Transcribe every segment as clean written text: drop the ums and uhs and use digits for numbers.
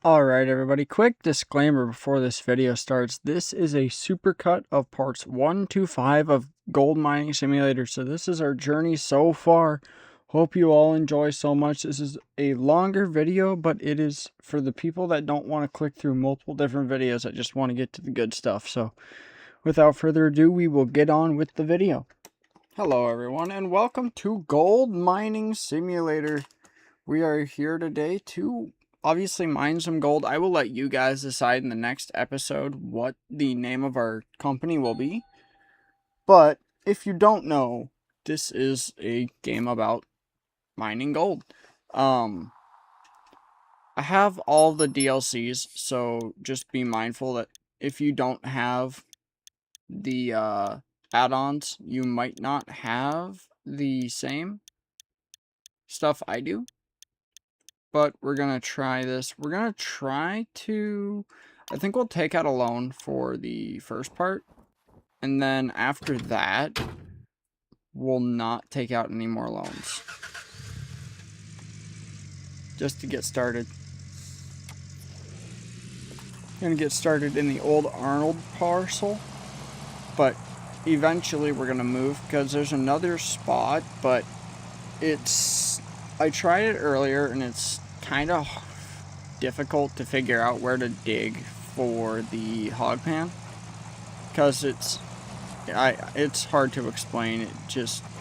Alright everybody, quick disclaimer before this video starts. This is a supercut of parts 1 to 5 of Gold Mining Simulator. So this is our journey so far. Hope you all enjoy so much. This is a longer video, but it is for the people that don't want to click through multiple different videos that just want to get to the good stuff. So without further ado, we will get on with the video. Hello everyone and welcome to Gold Mining Simulator. We are here today to obviously mine some gold. I will let you guys decide in the next episode what the name of our company will be. But if you don't know, this is a game about mining gold. I have all the DLCs, so just be mindful that if you don't have the add-ons, you might not have the same stuff I do. But we're going to try this. We're going to try to... I think we'll take out a loan for the first part. And then after that, we'll not take out any more loans. Just to get started. Going to get started in the old Arnold parcel. But eventually we're going to move because there's another spot. But it's... I tried it earlier and it's kind of difficult to figure out where to dig for the hog pan because it's hard to explain.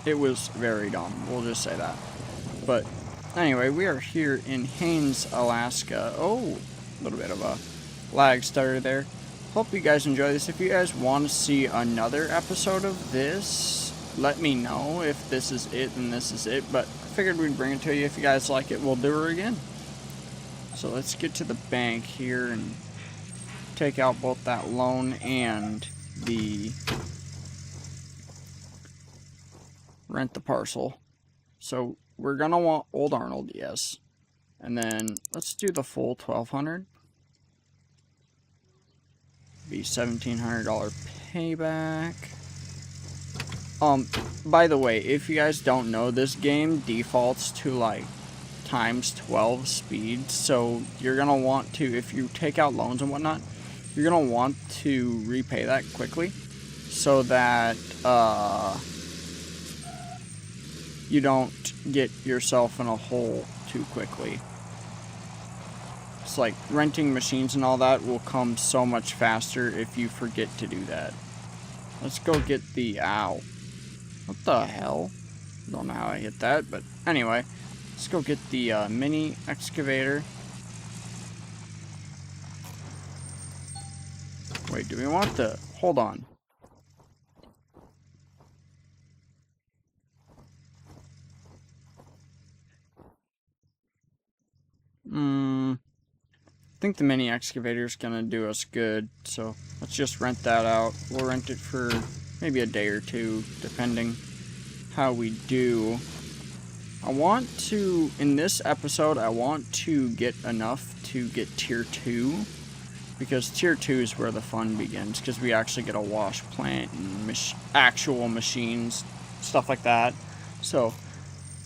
It was very dumb, we'll just say that. But anyway, we are here in Haines, Alaska. Oh, a little bit of a lag started there. Hope you guys enjoy this. If you guys want to see another episode of this, let me know. If this is it, then this is it, but I figured we'd bring it to you. If you guys like it, we'll do it again. So let's get to the bank here and take out both that loan and the rent the parcel. So we're gonna want Old Arnold, yes. And then let's do the full 1200. Be $1,700 payback. By the way, if you guys don't know, this game defaults to like times 12 speed, so you're gonna want to, if you take out loans and whatnot, you're gonna want to repay that quickly so that you don't get yourself in a hole too quickly. It's like renting machines and all that will come so much faster if you forget to do that. Let's go get the ow. What the hell? Don't know how I hit that, but anyway. Let's go get the mini excavator. Wait, do we want the... Hold on. I think the mini excavator is going to do us good, so let's just rent that out. We'll rent it for maybe a day or two, depending how we do. I want to, in this episode, I want to get enough to get tier 2, because tier 2 is where the fun begins, because we actually get a wash plant and actual machines, stuff like that. So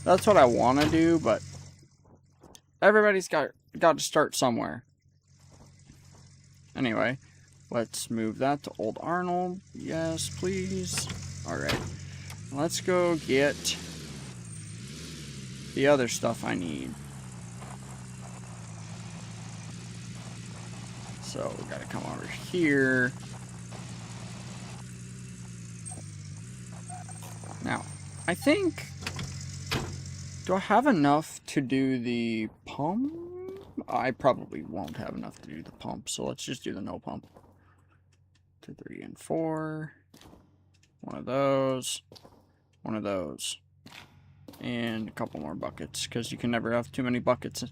that's what I want to do, but everybody's got to start somewhere. Anyway, let's move that to Old Arnold. Yes, please. Alright, let's go get the other stuff I need. So we gotta come over here. Now, I think, do I have enough to do the pump? I probably won't have enough to do the pump, so let's just do the no pump. 2, 3, and 4. One of those. One of those. And a couple more buckets, because you can never have too many buckets.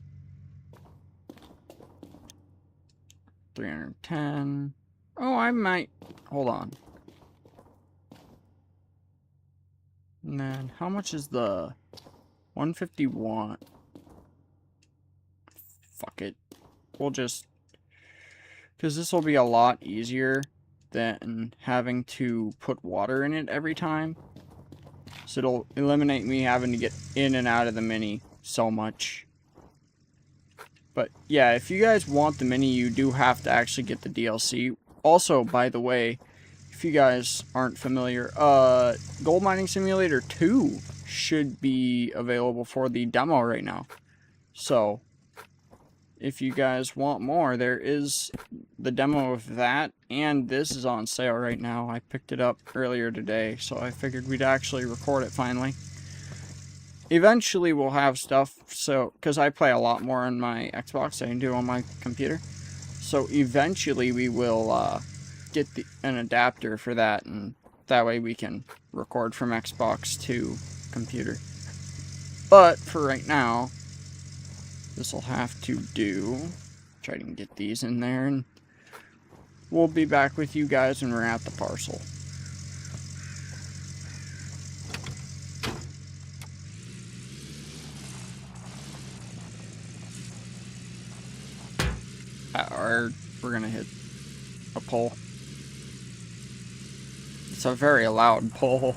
310. Oh, I might... Hold on. And then, how much is the... 151? Fuck it. We'll just... Because this will be a lot easier than having to put water in it every time. So it'll eliminate me having to get in and out of the mini so much. But yeah, if you guys want the mini, you do have to actually get the DLC. Also, by the way, if you guys aren't familiar, Gold Mining Simulator 2 should be available for the demo right now. So, if you guys want more, there is the demo of that, and this is on sale right now. I picked it up earlier today, so I figured we'd actually record it finally. Eventually we'll have stuff, so because I play a lot more on my Xbox than I do on my computer. So eventually we will get an adapter for that, and that way we can record from Xbox to computer. But for right now, this will have to do. Try to get these in there, and we'll be back with you guys when we're at the parcel. Or we're gonna hit a pole. It's a very loud pole.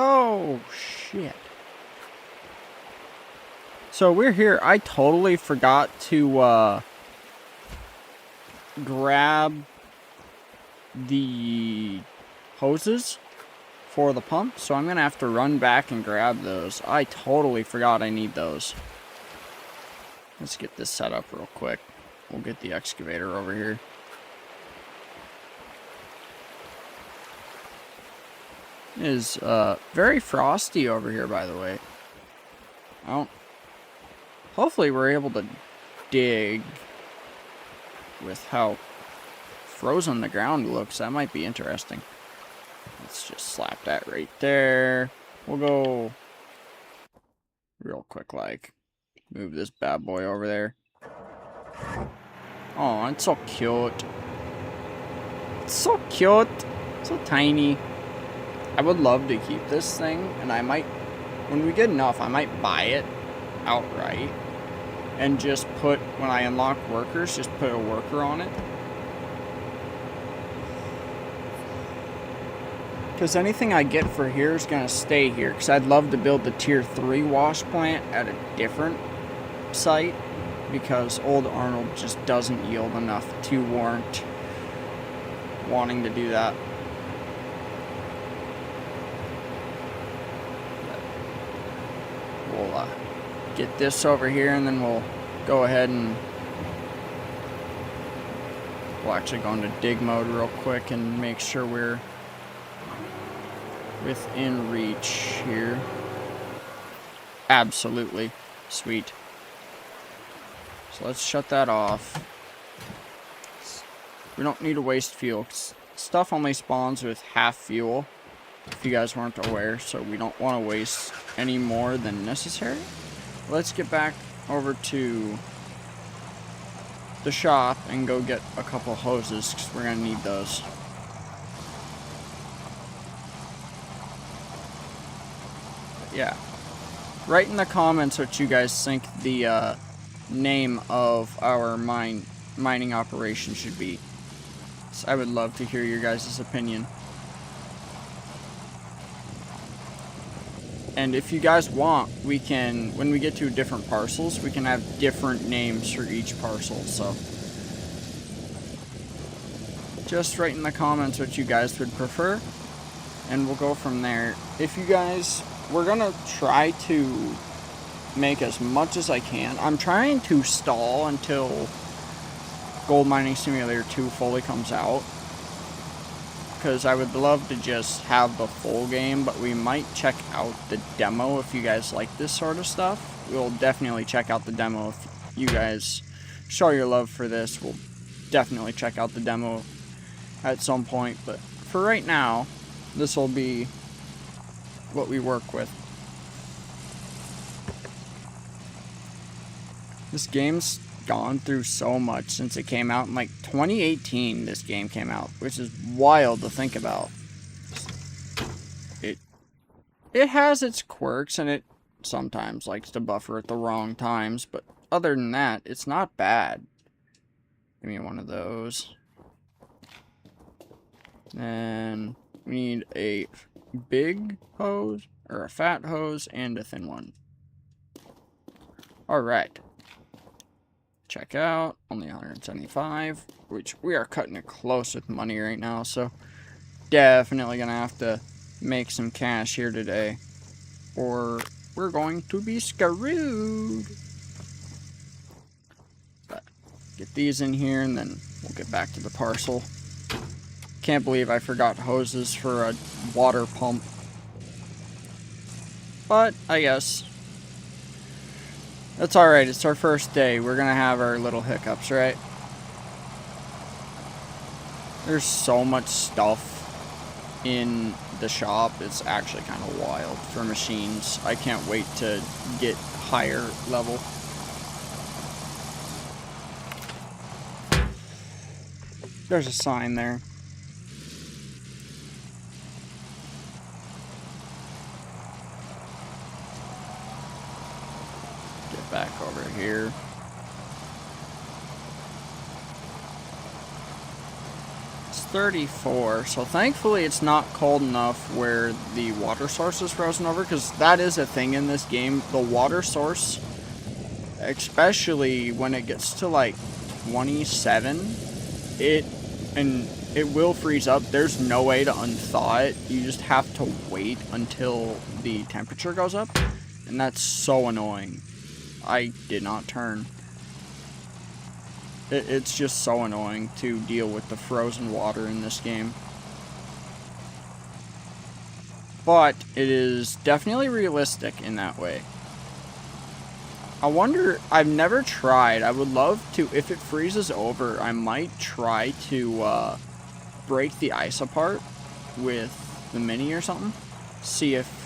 Oh, shit. So we're here. I totally forgot to grab the hoses for the pump, so I'm gonna have to run back and grab those. I totally forgot I need those. Let's get this set up real quick. We'll get the excavator over here. It is very frosty over here, by the way. Hopefully we're able to dig with how frozen the ground looks. That might be interesting. Let's just slap that right there. We'll go real quick, like move this bad boy over there. Oh, it's so cute. It's so cute. So tiny. I would love to keep this thing, and I might, when we get enough, I might buy it outright and just put, when I unlock workers, just put a worker on it. Because anything I get for here is going to stay here, because I'd love to build the tier 3 wash plant at a different site, because Old Arnold just doesn't yield enough to warrant wanting to do that. We'll get this over here, and then we'll go ahead and we'll actually go into dig mode real quick and make sure we're within reach here. Absolutely. Sweet. So let's shut that off. We don't need to waste fuel. Stuff only spawns with half fuel, if you guys weren't aware, so we don't want to waste any more than necessary. Let's get back over to the shop and go get a couple hoses, because we're going to need those. Yeah. Write in the comments what you guys think the name of our mining operation should be. So I would love to hear your guys' opinion. And if you guys want, we can, when we get to different parcels, we can have different names for each parcel. So just write in the comments what you guys would prefer, and we'll go from there. If you guys, we're gonna try to make as much as I can. I'm trying to stall until Gold Mining Simulator 2 fully comes out, because I would love to just have the full game, but we might check out the demo if you guys like this sort of stuff. We'll definitely check out the demo if you guys show your love for this. We'll definitely check out the demo at some point, but for right now, this will be what we work with. This game's gone through so much since it came out in like 2018. This game came out, which is wild to think about. It has its quirks, and it sometimes likes to buffer at the wrong times, but other than that, it's not bad. Give me one of those. And we need a big hose, or a fat hose, and a thin one. Alright. Check out, only 175, which we are cutting it close with money right now, so definitely gonna have to make some cash here today, or we're going to be screwed. But get these in here, and then we'll get back to the parcel. Can't believe I forgot hoses for a water pump. But I guess that's alright. It's our first day. We're gonna have our little hiccups, right? There's so much stuff in the shop. It's actually kind of wild for machines. I can't wait to get higher level. There's a sign there. Back over here. It's 34, so thankfully it's not cold enough where the water source is frozen over, because that is a thing in this game. The water source, especially when it gets to like 27, it will freeze up. There's no way to unthaw it. You just have to wait until the temperature goes up, and that's so annoying. I did not turn. It's just so annoying to deal with the frozen water in this game. But it is definitely realistic in that way. I wonder, I've never tried. I would love to, if it freezes over, I might try to break the ice apart with the mini or something. See if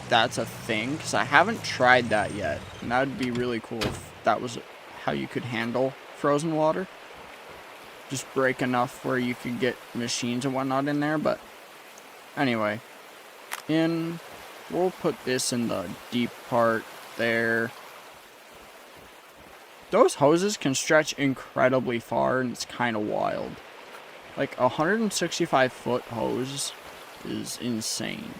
that's a thing, because I haven't tried that yet, and that would be really cool if that was how you could handle frozen water. Just break enough where you could get machines and whatnot in there. But anyway, we'll put this in the deep part there. Those hoses can stretch incredibly far, and it's kind of wild. Like, 165-foot hose is insane.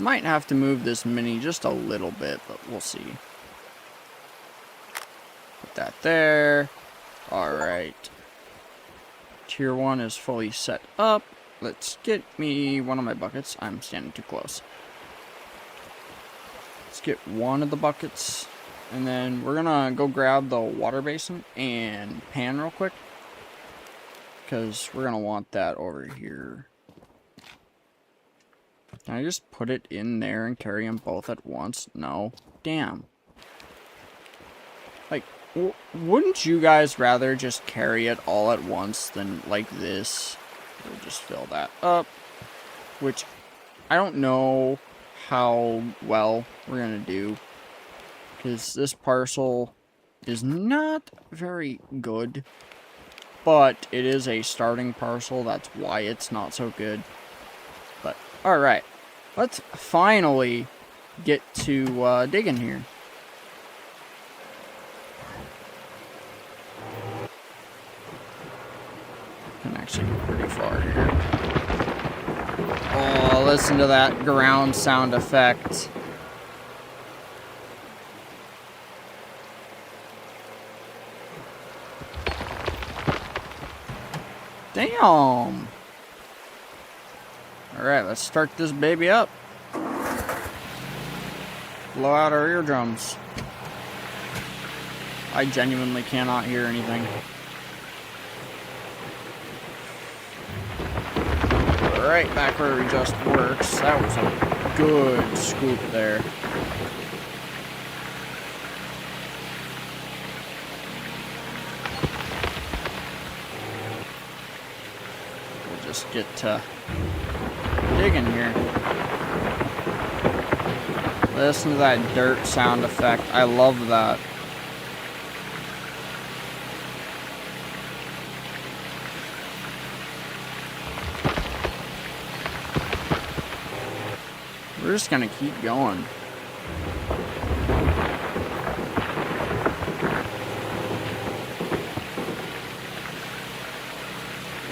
Might have to move this mini just a little bit, but we'll see. Put that there. Alright. Tier 1 is fully set up. Let's get me one of my buckets. I'm standing too close. Let's get one of the buckets. And then we're gonna go grab the water basin and pan real quick, because we're gonna want that over here. Can I just put it in there and carry them both at once? No. Damn. Like, wouldn't you guys rather just carry it all at once than like this? We'll just fill that up. Which, I don't know how well we're gonna do, because this parcel is not very good. But it is a starting parcel. That's why it's not so good. But, alright. Let's finally get to digging here. Can actually go pretty far here. Oh, listen to that ground sound effect. Damn. Alright, let's start this baby up. Blow out our eardrums. I genuinely cannot hear anything. Right back where he just works. That was a good scoop there. We'll just get to digging here. Listen to that dirt sound effect. I love that. We're just gonna keep going.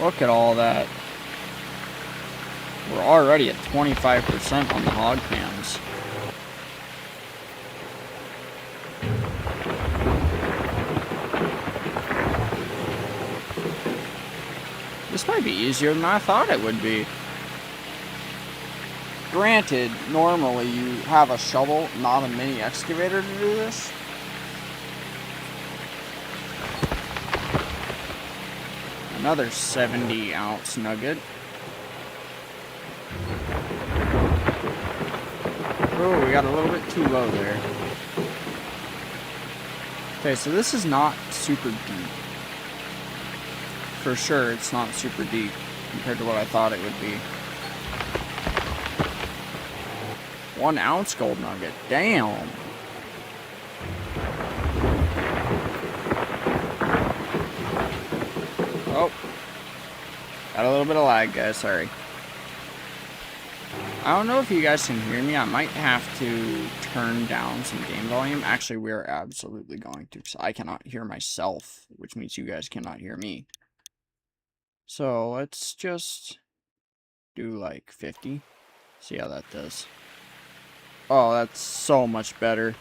Look at all that. We're already at 25% on the hog pans. This might be easier than I thought it would be. Granted, normally you have a shovel, not a mini excavator to do this. Another 70-ounce nugget. Oh, we got a little bit too low there. Okay, so this is not super deep. For sure, it's not super deep compared to what I thought it would be. 1 ounce gold nugget. Damn. Oh. Got a little bit of lag, guys. Sorry. I don't know if you guys can hear me. I might have to turn down some game volume. Actually, we are absolutely going to. So I cannot hear myself, which means you guys cannot hear me. So let's just do like 50. See how that does. Oh, that's so much better.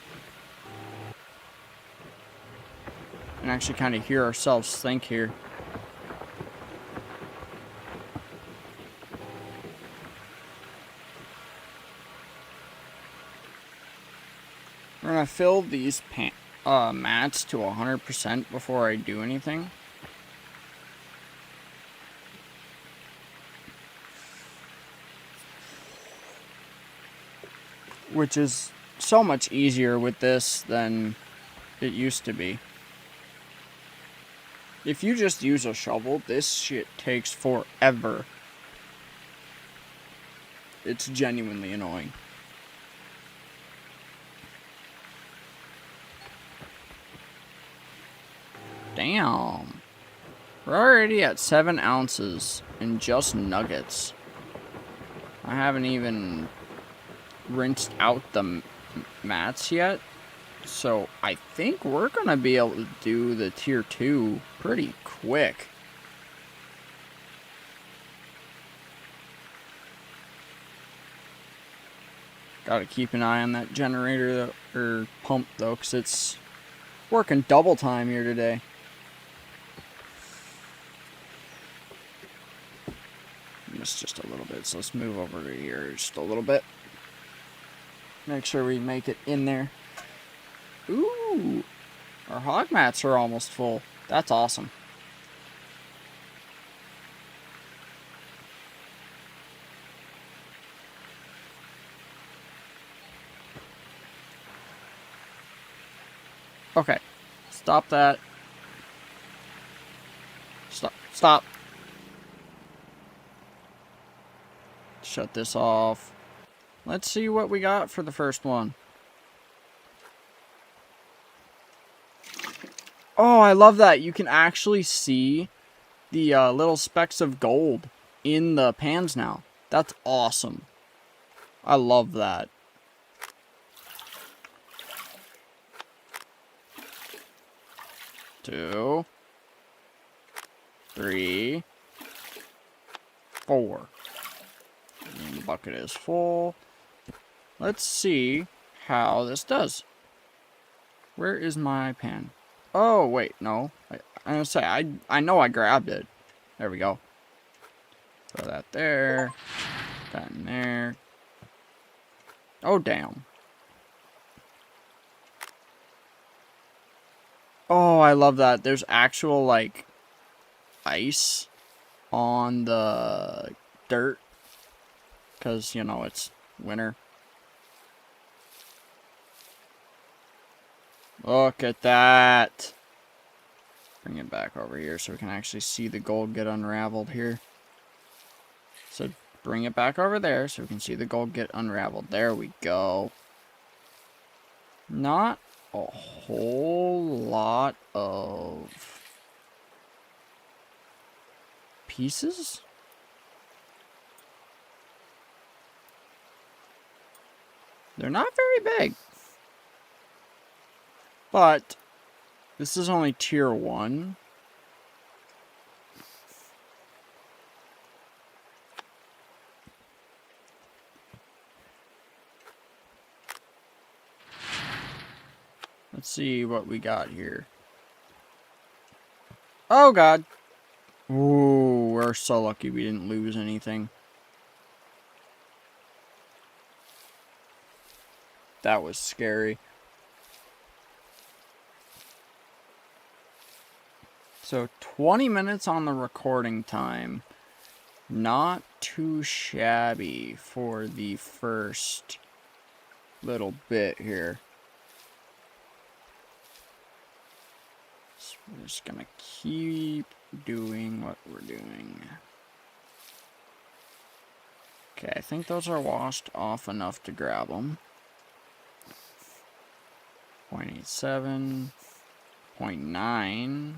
And actually kind of hear ourselves think here. We're gonna fill these mats to 100% before I do anything. Which is so much easier with this than it used to be. If you just use a shovel, this shit takes forever. It's genuinely annoying. Damn. We're already at 7 ounces in just nuggets. I haven't even rinsed out the mats yet, so I think we're gonna be able to do the tier 2 pretty quick. Gotta keep an eye on that generator or pump though, because it's working double time here today. Missed just a little bit, so let's move over to here just a little bit. Make sure we make it in there. Ooh, our hog mats are almost full. That's awesome. Okay, stop that. Stop. Shut this off. Let's see what we got for the first one. Oh, I love that. You can actually see the little specks of gold in the pans now. That's awesome. I love that. Two, 3, 4. the bucket is full. Let's see how this does. Where is my pan? Oh, wait, no. I'm gonna say, I know I grabbed it. There we go. Throw that there. That in there. Oh, damn. Oh, I love that. There's actual, like, ice on the dirt. Because, you know, it's winter. Look at that. Bring it back over here so we can actually see the gold get unraveled here. So bring it back over there so we can see the gold get unraveled. There we go. Not a whole lot of pieces. They're not very big. But this is only tier 1. Let's see what we got here. Oh, God. Ooh, we're so lucky we didn't lose anything. That was scary. So 20 minutes on the recording time. Not too shabby for the first little bit here. So we're just gonna keep doing what we're doing. Okay, I think those are washed off enough to grab them. 0.87, 0.9,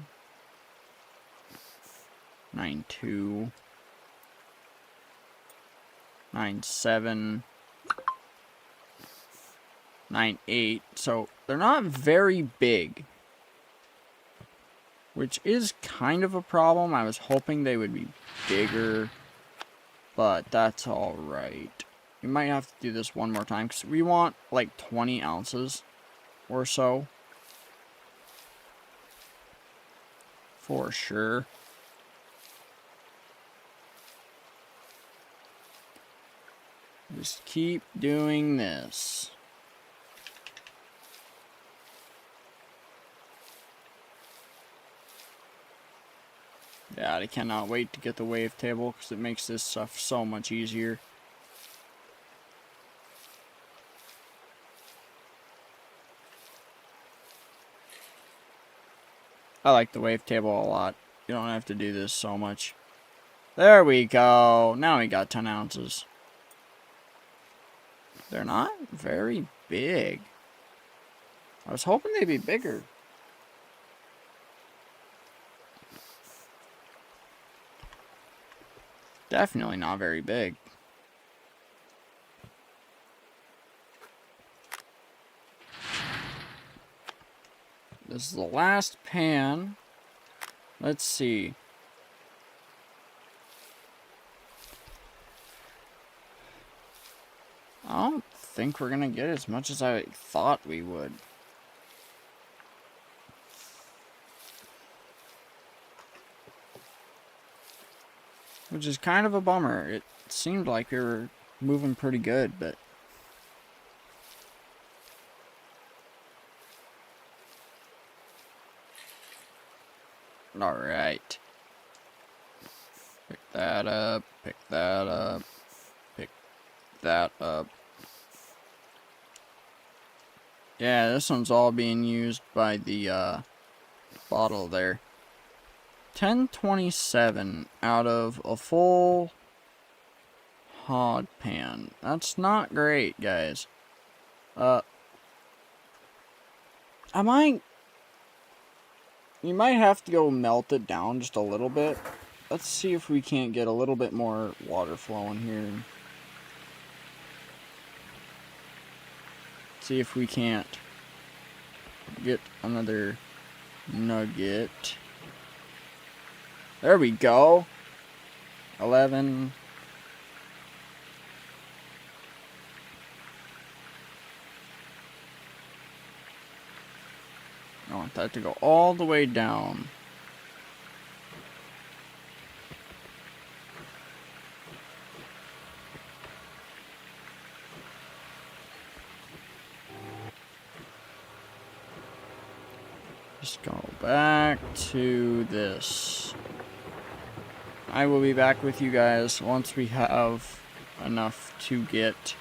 9.2, 9.7, 9.8. So they're not very big, which is kind of a problem. I was hoping they would be bigger, but that's all right. We might have to do this one more time because we want like 20 ounces or so for sure. Just keep doing this. Yeah, I cannot wait to get the wavetable because it makes this stuff so much easier. I like the wavetable a lot. You don't have to do this so much. There we go. Now we got 10 ounces. They're not very big. I was hoping they'd be bigger. Definitely not very big. This is the last pan. Let's see. I don't think we're gonna get as much as I thought we would. Which is kind of a bummer. It seemed like we were moving pretty good, but... Alright. Pick that up, pick that up, pick that up. Yeah, this one's all being used by the bottle there. 1027 out of a full hog pan. That's not great, guys. You might have to go melt it down just a little bit. Let's see if we can't get a little bit more water flowing here. See if we can't get another nugget. There we go. 11. I want that to go all the way down. Just go back to this. I will be back with you guys once we have enough to get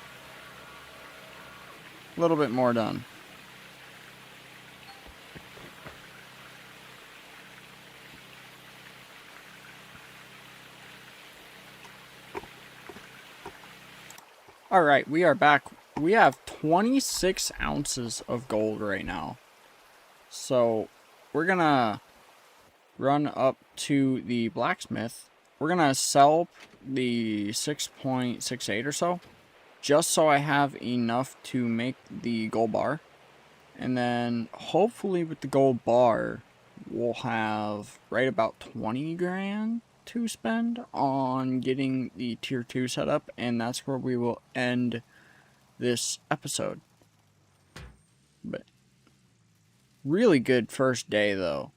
a little bit more done. Alright, we are back. We have 26 ounces of gold right now. So, we're gonna run up to the blacksmith. We're gonna sell the 6.68 or so, just so I have enough to make the gold bar. And then, hopefully with the gold bar, we'll have right about 20 grand to spend on getting the tier 2 set up, and that's where we will end this episode. But really good first day though.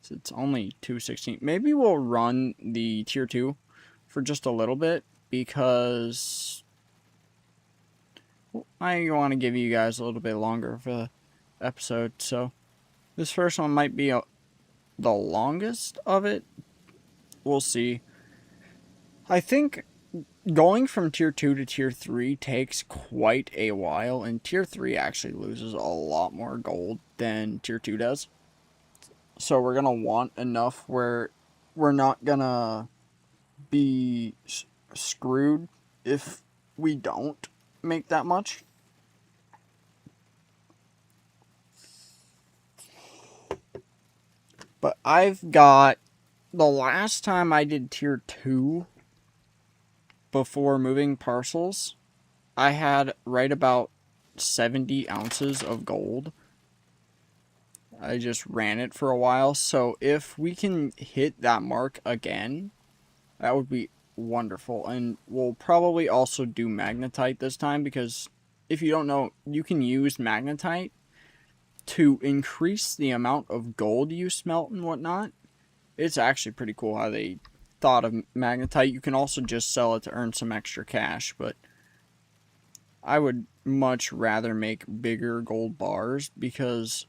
So it's only 2:16. Maybe we'll run the tier 2 for just a little bit because I want to give you guys a little bit longer of a episode. So this first one might be the longest of it. We'll see. I think going from tier 2 to tier 3 takes quite a while, and tier 3 actually loses a lot more gold than tier 2 does. So we're going to want enough where we're not going to be screwed if we don't make that much. But I've got, the last time I did tier 2 before moving parcels, I had right about 70 ounces of gold. I just ran it for a while, so if we can hit that mark again, that would be wonderful. And we'll probably also do magnetite this time, because if you don't know, you can use magnetite to increase the amount of gold you smelt and whatnot. It's actually pretty cool how they thought of magnetite. You can also just sell it to earn some extra cash, but I would much rather make bigger gold bars because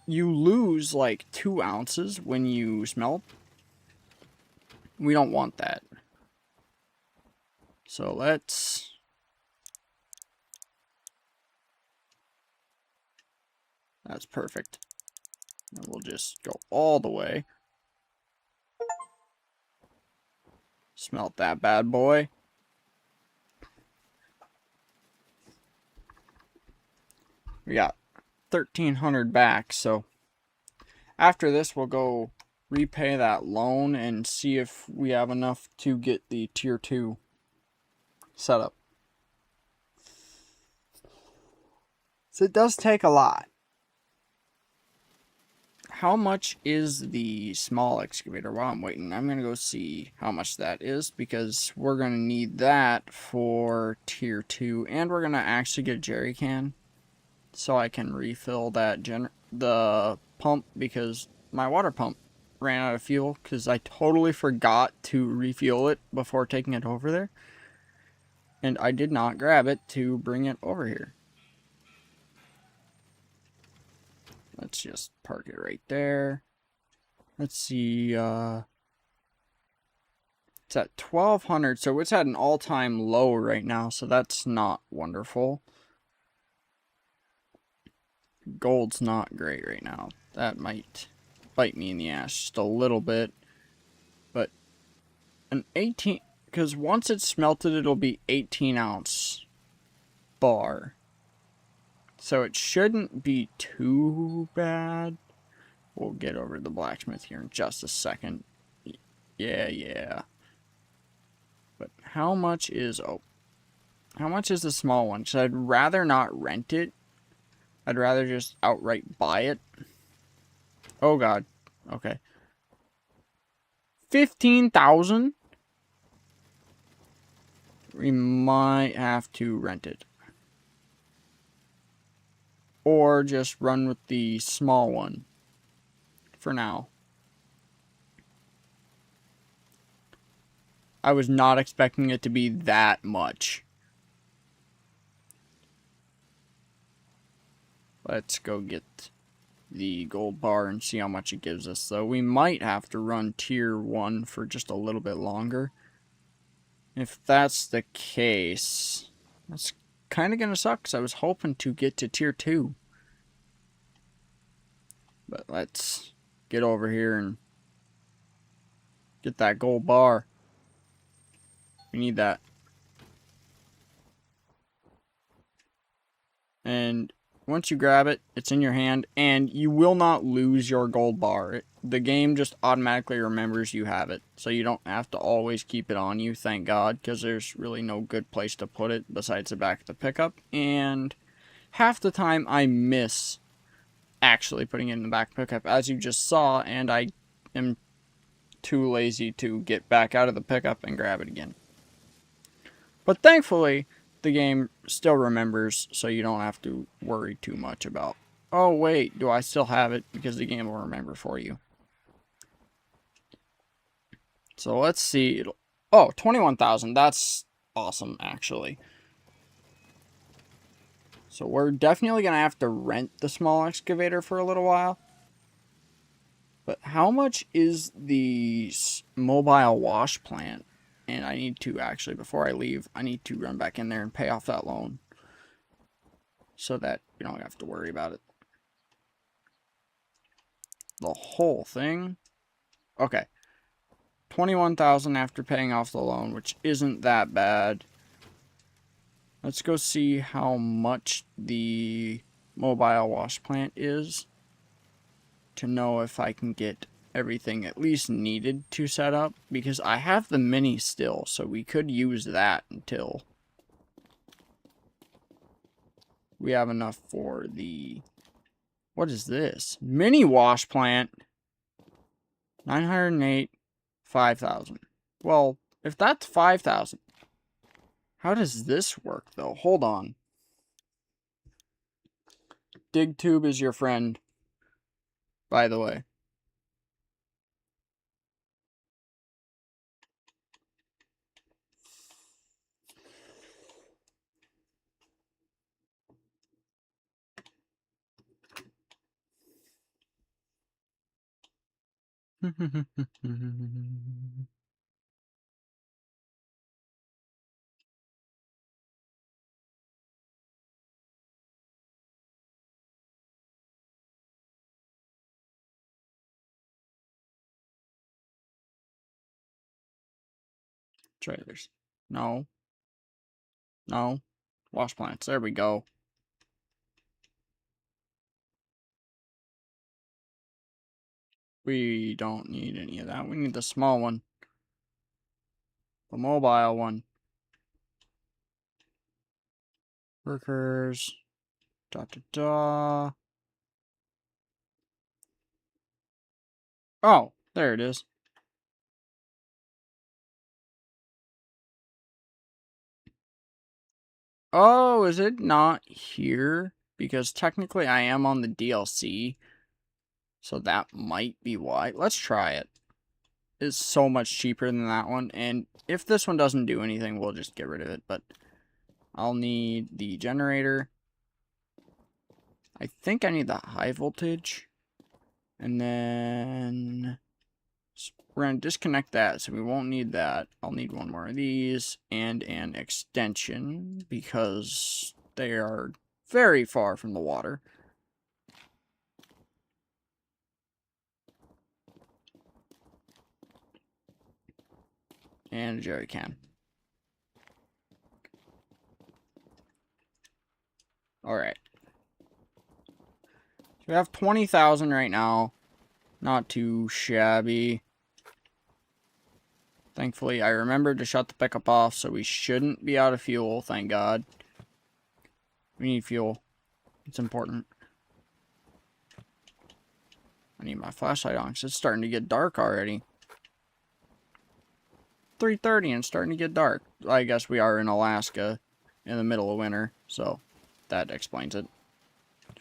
you lose like 2 ounces when you smelt. We don't want that. So let's... That's perfect. And we'll just go all the way. Smelt that bad boy. We got 1,300 back, so after this we'll go repay that loan and see if we have enough to get the tier 2 set up. So it does take a lot. How much is the small excavator? While I'm waiting, I'm going to go see how much that is, because we're going to need that for tier 2, and we're going to actually get a jerry can so I can refill that the pump, because my water pump ran out of fuel because I totally forgot to refuel it before taking it over there, and I did not grab it to bring it over here. Let's just park it right there. Let's see, it's at 1,200, so it's at an all-time low right now, so that's not wonderful. Gold's not great right now. That might bite me in the ass just a little bit. But an 18, because once it's smelted, it'll be 18-ounce bar. So it shouldn't be too bad. We'll get over to the blacksmith here in just a second. Yeah. But how much is... Oh. How much is the small one? Because I'd rather not rent it. I'd rather just outright buy it. Oh, God. Okay. 15,000? We might have to rent it. or just run with the small one for now. I was not expecting it to be that much. Let's go get the gold bar and see how much it gives us. So we might have to run tier 1 for just a little bit longer. If that's the case, that's kind of going to suck because I was hoping to get to tier 2. But let's get over here and get that gold bar. We need that. And once you grab it, it's in your hand, and you will not lose your gold bar. The game just automatically remembers you have it, so you don't have to always keep it on you, thank God, because there's really no good place to put it besides the back of the pickup. And half the time I miss actually putting it in the back pickup, as you just saw, and I am too lazy to get back out of the pickup and grab it again. But thankfully, the game still remembers, so you don't have to worry too much about, oh wait, do I still have it? Because the game will remember for you. So let's see. Oh, 21,000. That's awesome, actually. So we're definitely going to have to rent the small excavator for a little while. But how much is the mobile wash plant? And I need to, actually, before I leave, I need to run back in there and pay off that loan. So that you don't have to worry about it. The whole thing? Okay. 21,000 after paying off the loan, which isn't that bad. Let's go see how much the mobile wash plant is, to know if I can get everything at least needed to set up, because I have the mini still, so we could use that until we have enough for the, what is this? Mini wash plant. 908, 5,000. Well, if that's 5,000, how does this work though? Hold on. DigTube is your friend, by the way. Trailers. No. No. Wash plants. There we go. We don't need any of that. We need the small one. The mobile one. Workers. Da da da. Oh, there it is. Oh, is it not here? Because technically I am on the DLC. So that might be why. Let's try it. It's so much cheaper than that one. And if this one doesn't do anything, we'll just get rid of it. But I'll need the generator. I think I need the high voltage. And then we're going to disconnect that, so we won't need that. I'll need one more of these and an extension because they are very far from the water. And a jerry can. Alright. So we have 20,000 right now. Not too shabby. Thankfully, I remembered to shut the pickup off, so we shouldn't be out of fuel, thank God. We need fuel. It's important. I need my flashlight on, because it's starting to get dark already. 3:30 and it's starting to get dark. I guess we are in Alaska in the middle of winter, so that explains it.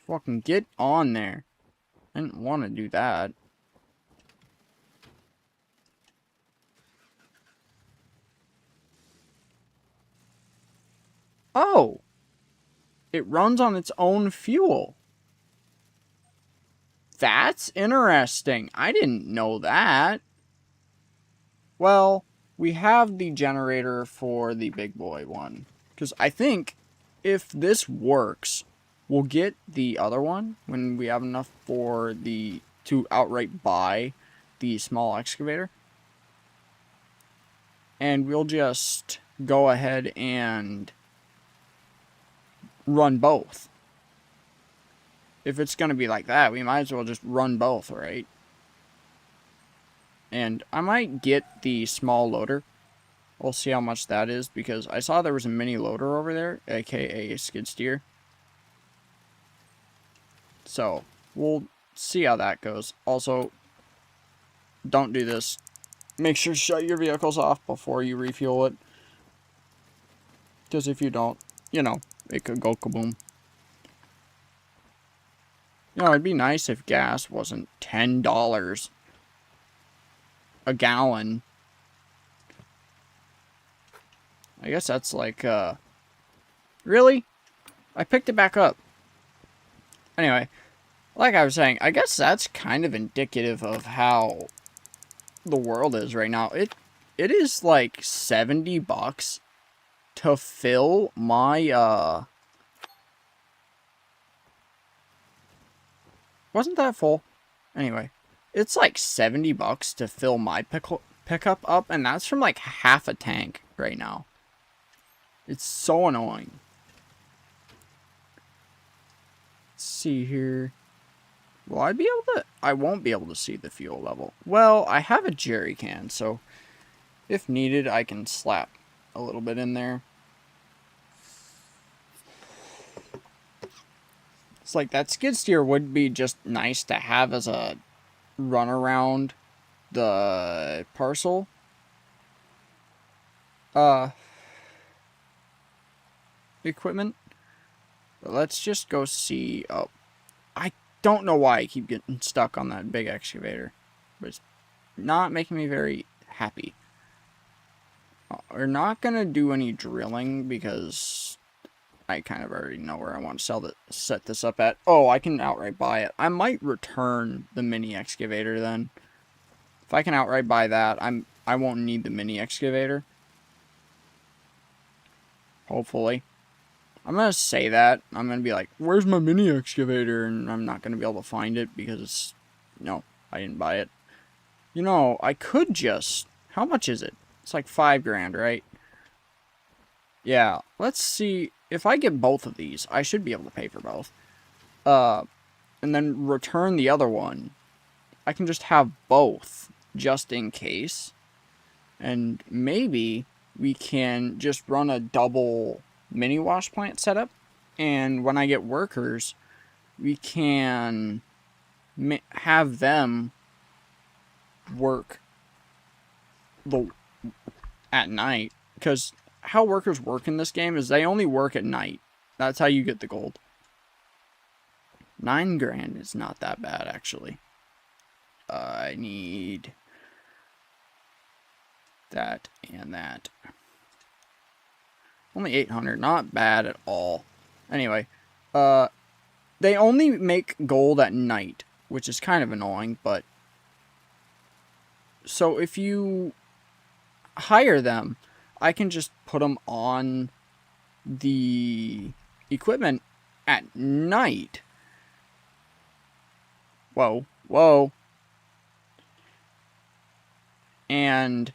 Fucking get on there. I didn't want to do that. Oh! It runs on its own fuel. That's interesting. I didn't know that. Well, we have the generator for the big boy one. Because I think if this works, we'll get the other one when we have enough for the to outright buy the small excavator. And we'll just go ahead and run both. If it's going to be like that, we might as well just run both, right? And I might get the small loader. We'll see how much that is, because I saw there was a mini loader over there, aka a skid steer. So, we'll see how that goes. Also, don't do this. Make sure to shut your vehicles off before you refuel it. Because if you don't, you know, it could go kaboom. You know, it'd be nice if gas wasn't $10 a gallon. I guess that's like, really? I picked it back up. Anyway, like I was saying, I guess that's kind of indicative of how the world is right now. It is like $70 to fill my, wasn't that full? Anyway, it's like $70 to fill my pickup up, and that's from like half a tank right now. It's so annoying. Let's see here. Will I be able to? I won't be able to see the fuel level. Well, I have a jerry can, so if needed, I can slap a little bit in there. It's like that skid steer would be just nice to have as a run around the parcel. Equipment. But let's just go see. Oh, I don't know why I keep getting stuck on that big excavator, but it's not making me very happy. We're not gonna do any drilling because I kind of already know where I want to set this up at. Oh, I can outright buy it. I might return the mini excavator then. If I can outright buy that, I won't need the mini excavator. Hopefully. I'm going to say that. I'm going to be like, where's my mini excavator? And I'm not going to be able to find it because it's... No, I didn't buy it. You know, I could just... How much is it? It's like $5 grand, right? Yeah, let's see. If I get both of these, I should be able to pay for both. And then return the other one. I can just have both, just in case. And maybe we can just run a double mini wash plant setup, and when I get workers, we can have them work at night, because how workers work in this game is they only work at night. That's how you get the gold. 9 grand is not that bad, actually. I need that and that. Only 800, not bad at all. Anyway, they only make gold at night, which is kind of annoying, but... So if you hire them, I can just put them on the equipment at night. Whoa, whoa. And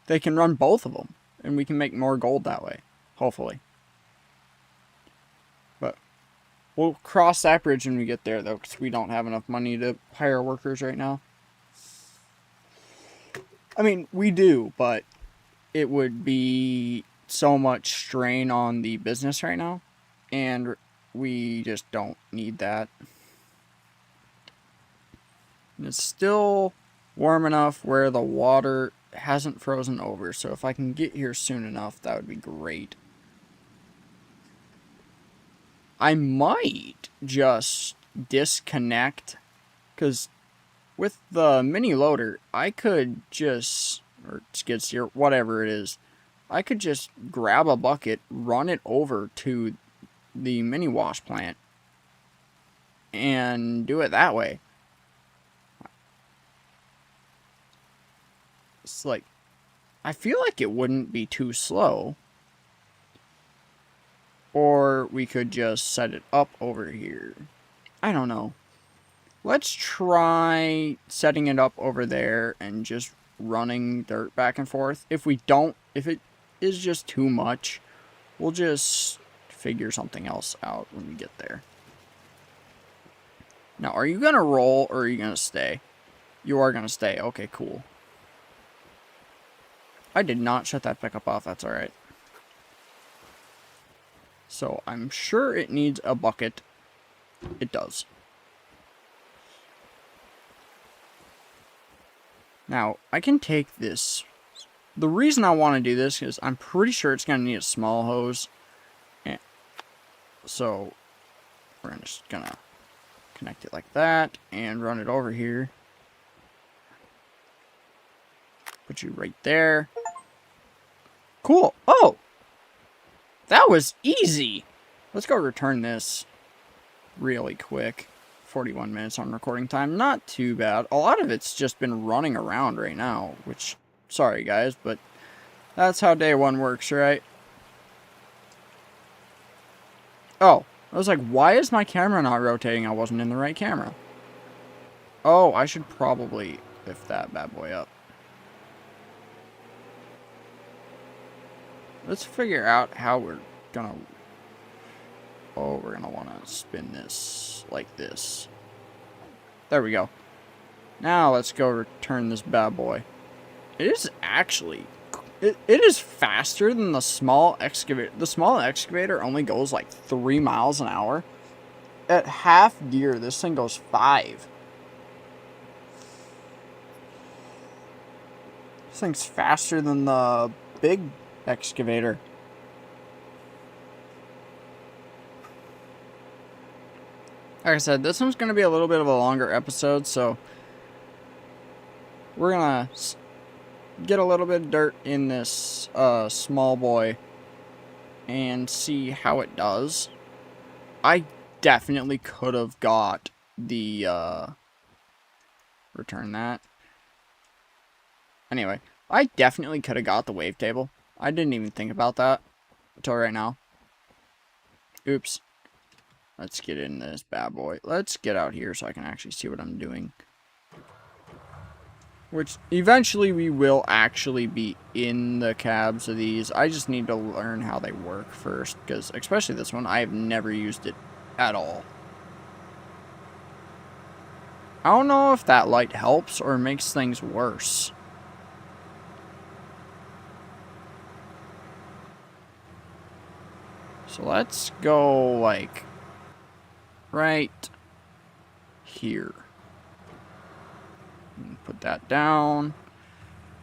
they can run both of them, and we can make more gold that way. Hopefully. But we'll cross that bridge when we get there, though, because we don't have enough money to hire workers right now. I mean, we do, but it would be so much strain on the business right now, and we just don't need that. And it's still warm enough where the water hasn't frozen over, so if I can get here soon enough, that would be great. I might just disconnect, because with the mini loader, I could just, or skid steer, whatever it is, I could just grab a bucket, run it over to the mini wash plant, and do it that way. It's like, I feel like it wouldn't be too slow. Or we could just set it up over here. I don't know. Let's try setting it up over there and just running dirt back and forth. If it is just too much, we'll just figure something else out when we get there. Now, are you going to roll or are you going to stay? You are going to stay. Okay, cool. I did not shut that pickup off. That's alright. So, I'm sure it needs a bucket. It does. Now, I can take this. The reason I want to do this is I'm pretty sure it's going to need a small hose. And so, we're just going to connect it like that and run it over here. Put you right there. Cool. Oh! That was easy! Let's go return this really quick. 41 minutes on recording time. Not too bad. A lot of it's just been running around right now, which, sorry guys, but that's how day one works, right? Oh, I was like, why is my camera not rotating? I wasn't in the right camera. Oh, I should probably lift that bad boy up. Let's figure out how we're gonna... Oh, we're gonna want to spin this like this. There we go. Now let's go return this bad boy. It is actually... It is faster than the small excavator. The small excavator only goes like 3 miles an hour. At half gear, this thing goes 5. This thing's faster than the big excavator. Like I said, this one's going to be a little bit of a longer episode, so we're going to get a little bit of dirt in this small boy and see how it does. I definitely could have got the return that. Anyway, I definitely could have got the wavetable. I didn't even think about that until right now. Oops. Let's get in this bad boy. Let's get out here so I can actually see what I'm doing. Which, eventually we will actually be in the cabs of these. I just need to learn how they work first. Because, especially this one, I have never used it at all. I don't know if that light helps or makes things worse. So let's go, like, right here. Put that down.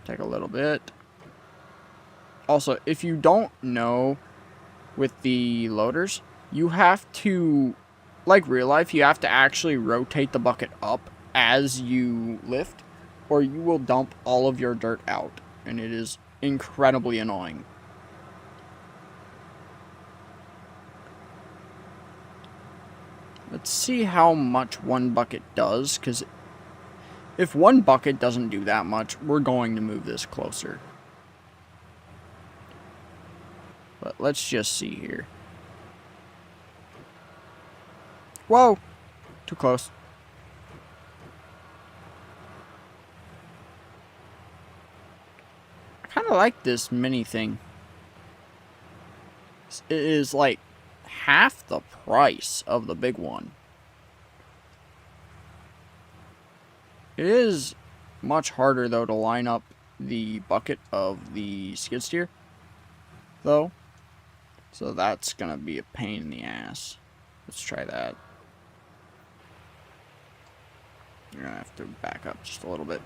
Take a little bit. Also, if you don't know with the loaders, you have to, like real life, you have to actually rotate the bucket up as you lift, or you will dump all of your dirt out, and it is incredibly annoying. Let's see how much one bucket does, because if one bucket doesn't do that much, we're going to move this closer. But let's just see here. Whoa! Too close. I kind of like this mini thing. It is like half the price of the big one. It is much harder, though, to line up the bucket of the skid steer, though. So that's going to be a pain in the ass. Let's try that. You're going to have to back up just a little bit.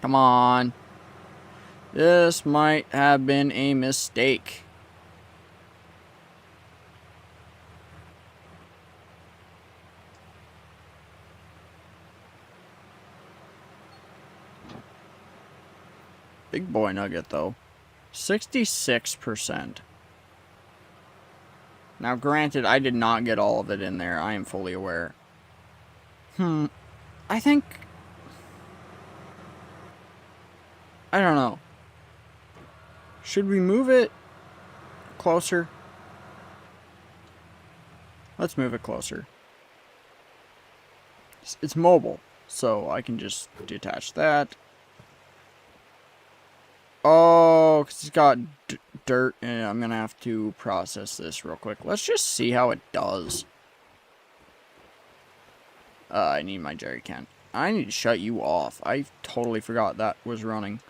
Come on. This might have been a mistake. Big boy nugget, though. 66%. Now, granted, I did not get all of it in there. I am fully aware. I think... I don't know. Should we move it closer? Let's move it closer. It's mobile, so I can just detach that. Oh, because it's got dirt, and I'm going to have to process this real quick. Let's just see how it does. I need my jerry can. I need to shut you off. I totally forgot that was running.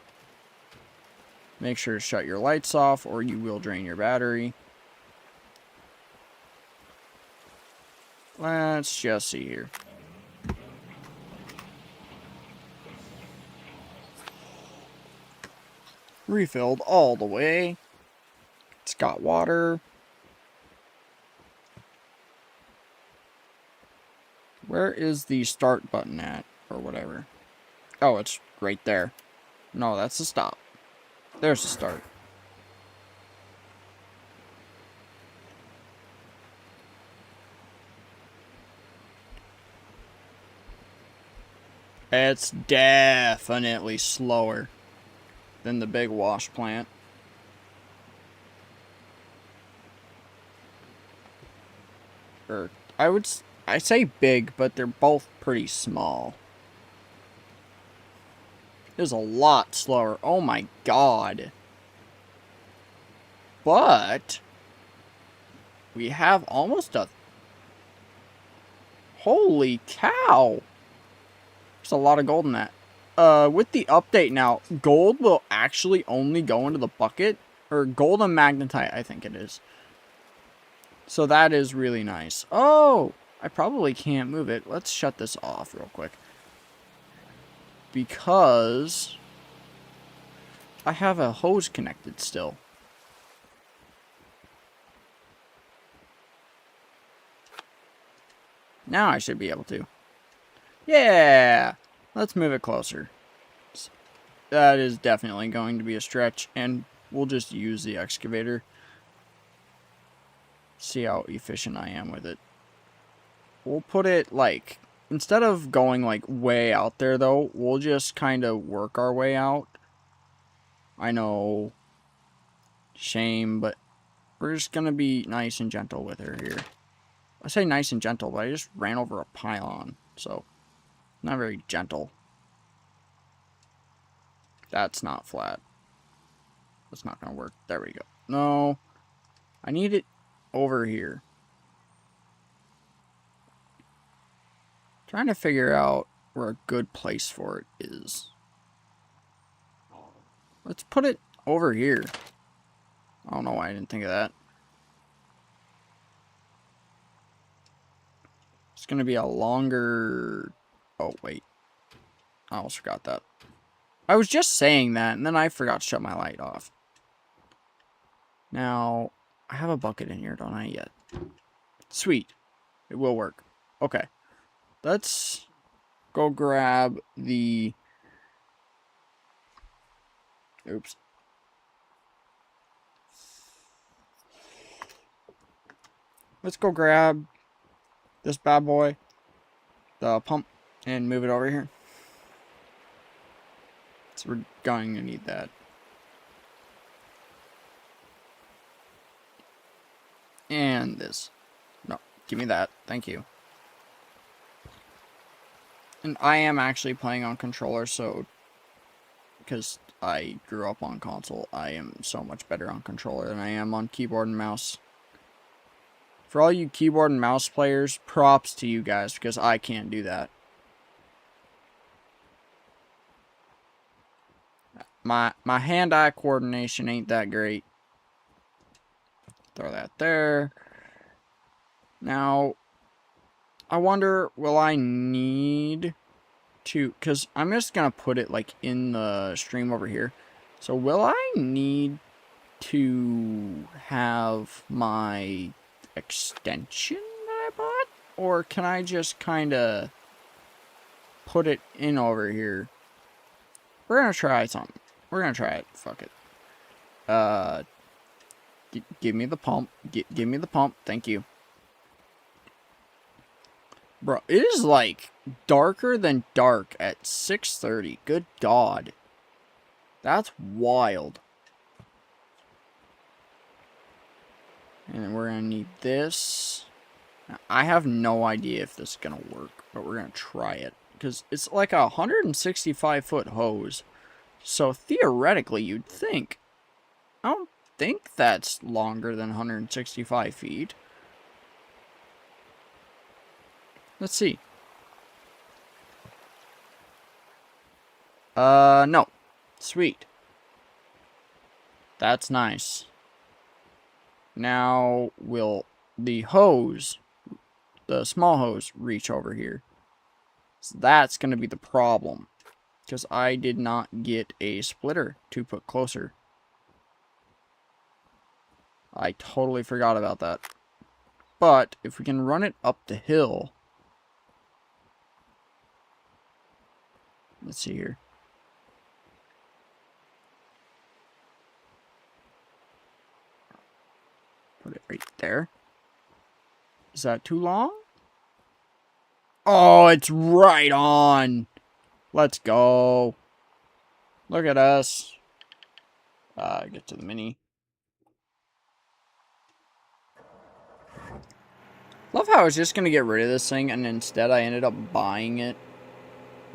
Make sure to shut your lights off, or you will drain your battery. Let's just see here. Refilled all the way. It's got water. Where is the start button at? Or whatever. Oh, it's right there. No, that's the stop. There's the start. It's definitely slower than the big wash plant. Or, I say big, but they're both pretty small. It is a lot slower. Oh my god. But we have almost a... Holy cow. There's a lot of gold in that. With the update now, gold will actually only go into the bucket. Or gold and magnetite, I think it is. So that is really nice. Oh, I probably can't move it. Let's shut this off real quick. Because I have a hose connected still. Now I should be able to. Yeah! Let's move it closer. That is definitely going to be a stretch, and we'll just use the excavator. See how efficient I am with it. We'll put it, like, instead of going, like, way out there, though, we'll just kind of work our way out. I know, shame, but we're just going to be nice and gentle with her here. I say nice and gentle, but I just ran over a pylon, so not very gentle. That's not flat. That's not going to work. There we go. No, I need it over here. Trying to figure out where a good place for it is. Let's put it over here. I don't know why I didn't think of that. It's going to be a longer... Oh, wait. I almost forgot that. I was just saying that, and then I forgot to shut my light off. Now, I have a bucket in here, don't I, yet? Sweet. It will work. Okay. Let's go grab the... Oops. Let's go grab this bad boy, the pump, and move it over here. So we're going to need that. And this. No, give me that. Thank you. And I am actually playing on controller, so... Because I grew up on console, I am so much better on controller than I am on keyboard and mouse. For all you keyboard and mouse players, props to you guys, because I can't do that. My hand-eye coordination ain't that great. Throw that there. Now, I wonder, will I need to... Because I'm just going to put it, like, in the stream over here. So, will I need to have my extension that I bought? Or can I just kind of put it in over here? We're going to try something. We're gonna try it. Fuck it. Give me the pump. Give me the pump. Thank you. Bro, it is like darker than dark at 6:30. Good God. That's wild. And then we're gonna need this. Now, I have no idea if this is gonna work, but we're gonna try it. Because it's like a 165-foot hose. So theoretically, you'd think. I don't think that's longer than 165 feet. Let's see. No. Sweet. That's nice. Now, will the hose, the small hose, reach over here? So that's going to be the problem. Because I did not get a splitter to put closer. I totally forgot about that. But, if we can run it up the hill... Let's see here. Put it right there. Is that too long? Oh, it's right on. Let's go. Look at us. Get to the mini. Love how I was just going to get rid of this thing and instead I ended up buying it.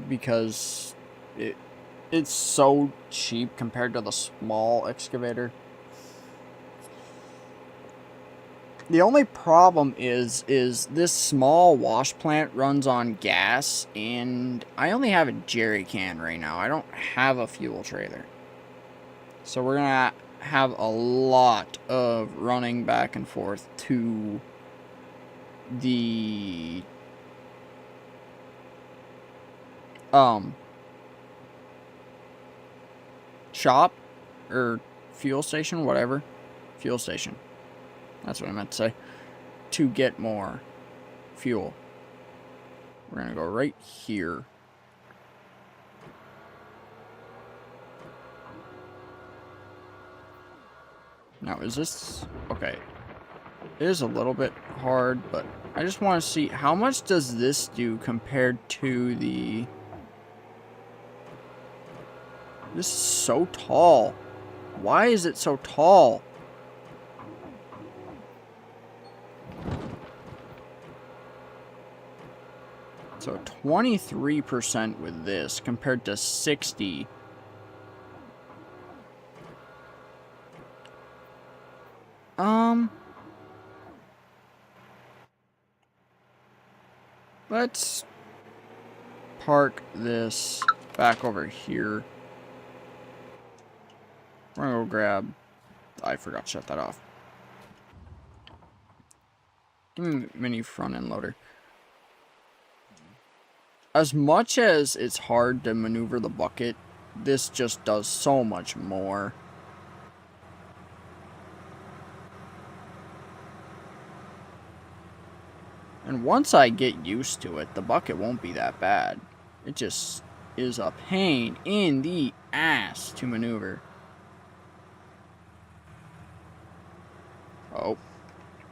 Because it's so cheap compared to the small excavator. The only problem is this small wash plant runs on gas, and I only have a jerry can right now. I don't have a fuel trailer. So we're going to have a lot of running back and forth to the shop or fuel station, whatever. Fuel station. That's what I meant to say. To get more fuel. We're going to go right here. Now, is this... Okay. It is a little bit hard, but I just want to see how much does this do compared to the... This is so tall. Why is it so tall? So 23% with this compared to 60. Let's park this back over here. We're gonna go grab... I forgot to shut that off. Give me a mini front end loader. As much as it's hard to maneuver the bucket, this just does so much more. And once I get used to it, the bucket won't be that bad. It just is a pain in the ass to maneuver. Oh,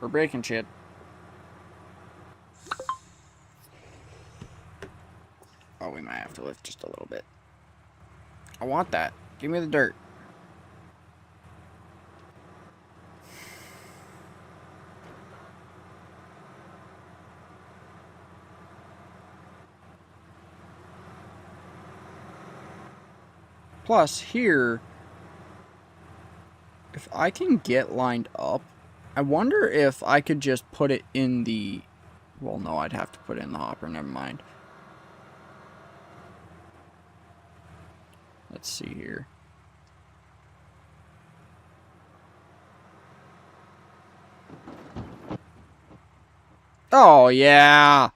we're breaking shit. Oh, we might have to lift just a little bit. I want that. Give me the dirt. Plus, here, if I can get lined up, I wonder if I could just put it in the... Well, no, I'd have to put it in the hopper. Never mind. Let's see here. Oh, yeah.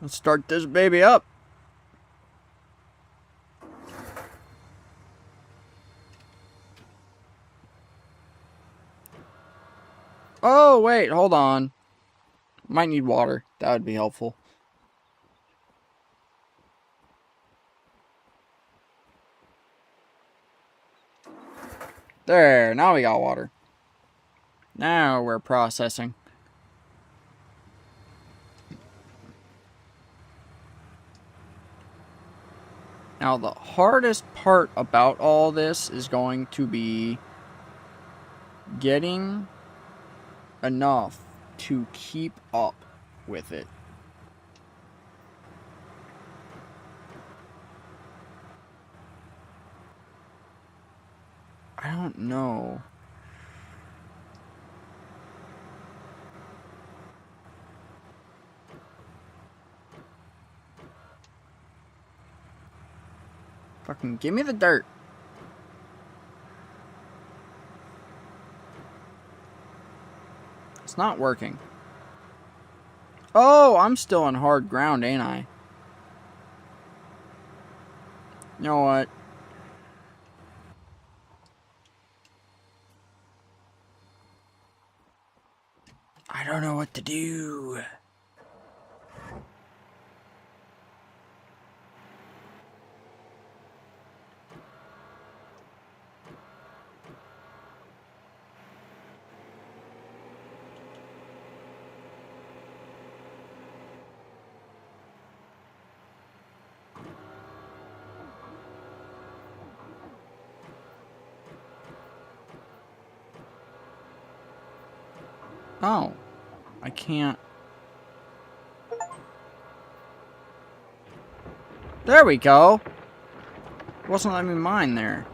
Let's start this baby up. Oh, wait, hold on. Might need water. That would be helpful. There, now we got water. Now we're processing. Now the hardest part about all this is going to be getting enough to keep up with it. I don't know. Fucking give me the dirt. It's not working. Oh, I'm still on hard ground, ain't I? You know what? I don't know what to do. Oh, I can't. There we go. Wasn't letting me mine there.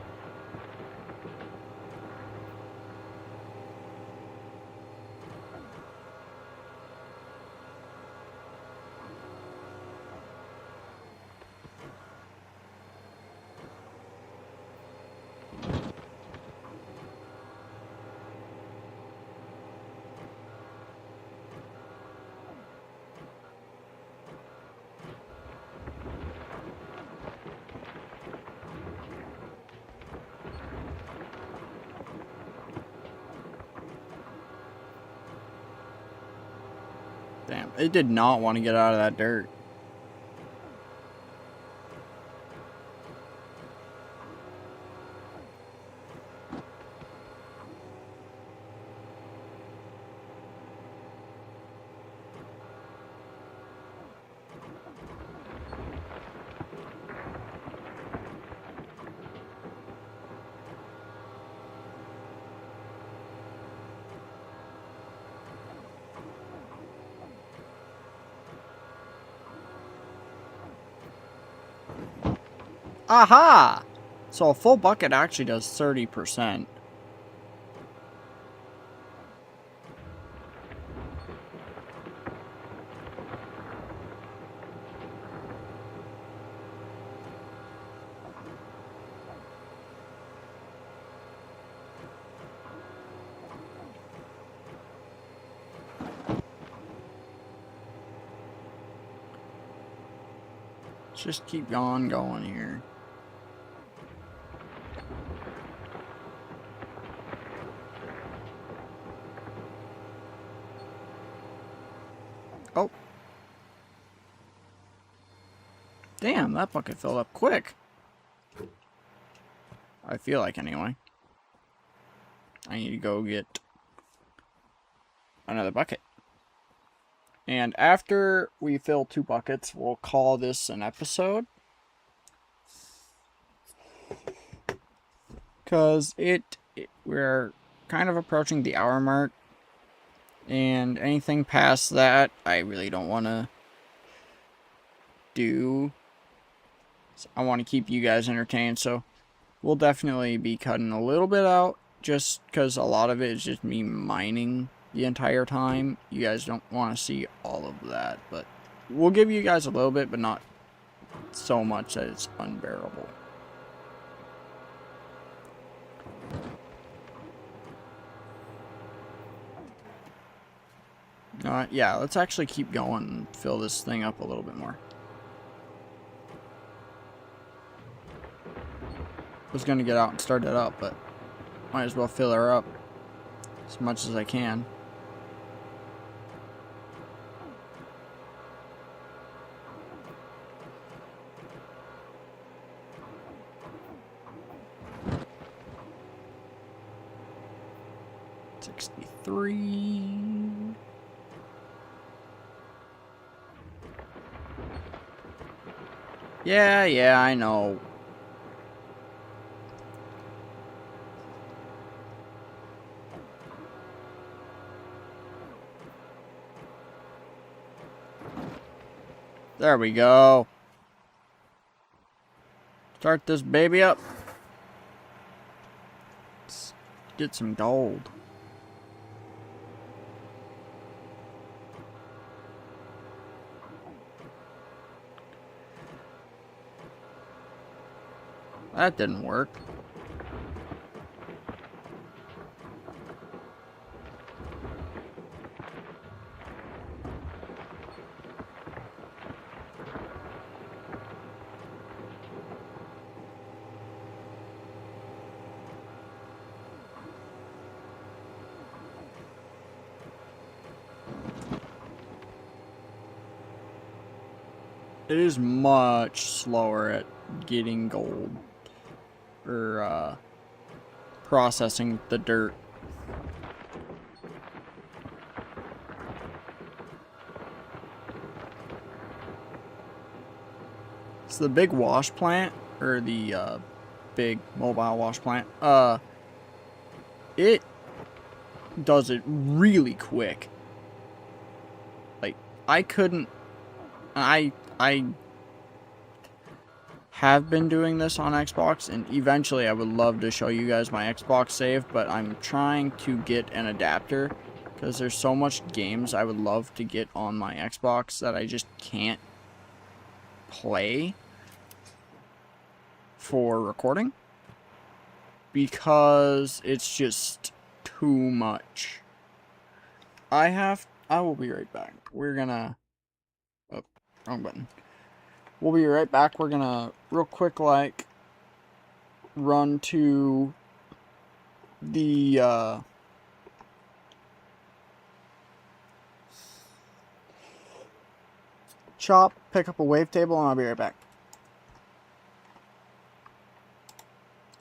Damn, it did not want to get out of that dirt. Aha! So a full bucket actually does 30%. Let's just keep on going here. Oh. Damn, that bucket filled up quick. I feel like anyway. I need to go get another bucket. And after we fill 2 buckets, we'll call this an episode. Because we're kind of approaching the hour mark. And anything past that, I really don't want to do. So I want to keep you guys entertained, so we'll definitely be cutting a little bit out. Just because a lot of it is just me mining the entire time. You guys don't want to see all of that, but we'll give you guys a little bit, but not so much that it's unbearable. Yeah, let's actually keep going and fill this thing up a little bit more. I was going to get out and start it up, but might as well fill her up as much as I can. 63. Yeah, I know. There we go. Start this baby up. Let's get some gold. That didn't work. It is much slower at getting gold. Or, processing the dirt. It's the big wash plant, or the, big mobile wash plant. It does it really quick. Like, I couldn't... I have been doing this on Xbox, and eventually I would love to show you guys my Xbox save, but I'm trying to get an adapter because there's so much games I would love to get on my Xbox that I just can't play for recording because it's just too much. I will be right back. We're gonna... Oh, wrong button. We'll be right back. We're gonna real quick like run to the shop, pick up a wavetable, and I'll be right back.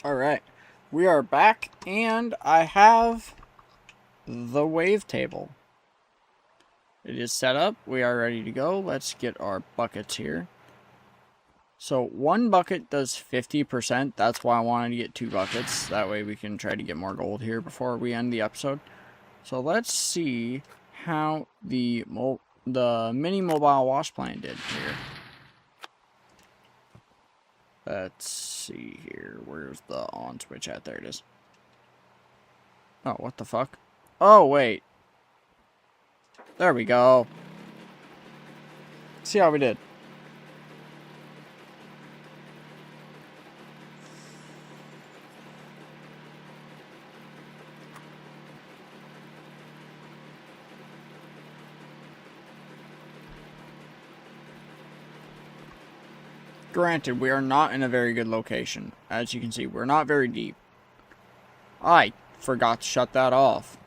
Alright, we are back, and I have the wavetable. It is set up. We are ready to go. Let's get our buckets here. So one bucket does 50%. That's why I wanted to get 2 buckets. That way we can try to get more gold here before we end the episode. So let's see how the mini mobile wash plant did here. Let's see here. Where's the on switch at? There it is. Oh, what the fuck? Oh, wait. There we go. See how we did. Granted, we are not in a very good location. As you can see, we're not very deep. I forgot to shut that off.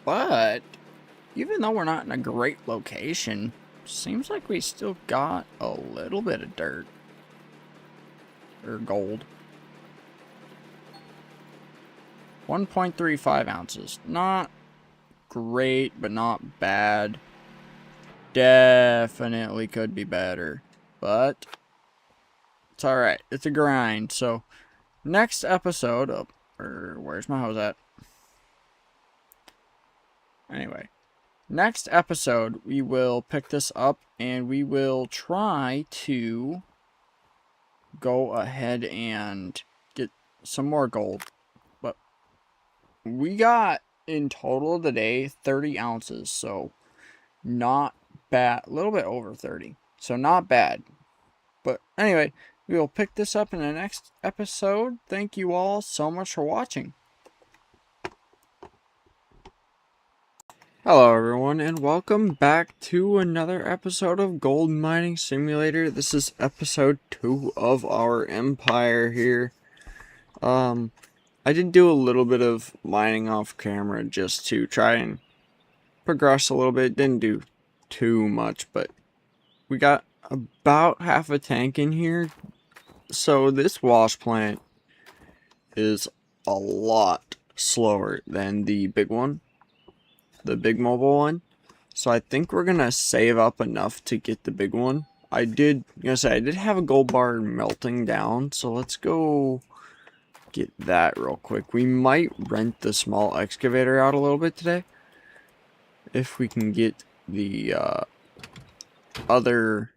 But, even though we're not in a great location, seems like we still got a little bit of dirt. Or gold. 1.35 ounces. Not great, but not bad. Definitely could be better. But it's alright. It's a grind. So, next episode... Oh, where's my hose at? Anyway. Next episode, we will pick this up and we will try to go ahead and get some more gold. But we got in total today 30 ounces, so not bad. A little bit over 30, so not bad. But anyway, we will pick this up in the next episode. Thank you all so much for watching. Hello everyone, and welcome back to another episode of Gold Mining Simulator. This is episode 2 of our empire here. I did do a little bit of mining off camera just to try and progress a little bit. Didn't do too much, but we got about half a tank in here. So this wash plant is a lot slower than the big one, the big mobile one. So I think we're gonna save up enough to get the big one. I did have a gold bar melting down, so let's go get that real quick. We might rent the small excavator out a little bit today, if we can get the other.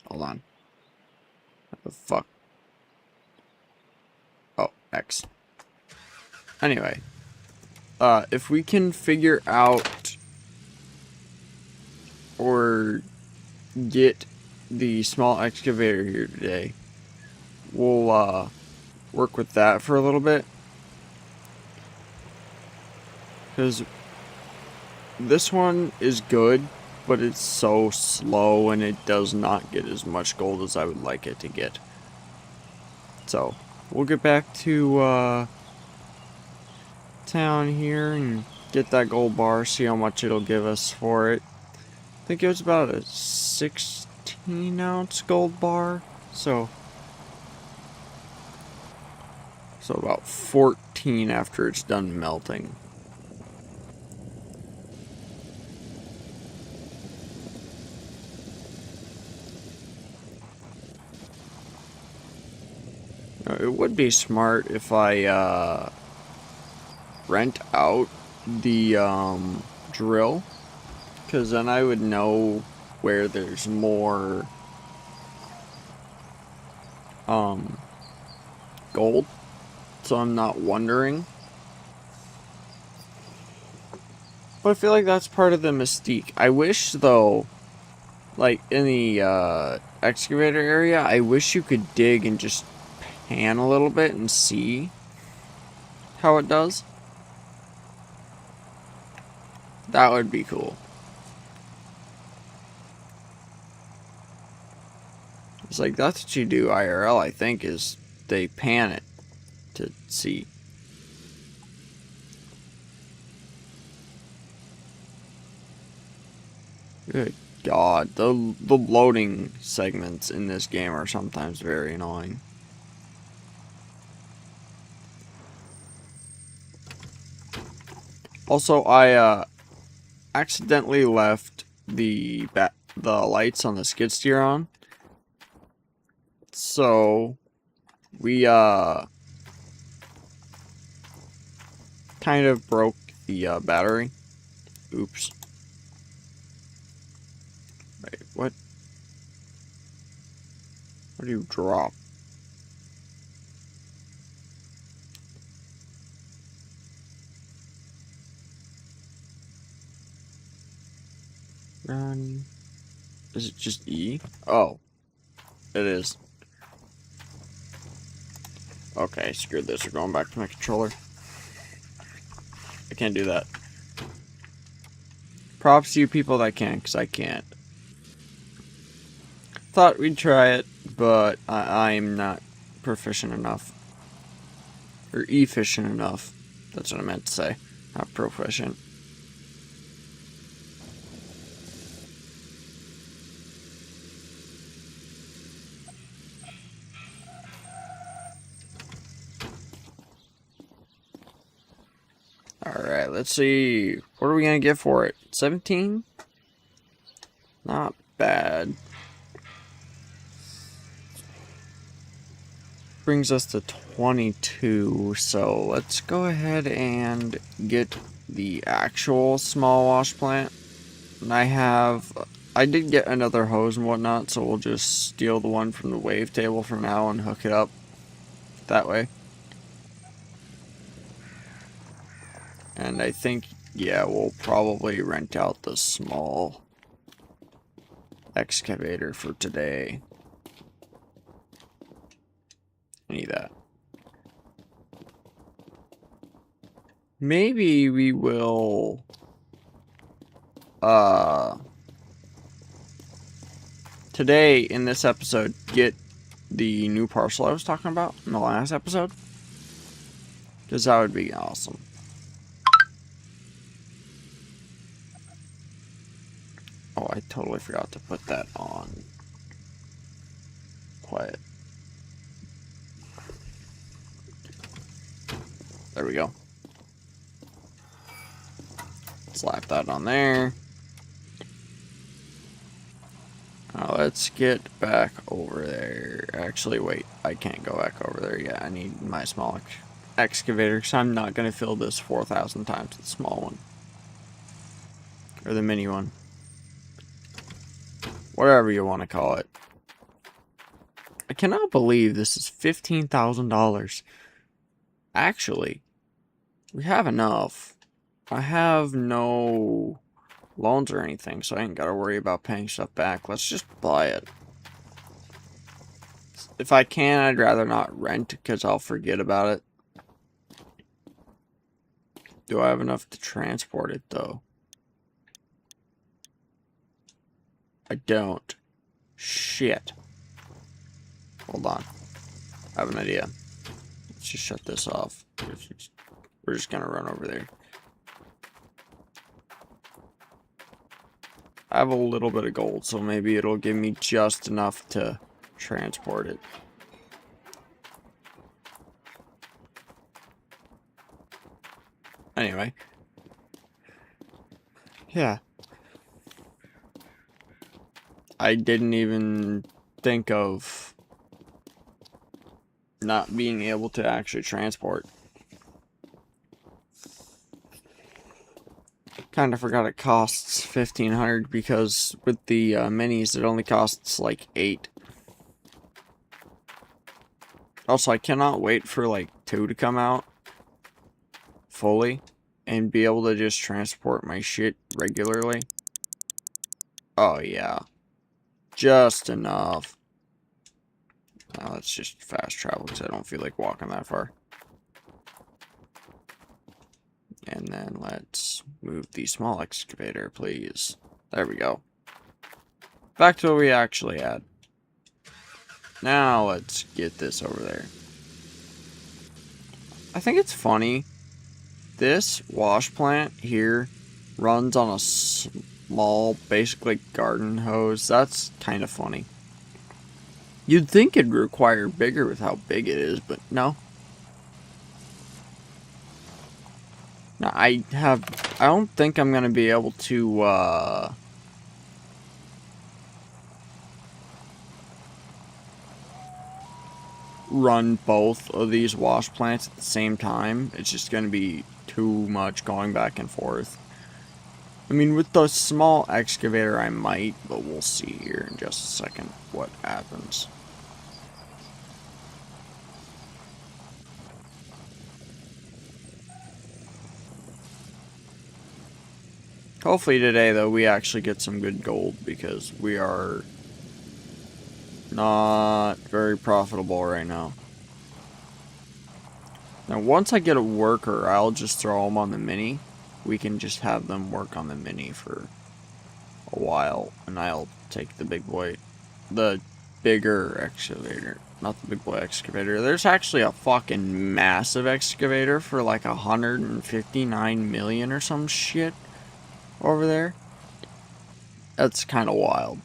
Hold on. What the fuck? Oh, X. Anyway, if we can figure out or get the small excavator here today, we'll work with that for a little bit, because this one is good, but it's so slow and it does not get as much gold as I would like it to get. So we'll get back to town here and get that gold bar, see how much it'll give us for it. I think it was about a 16-ounce gold bar, so about 14 after it's done melting. Now, it would be smart if I rent out the drill, because then I would know where there's more gold, so I'm not wondering. But I feel like that's part of the mystique. I wish, though, like in the excavator area, I wish you could dig and just pan a little bit and see how it does. That would be cool. It's like, that's what you do IRL, I think, is they pan it to see. Good God, the loading segments in this game are sometimes very annoying. Also, I accidentally left the lights on the skid steer on, so we kind of broke the battery. Oops. Wait, what? What do you drop? Run. Is it just E? Oh. It is. Okay, screw this. We're going back to my controller. I can't do that. Props to you people that can, because I can't. Thought we'd try it, but I'm not proficient enough. Or efficient enough. That's what I meant to say. Not proficient. Alright, let's see. What are we going to get for it? 17? Not bad. Brings us to 22. So let's go ahead and get the actual small wash plant. And I did get another hose and whatnot, so we'll just steal the one from the wave table for now and hook it up that way. And I think, yeah, we'll probably rent out the small excavator for today. I need that. Maybe we will today in this episode get the new parcel I was talking about in the last episode, because that would be awesome. Oh, I totally forgot to put that on. Quiet. There we go. Slap that on there. Now let's get back over there. Actually, wait. I can't go back over there yet. I need my small excavator because I'm not going to fill this 4,000 times the small one. Or the mini one. Whatever you want to call it. I cannot believe this is $15,000. Actually, we have enough. I have no loans or anything, so I ain't got to worry about paying stuff back. Let's just buy it. If I can, I'd rather not rent because I'll forget about it. Do I have enough to transport it, though? I don't. Shit. Hold on. I have an idea. Let's just shut this off. We're just gonna run over there. I have a little bit of gold, so maybe it'll give me just enough to transport it. Anyway. Yeah. I didn't even think of not being able to actually transport. Kind of forgot it costs 1,500 because with the minis it only costs like 8. Also, I cannot wait for like 2 to come out fully and be able to just transport my shit regularly. Oh yeah, just enough. Now let's just fast travel because I don't feel like walking that far. And then let's move the small excavator, please. There we go. Back to what we actually had. Now let's get this over there. I think it's funny. This wash plant here runs on a small, basically garden hose. That's kind of funny. You'd think it'd require bigger with how big it is, but no. Now, I don't think I'm gonna be able to, run both of these wash plants at the same time. It's just gonna be too much going back and forth. I mean, with the small excavator, I might, but we'll see here in just a second what happens. Hopefully today, though, we actually get some good gold because we are not very profitable right now. Now, once I get a worker, I'll just throw them on the mini. We can just have them work on the mini for a while, and I'll take the big boy, the bigger excavator, not the big boy excavator. There's actually a fucking massive excavator for like 159 million or some shit over there. That's kind of wild.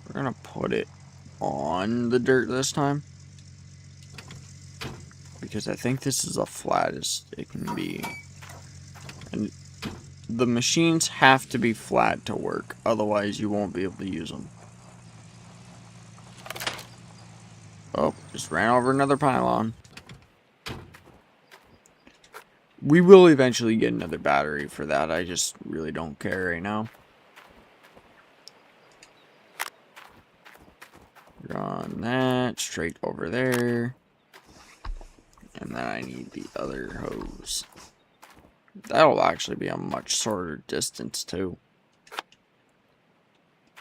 We're gonna put it on the dirt this time because I think this is the flattest it can be, and the machines have to be flat to work, otherwise you won't be able to use them. Oh, just ran over another pylon. We will eventually get another battery for that. I just really don't care right now. Run that straight over there. And then I need the other hose. That'll actually be a much shorter distance too.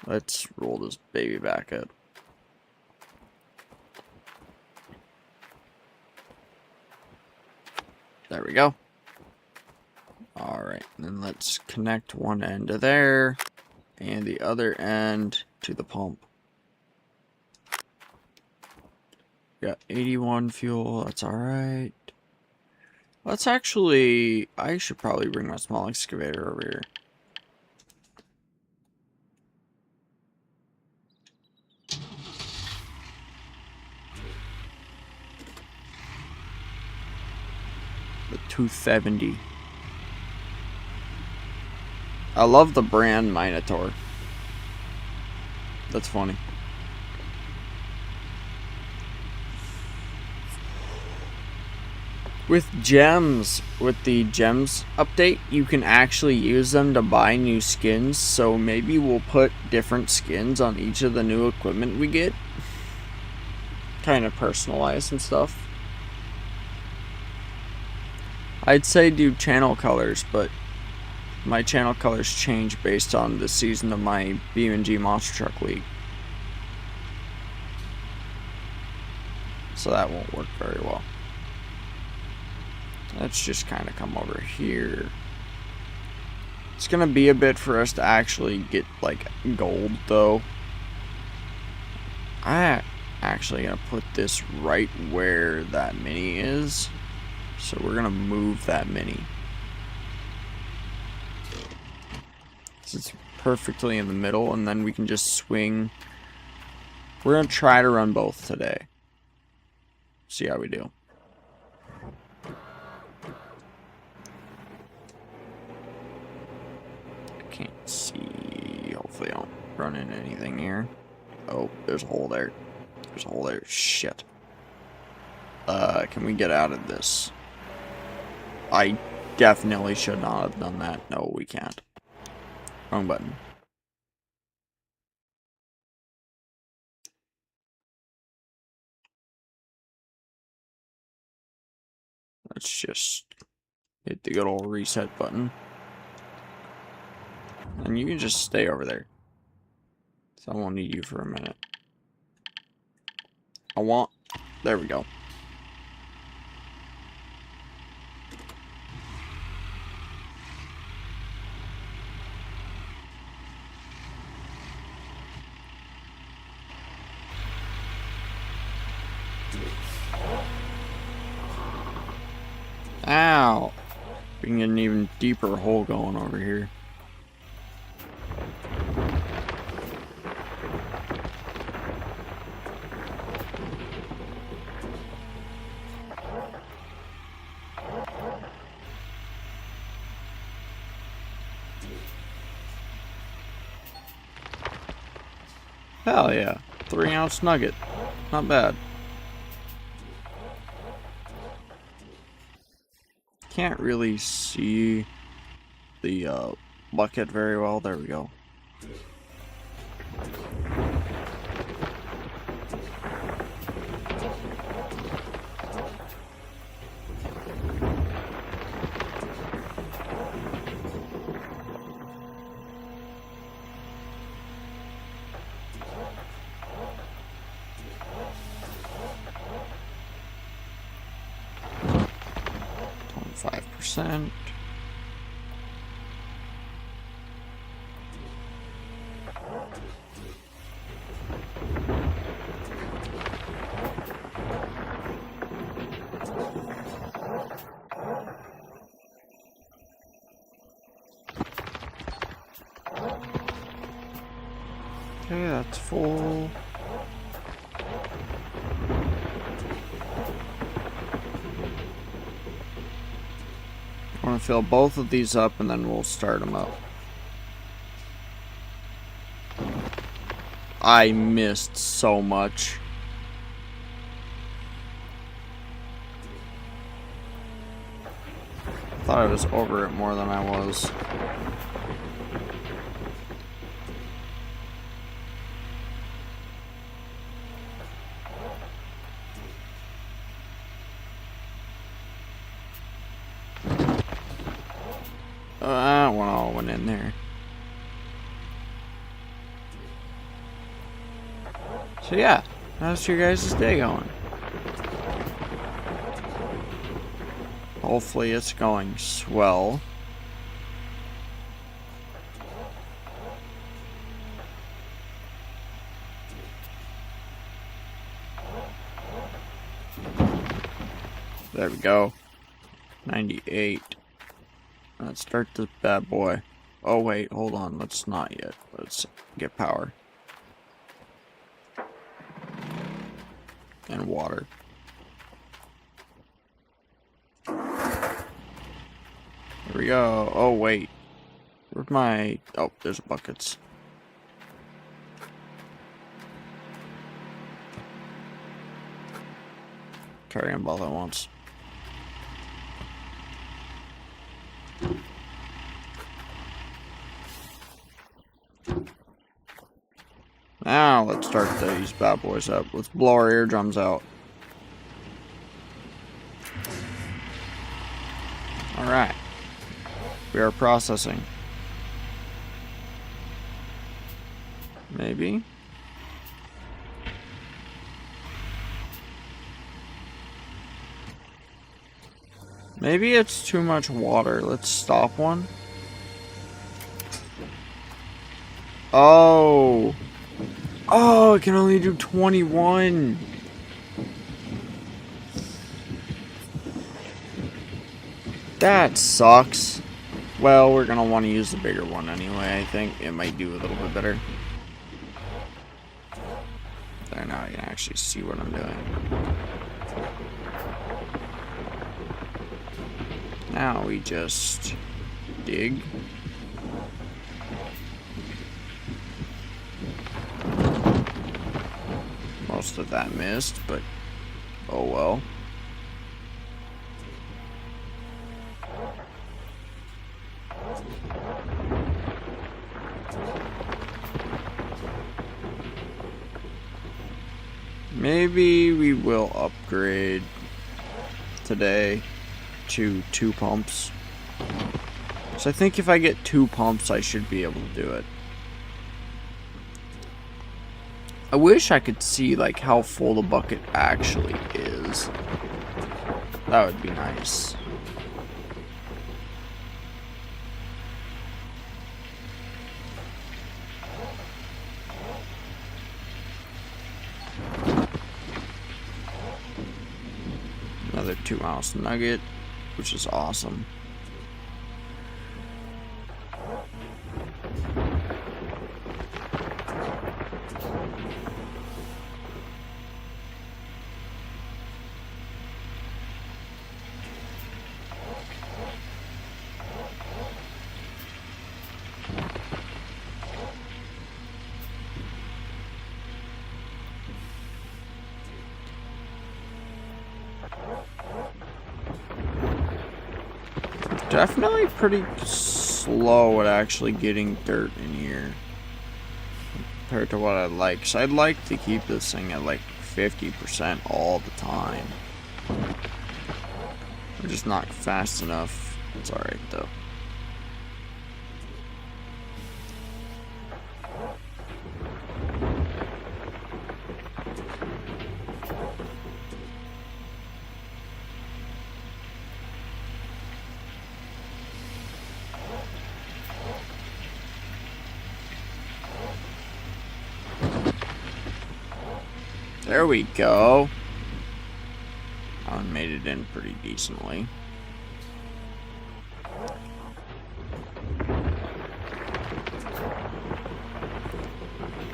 Let's roll this baby back up. There we go. Alright, then let's connect one end to there and the other end to the pump. Got 81 fuel, that's alright. Let's actually... I should probably bring my small excavator over here. The 270. I love the brand Minotaur. That's funny. With gems, with the gems update, you can actually use them to buy new skins. So maybe we'll put different skins on each of the new equipment we get. Kind of personalize some stuff. I'd say do channel colors, but my channel colors change based on the season of my BMG Monster Truck League. So that won't work very well. Let's just kind of come over here. It's gonna be a bit for us to actually get like gold though. I actually gonna put this right where that mini is. So we're gonna move that mini. It's perfectly in the middle, and then we can just swing. We're gonna try to run both today. See how we do. Can't see. Hopefully I don't run into anything here. Oh, there's a hole there. There's a hole there. Shit. Can we get out of this? I definitely should not have done that. No, we can't. Wrong button. Let's just hit the good old reset button. And you can just stay over there. So I won't need you for a minute. There we go. Ow! We can get an even deeper hole going over here. Hell yeah. 3-ounce nugget. Not bad. Can't really see the bucket very well. There we go. %. Okay, that's full. I want to fill both of these up and then we'll start them up. I missed so much. I thought I was over it more than I was. That one all went in there. So yeah, how's your guys' day going? Hopefully it's going swell. There we go. 98. Let's start this bad boy. Oh wait, hold on. Let's not yet. Let's get power. And water. There we go. Oh wait. Where's my... Oh, there's buckets. Carry them both at once. Now let's start these bad boys up. Let's blow our eardrums out. Alright. We are processing. Maybe. Maybe it's too much water. Let's stop one. Oh. Oh, it can only do 21. That sucks. Well, we're gonna want to use the bigger one anyway. I think it might do a little bit better. There, now I can actually see what I'm doing. Now we just dig. Most of that missed, but oh well. Maybe we will upgrade today to 2 pumps. So I think if I get 2 pumps, I should be able to do it. I wish I could see like how full the bucket actually is. That would be nice. Another 2-ounce nugget, which is awesome. Definitely pretty slow at actually getting dirt in here compared to what I'd like. So I'd like to keep this thing at like 50% all the time. I'm just not fast enough. It's alright though. There we go. That one made it in pretty decently.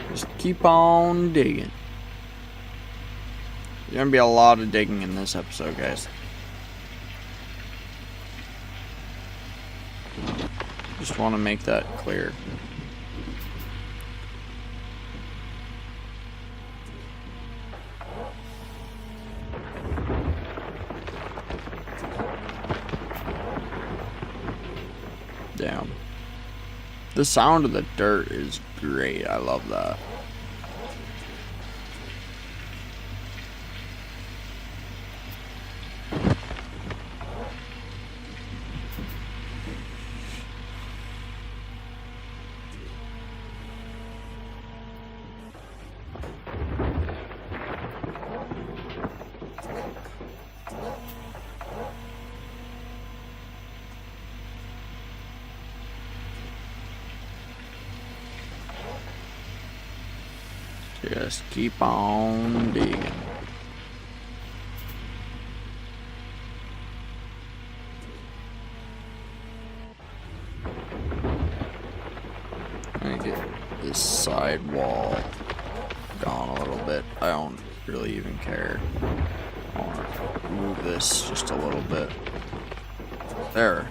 Just keep on digging. There's gonna be a lot of digging in this episode, guys. Just want to make that clear. Damn. The sound of the dirt is great. I love that. Just keep on digging. this side wall gone a little bit. I don't really even care. I want to move this just a little bit. There.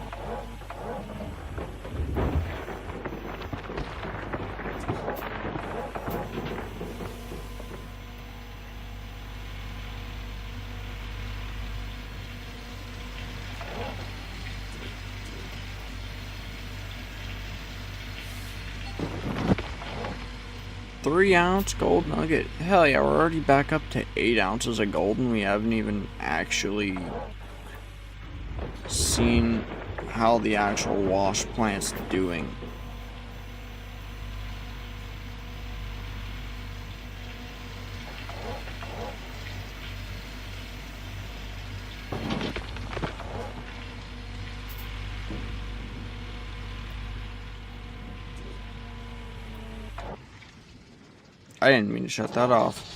$3-ounce gold nugget. Hell yeah, we're already back up to 8 ounces of gold and we haven't even actually seen how the actual wash plant's doing. I didn't mean to shut that off.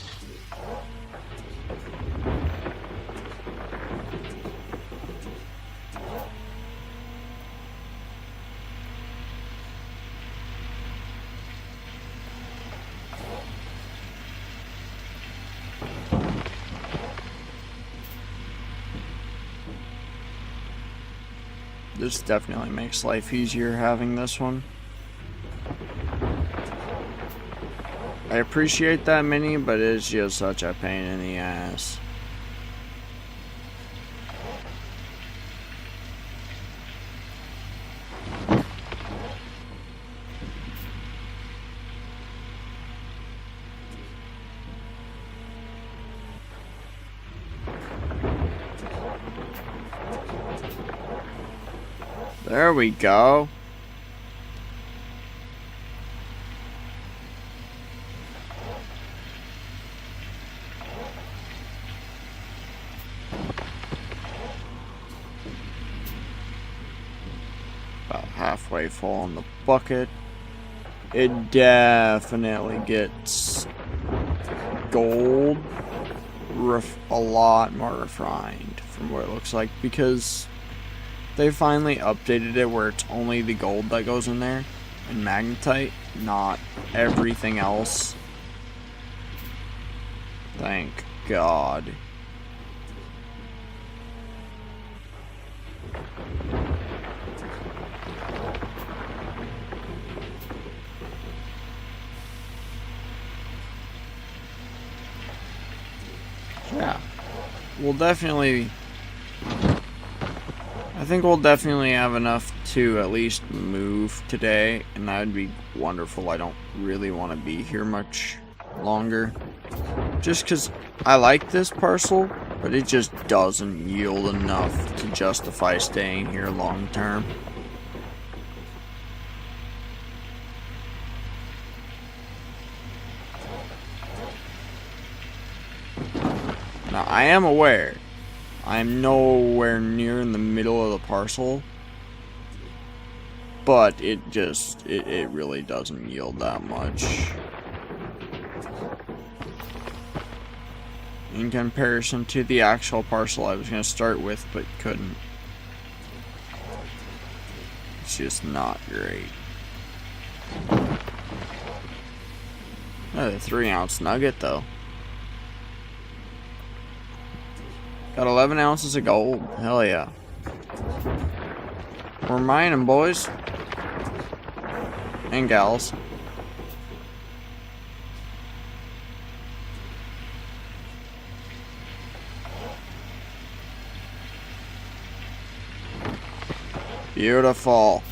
This definitely makes life easier having this one. I appreciate that mini, but it's just such a pain in the ass. There we go. About halfway full on the bucket. It definitely gets gold a lot more refined from what it looks like, because they finally updated it where it's only the gold that goes in there and magnetite, not everything else. Thank God. Yeah, we'll definitely, I think we'll definitely have enough to at least move today, and that would be wonderful. I don't really want to be here much longer, just because I like this parcel, but it just doesn't yield enough to justify staying here long term. Now, I am aware I'm nowhere near in the middle of the parcel, but it really doesn't yield that much in comparison to the actual parcel I was going to start with but couldn't. It's just not great. Another 3-ounce nugget though. Got 11 ounces of gold. Hell yeah. We're mining, boys. And gals. Beautiful.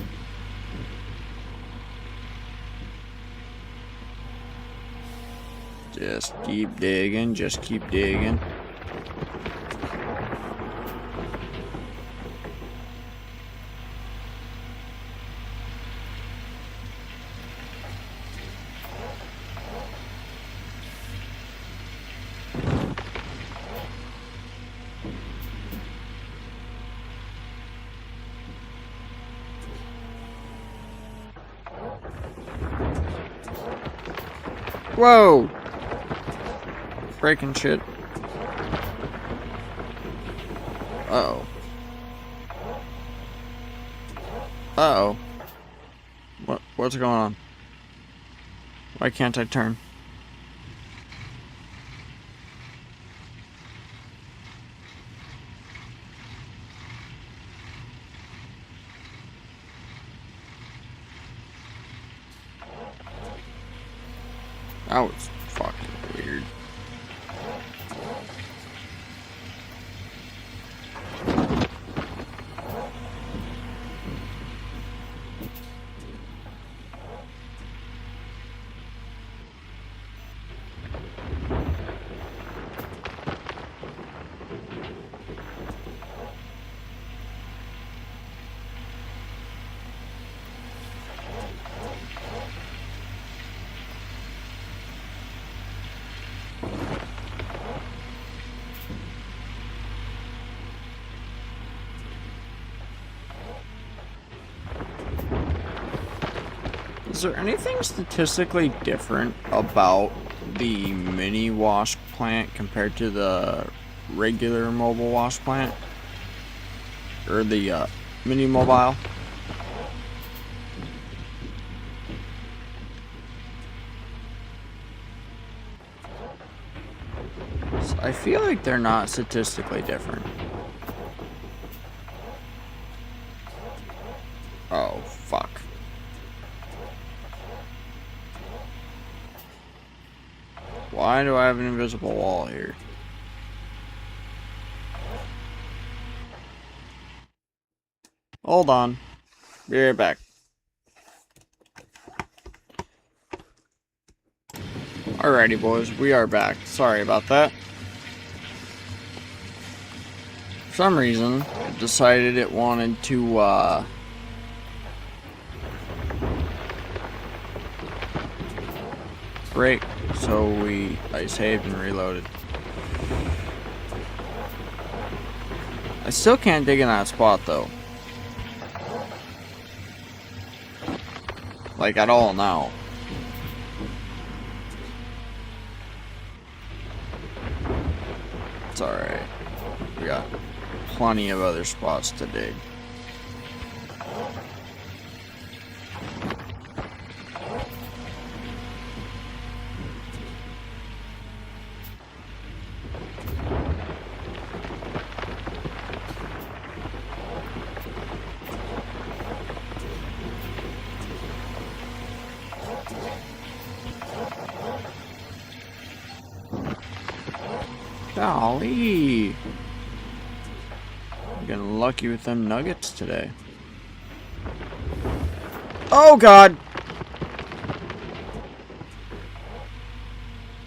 Just keep digging. Just keep digging. Whoa! Breaking shit. Uh-oh. Uh-oh. What's going on? Why can't I turn? That was fucking weird. Is there anything statistically different about the mini wash plant compared to the regular mobile wash plant? Or the mini mobile? So I feel like they're not statistically different. Oh, fuck. Why do I have an invisible wall here? Hold on. Be right back. Alrighty, boys. We are back. Sorry about that. For some reason, it decided it wanted to, break. So I saved and reloaded. I still can't dig in that spot though. Like at all now. It's alright. We got plenty of other spots to dig. Golly. I'm getting lucky with them nuggets today. Oh god!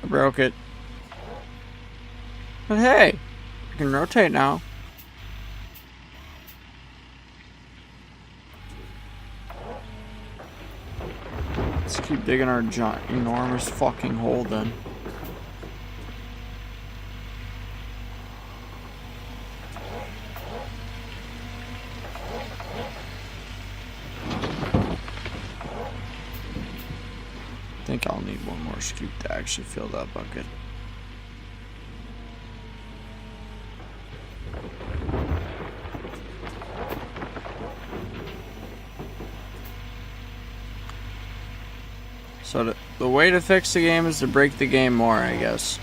I broke it. But hey, I can rotate now. Let's keep digging our giant, enormous fucking hole then. I think I'll need one more scoop to actually fill that bucket. So the way to fix the game is to break the game more, I guess.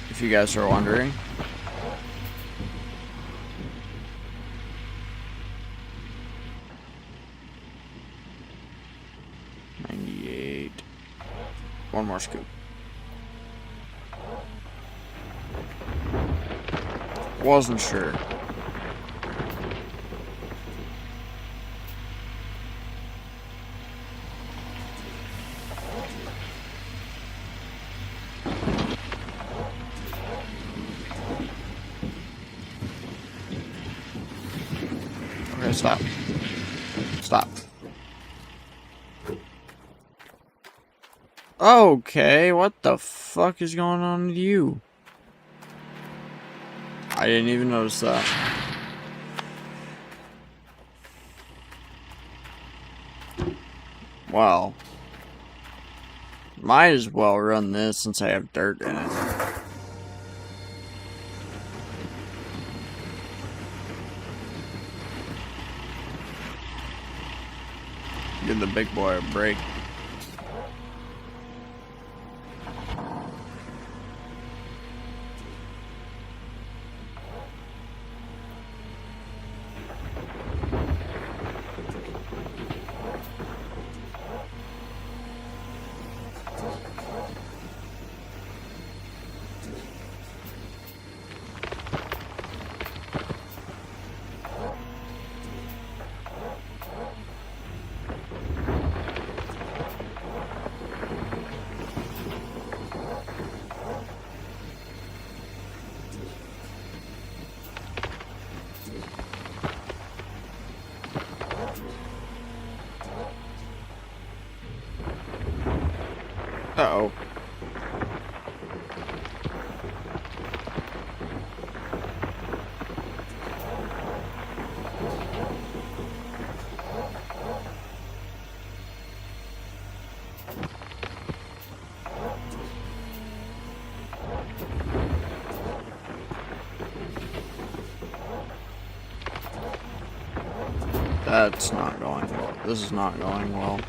If you guys are wondering. One more scoop. Wasn't sure. Okay, stop. Stop. Okay, what the fuck is going on with you? I didn't even notice that. Well, might as well run this since I have dirt in it. Give the big boy a break. Uh-oh. That's not going well. This is not going well.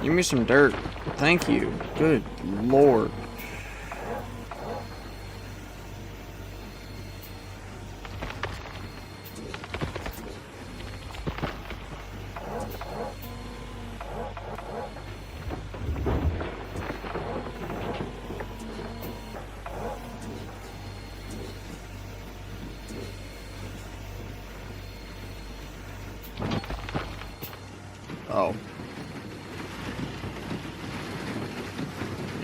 Give me some dirt. Thank you. Good Lord. Oh.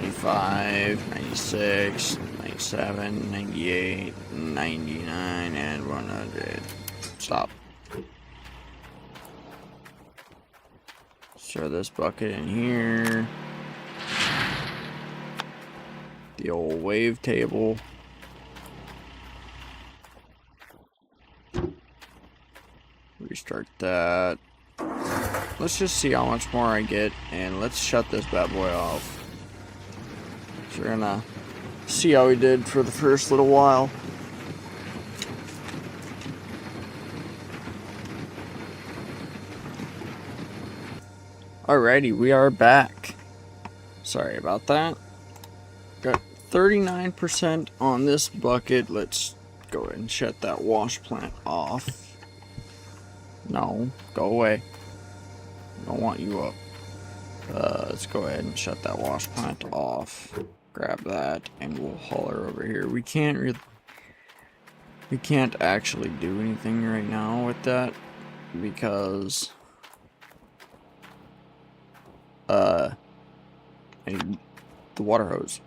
95, 96, 97, 98, 99, and 100. Stop. Throw this bucket in here. The old wave table. Restart that. Let's just see how much more I get, and let's shut this bad boy off. So we're gonna see how we did for the first little while. Alrighty, we are back. Sorry about that. Got 39% on this bucket. Let's go ahead and shut that wash plant off. No, go away. Don't want you up. Let's go ahead and shut that wash plant off. Grab that, and we'll haul her over here. We can't actually do anything right now with that because I need the water hose.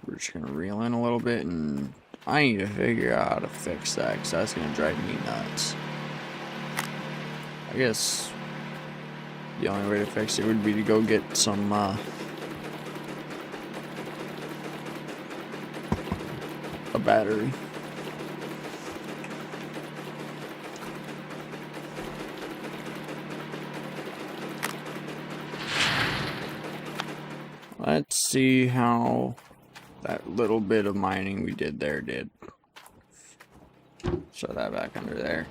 We're just gonna reel in a little bit, and I need to figure out how to fix that because that's gonna drive me nuts. I guess the only way to fix it would be to go get some a battery. Let's see how that little bit of mining we did there did. Throw that back under there.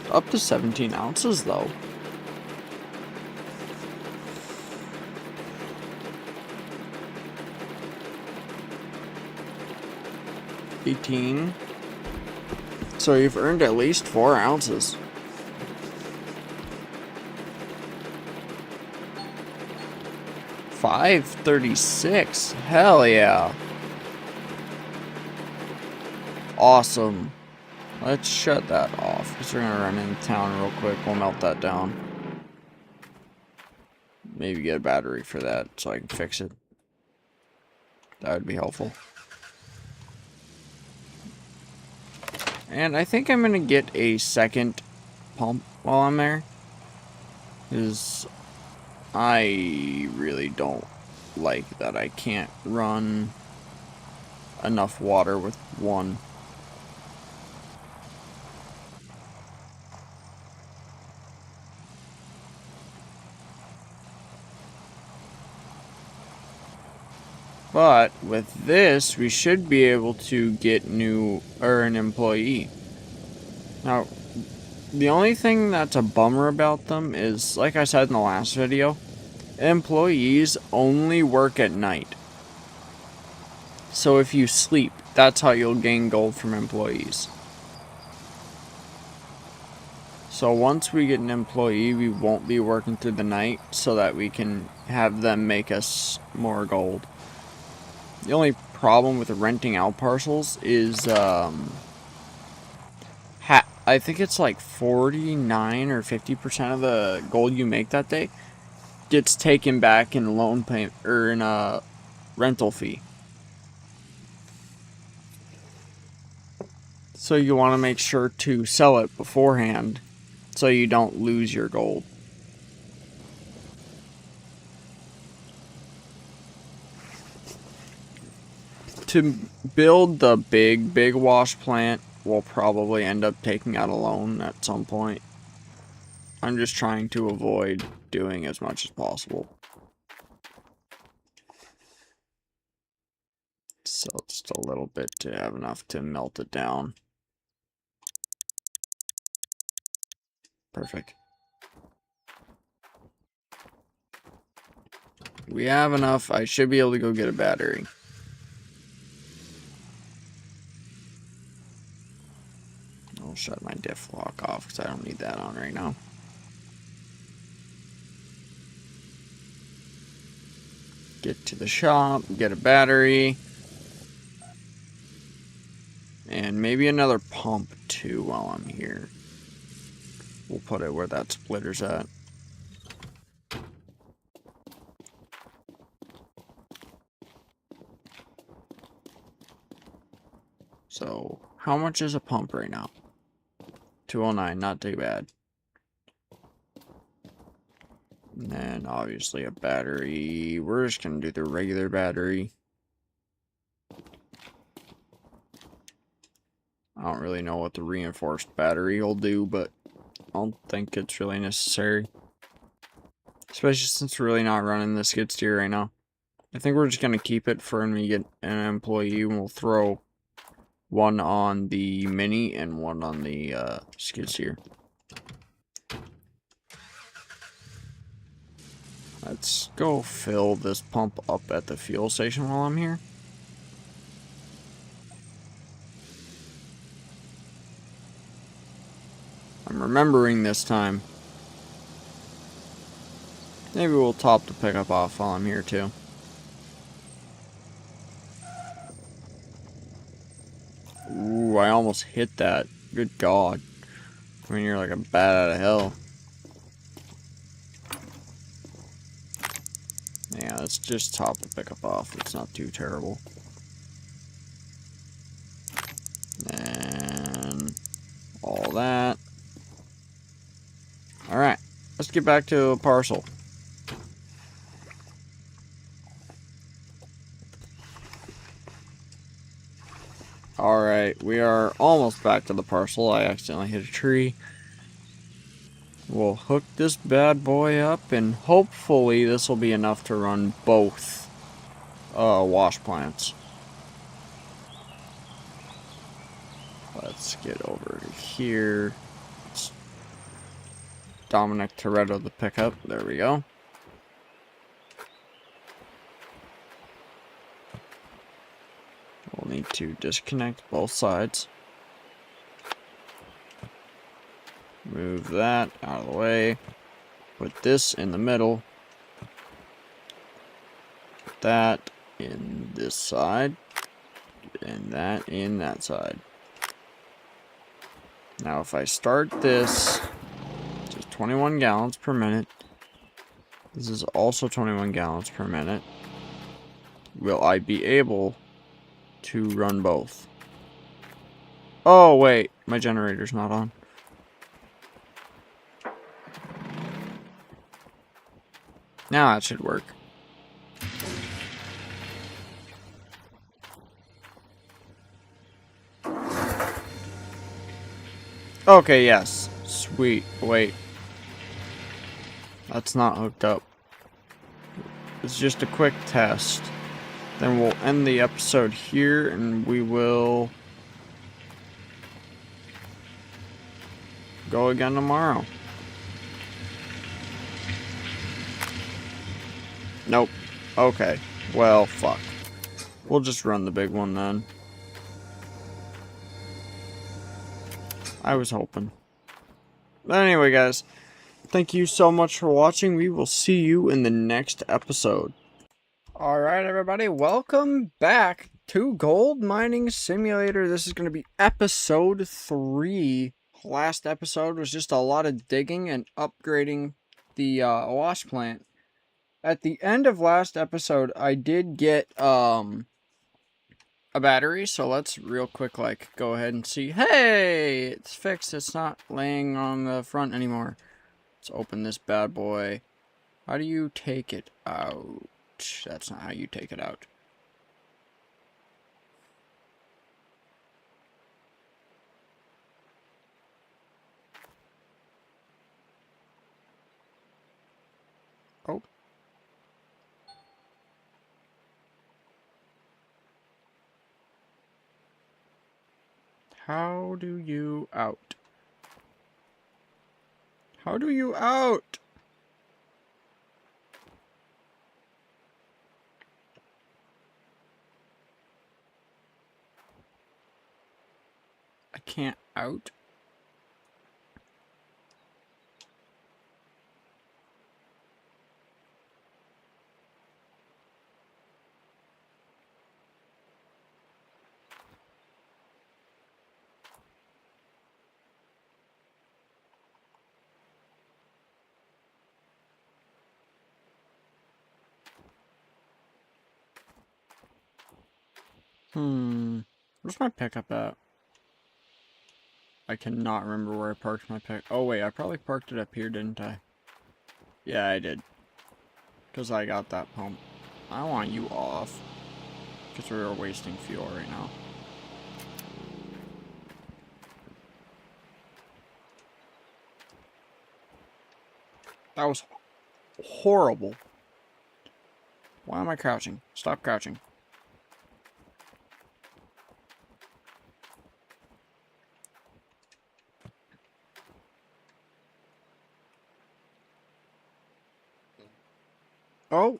Up to 17 ounces though. $18. So you've earned at least 4 ounces. $5.36. Hell yeah. Awesome. Let's shut that off because we're gonna run into town real quick. We'll melt that down. Maybe get a battery for that so I can fix it. That would be helpful. And I think I'm gonna get a second pump while I'm there, because I really don't like that I can't run enough water with one. But with this, we should be able to get an employee. Now, the only thing that's a bummer about them is, like I said in the last video, employees only work at night. So if you sleep, that's how you'll gain gold from employees. So once we get an employee, we won't be working through the night so that we can have them make us more gold. The only problem with renting out parcels is, I think it's like 49 or 50% of the gold you make that day gets taken back in loan payment or in a rental fee. So you want to make sure to sell it beforehand so you don't lose your gold. To build the big wash plant, we'll probably end up taking out a loan at some point. I'm just trying to avoid doing as much as possible. So just a little bit to have enough to melt it down. Perfect. We have enough. I should be able to go get a battery. I'll shut my diff lock off because I don't need that on right now. Get to the shop, get a battery. And maybe another pump too while I'm here. We'll put it where that splitter's at. So, how much is a pump right now? 209, not too bad. And then obviously a battery. We're just gonna do the regular battery. I don't really know what the reinforced battery will do, but I don't think it's really necessary. Especially since we're really not running the skid steer right now. I think we're just gonna keep it for when we get an employee, and we'll throw one on the mini and one on the skid steer. Let's go fill this pump up at the fuel station while I'm here. I'm remembering this time. Maybe we'll top the pickup off while I'm here too. Ooh, I almost hit that. Good God. I mean, you're like a bat out of hell. Yeah, let's just top the pickup off. It's not too terrible. And all that. Alright, let's get back to a parcel. Alright, we are almost back to the parcel. I accidentally hit a tree. We'll hook this bad boy up, and hopefully this will be enough to run both wash plants. Let's get over to here. Let's Dominic Toretto the pickup. There we go. We'll need to disconnect both sides. Move that out of the way. Put this in the middle. Put that in this side. And that in that side. Now if I start this, just 21 gallons per minute. This is also 21 gallons per minute. Will I be able to run both? Oh wait, my generator's not on. Now that should work. Okay, yes. Sweet. Wait. That's not hooked up. It's just a quick test. Then we'll end the episode here, and we will go again tomorrow. Nope. Okay. Well, fuck. We'll just run the big one then. I was hoping. But anyway, guys. Thank you so much for watching. We will see you in the next episode. Alright, everybody. Welcome back to Gold Mining Simulator. This is going to be episode 3. Last episode was just a lot of digging and upgrading the wash plant. at the end of last episode, I did get a battery, so let's real quick like go ahead and see. Hey, it's fixed. It's not laying on the front anymore. Let's open this bad boy. How do you take it out? That's not how you take it out. Oh. How do you out? How do you out? I can't out. Where's my pickup at? I cannot remember where I parked my pick. Oh wait, I probably parked it up here, didn't I? Yeah, I did. Because I got that pump. I want you off. Because we are wasting fuel right now. That was horrible. Why am I crouching? Stop crouching. Oh.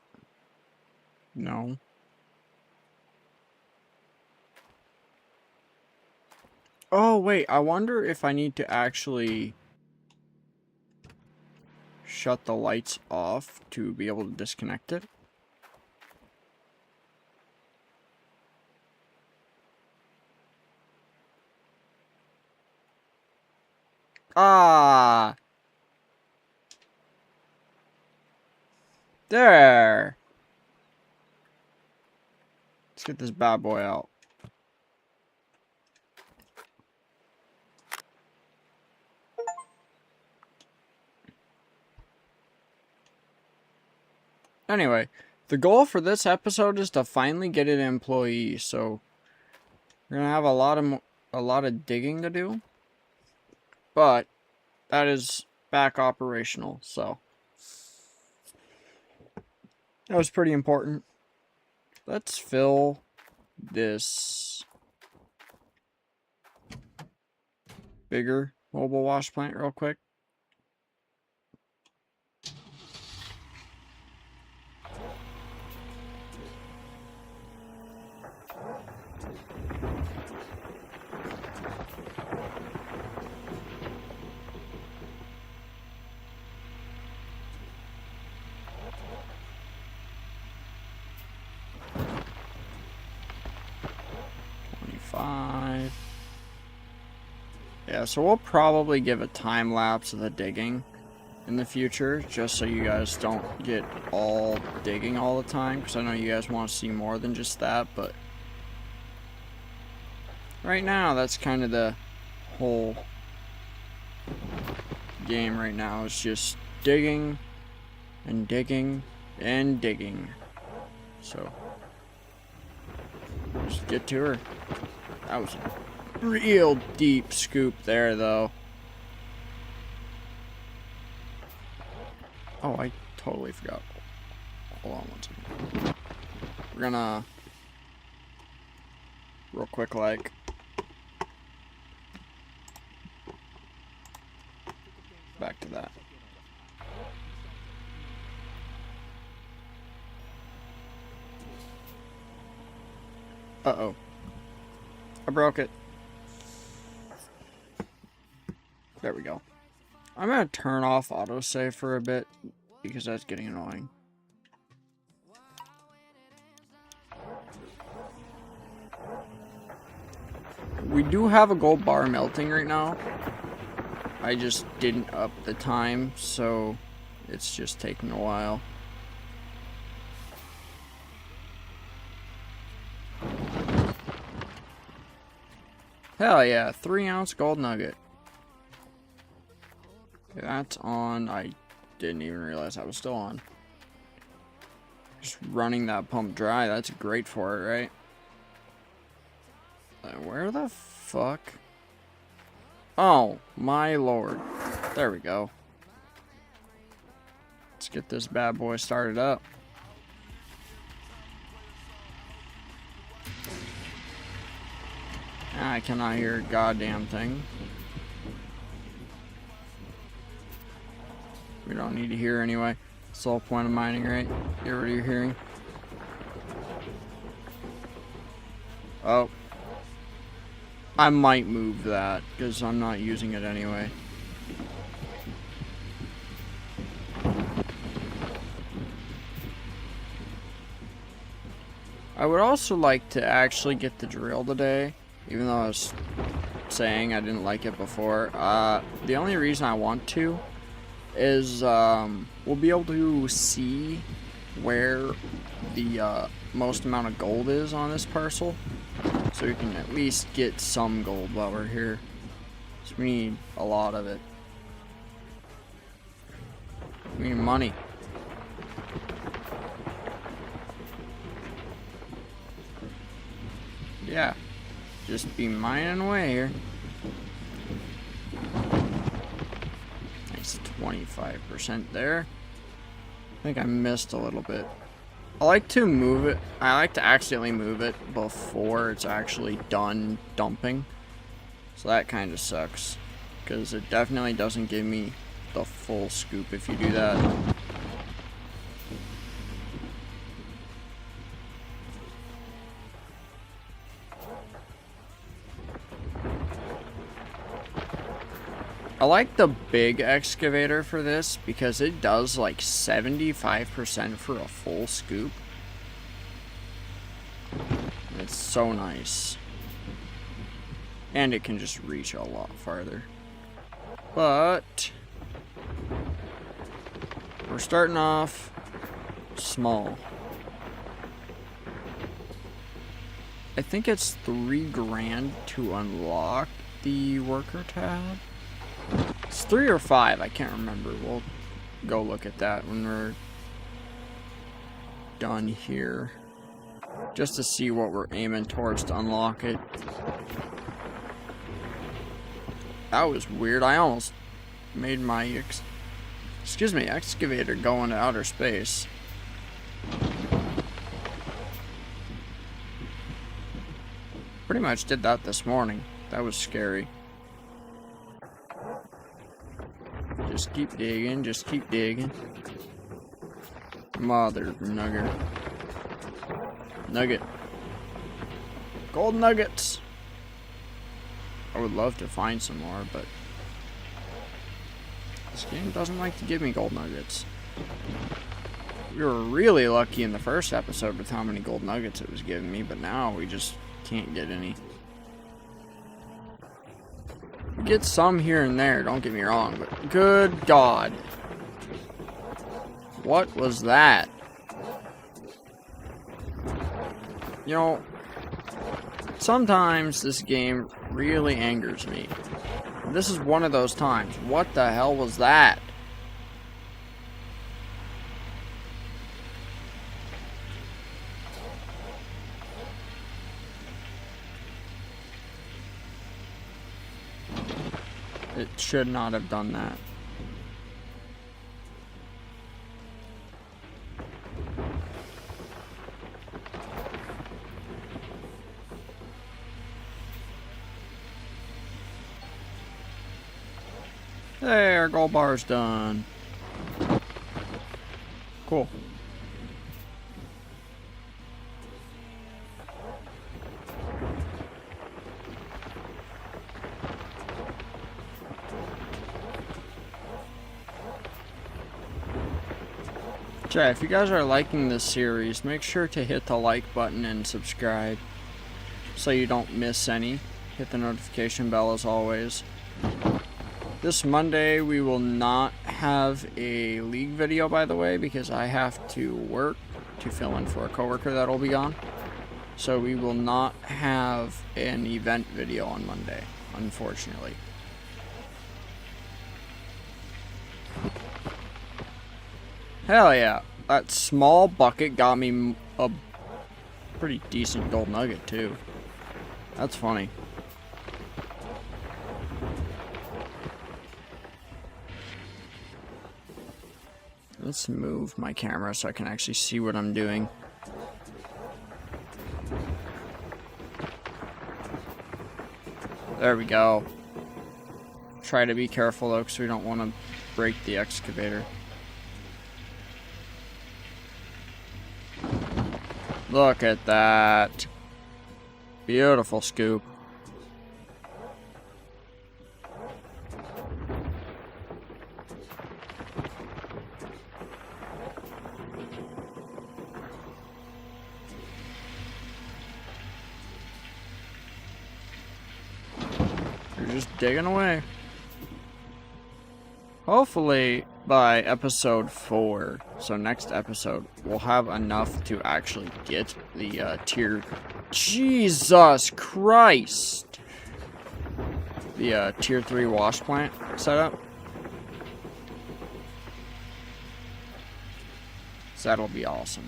No. Oh, wait. I wonder if I need to actually shut the lights off to be able to disconnect it. Ah. There. Let's get this bad boy out. Anyway, the goal for this episode is to finally get an employee, so we're gonna have a lot of digging to do. But that is back operational, so that was pretty important. Let's fill this bigger mobile wash plant real quick. Yeah, so we'll probably give a time lapse of the digging in the future, just so you guys don't get all digging all the time, because I know you guys want to see more than just that, but right now that's kind of the whole game right now. It's just digging and digging and digging. So just get to her. That was a real deep scoop there, though. Oh, I totally forgot. Hold on one second. We're gonna real quick like back to that. Uh-oh. I broke it. There we go. I'm gonna turn off autosave for a bit because that's getting annoying. We do have a gold bar melting right now. I just didn't up the time, so it's just taking a while. Hell yeah, 3-ounce gold nugget. That's on. I didn't even realize that was still on. Just running that pump dry, that's great for it, right? Where the fuck? Oh, my lord. There we go. Let's get this bad boy started up. I cannot hear a goddamn thing. We don't need to hear anyway. It's the whole point of mining, right? Get rid of your hearing. Oh. I might move that, because I'm not using it anyway. I would also like to actually get the drill today, even though I was saying I didn't like it before. The only reason I want to is we'll be able to see where the most amount of gold is on this parcel, so we can at least get some gold while we're here. So we need a lot of it. We need money. Yeah, just be mining away here. Nice 25% there. I think I missed a little bit. I like to move it. I like to accidentally move it before it's actually done dumping. So that kind of sucks, because it definitely doesn't give me the full scoop if you do that. I like the big excavator for this because it does like 75% for a full scoop. It's so nice. And it can just reach a lot farther. But we're starting off small. I think it's $3,000 to unlock the worker tab. It's 3 or 5, I can't remember. We'll go look at that when we're done here, just to see what we're aiming towards to unlock it. That was weird. I almost made my excavator go into outer space. Pretty much did that this morning. That was scary. Just keep digging, just keep digging. Mother nugget. Nugget. Gold nuggets! I would love to find some more, but this game doesn't like to give me gold nuggets. We were really lucky in the first episode with how many gold nuggets it was giving me, but now we just can't get any. Get some here and there, don't get me wrong, but good God. What was that? You know, sometimes this game really angers me. This is one of those times. What the hell was that? It should not have done that. Hey, our gold bar's done. Cool. Yeah, if you guys are liking this series, make sure to hit the like button and subscribe so you don't miss any. Hit the notification bell as always. This Monday we will not have a league video, by the way, because I have to work to fill in for a coworker that'll be gone. So we will not have an event video on Monday, unfortunately. Hell yeah. That small bucket got me a pretty decent gold nugget too. That's funny. Let's move my camera so I can actually see what I'm doing. There we go. Try to be careful though, because we don't want to break the excavator. Look at that. Beautiful scoop. You're just digging away. Hopefully by episode 4, so next episode, we'll have enough to actually get the tier... Jesus Christ! The tier 3 wash plant set up. So that'll be awesome.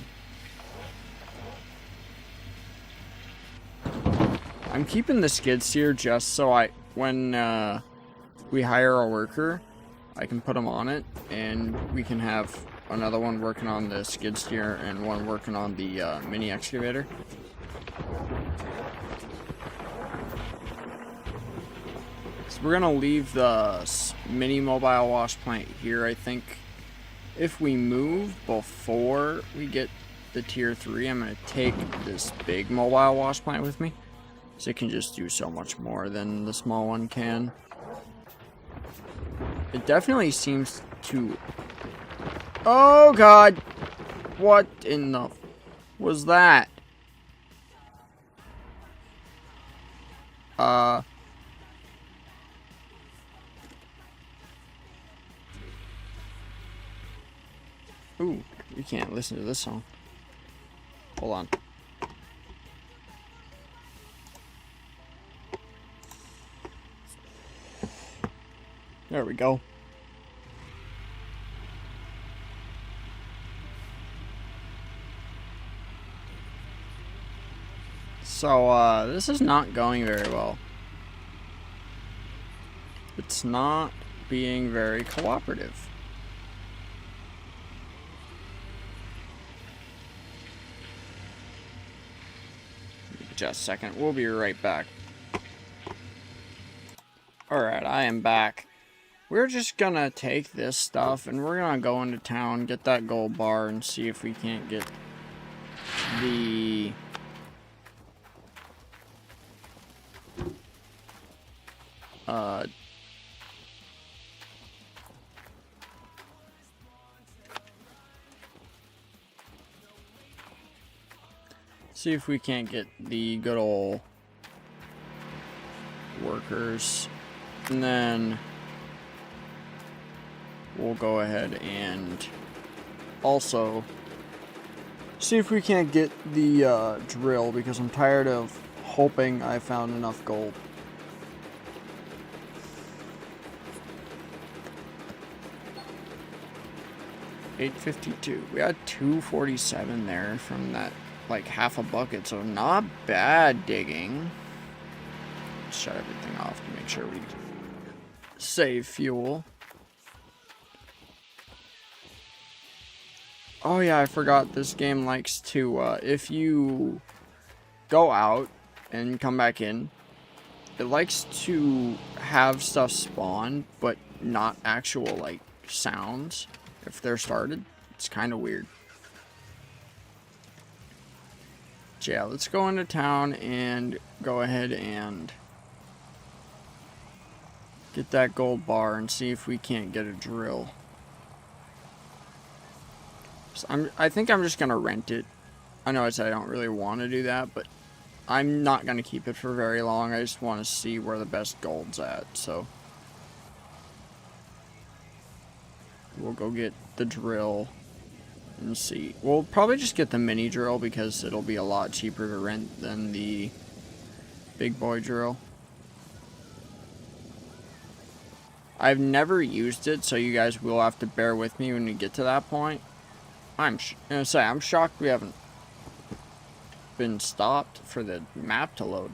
I'm keeping the skid steer just so when we hire a worker, I can put them on it, and we can have another one working on the skid steer and one working on the mini excavator. So we're gonna leave the mini mobile wash plant here, I think. If we move before we get the tier 3, I'm gonna take this big mobile wash plant with me, so it can just do so much more than the small one can. It definitely seems to... Oh god! What in the... was that? Ooh, you can't listen to this song. Hold on. There we go. So, this is not going very well. It's not being very cooperative. Just a second, we'll be right back. Alright, I am back. We're just gonna take this stuff and we're gonna go into town, get that gold bar, and see if we can't get the... see if we can't get the good old workers, and then we'll go ahead and also see if we can't get the drill, because I'm tired of hoping I found enough gold. $852. We had 247 there from that, like half a bucket, so not bad digging. Shut everything off to make sure we save fuel. Oh yeah, I forgot this game likes to, if you go out and come back in, it likes to have stuff spawn, but not actual, like, sounds if they're started. It's kind of weird. So yeah, let's go into town and go ahead and get that gold bar and see if we can't get a drill. So I think I'm just gonna rent it. I know I said I don't really want to do that, but I'm not gonna keep it for very long. I just want to see where the best gold's at, so we'll go get the drill and see. We'll probably just get the mini drill because it'll be a lot cheaper to rent than the big boy drill. I've never used it, so you guys will have to bear with me when we get to that point. I'm shocked we haven't been stopped for the map to load.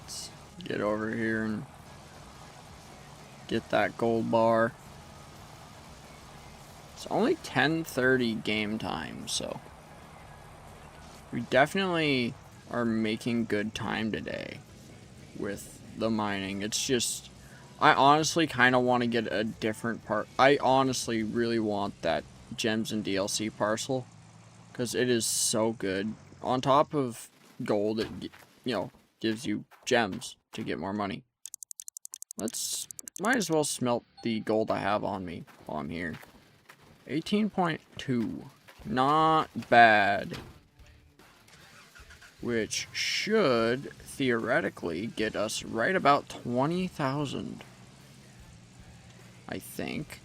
Let's get over here and get that gold bar. It's only 10:30 game time, so we definitely are making good time today with the mining. It's just, I honestly kind of want to get a different part. I honestly really want that gems and DLC parcel because it is so good. On top of gold, it, you know, gives you gems to get more money. Might as well smelt the gold I have on me while I'm here. 18.2. Not bad. Which should theoretically get us right about 20,000. I think.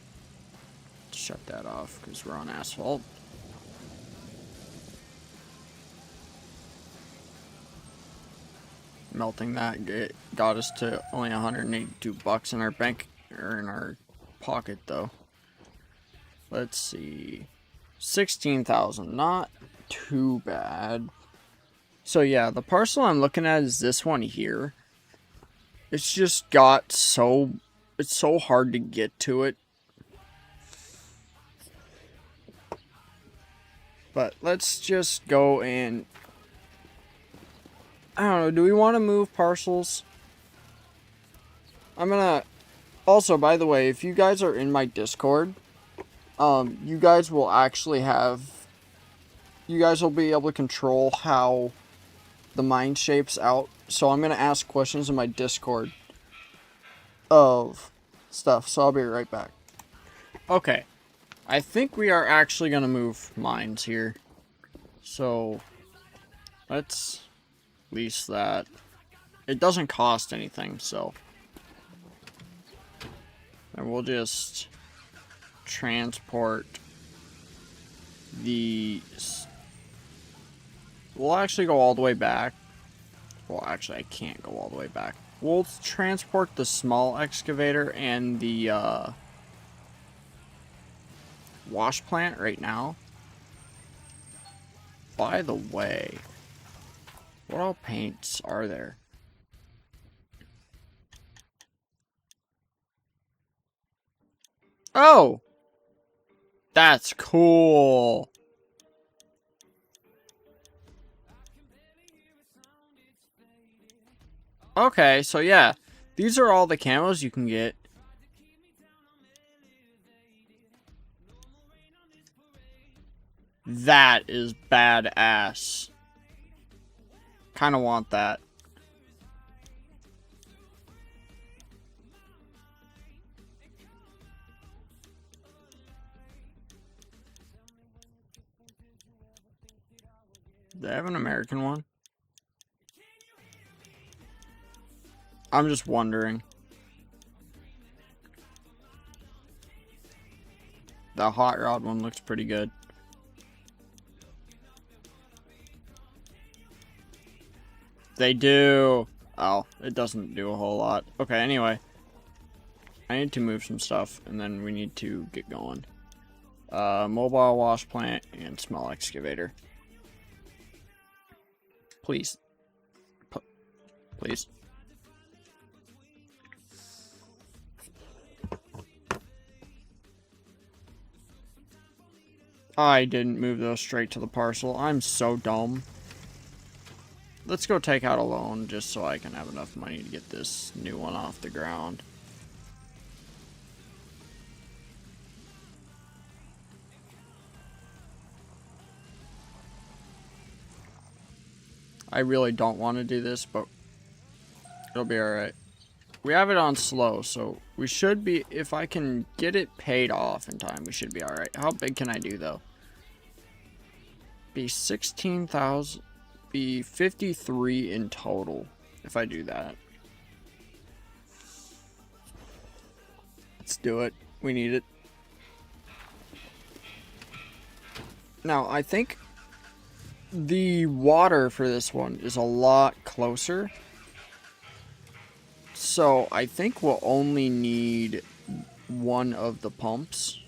Shut that off because we're on asphalt. Melting that got us to only 182 bucks in our bank, or in our pocket though. Let's see. 16,000, not too bad. So yeah, the parcel I'm looking at is this one here. It's just got it's so hard to get to it. But let's just go and, I don't know, do we want to move parcels? I'm gonna, also, by the way, if you guys are in my Discord, you guys will actually have, you guys will be able to control how the mine shapes out. So I'm gonna ask questions in my Discord of stuff, so I'll be right back. Okay, I think we are actually gonna move mines here. So let's lease that. It doesn't cost anything, so. And we'll just transport the... We'll actually go all the way back. Well, actually, I can't go all the way back. We'll transport the small excavator and the wash plant right now. By the way, what all paints are there? Oh! That's cool! Okay, so yeah, these are all the camos you can get. That is badass. Kind of want that. Do they have an American one? I'm just wondering. The hot rod one looks pretty good. They do. Oh, it doesn't do a whole lot. Okay, anyway. I need to move some stuff, and then we need to get going. Mobile wash plant and small excavator. Please. Please. I didn't move those straight to the parcel. I'm so dumb. Let's go take out a loan just so I can have enough money to get this new one off the ground. I really don't want to do this, but it'll be alright. We have it on slow, so we should be, if I can get it paid off in time, we should be alright. How big can I do, though? be 16,000, be 53 in total if I do that. Let's do it. We need it. Now, I think the water for this one is a lot closer. So, I think we'll only need one of the pumps.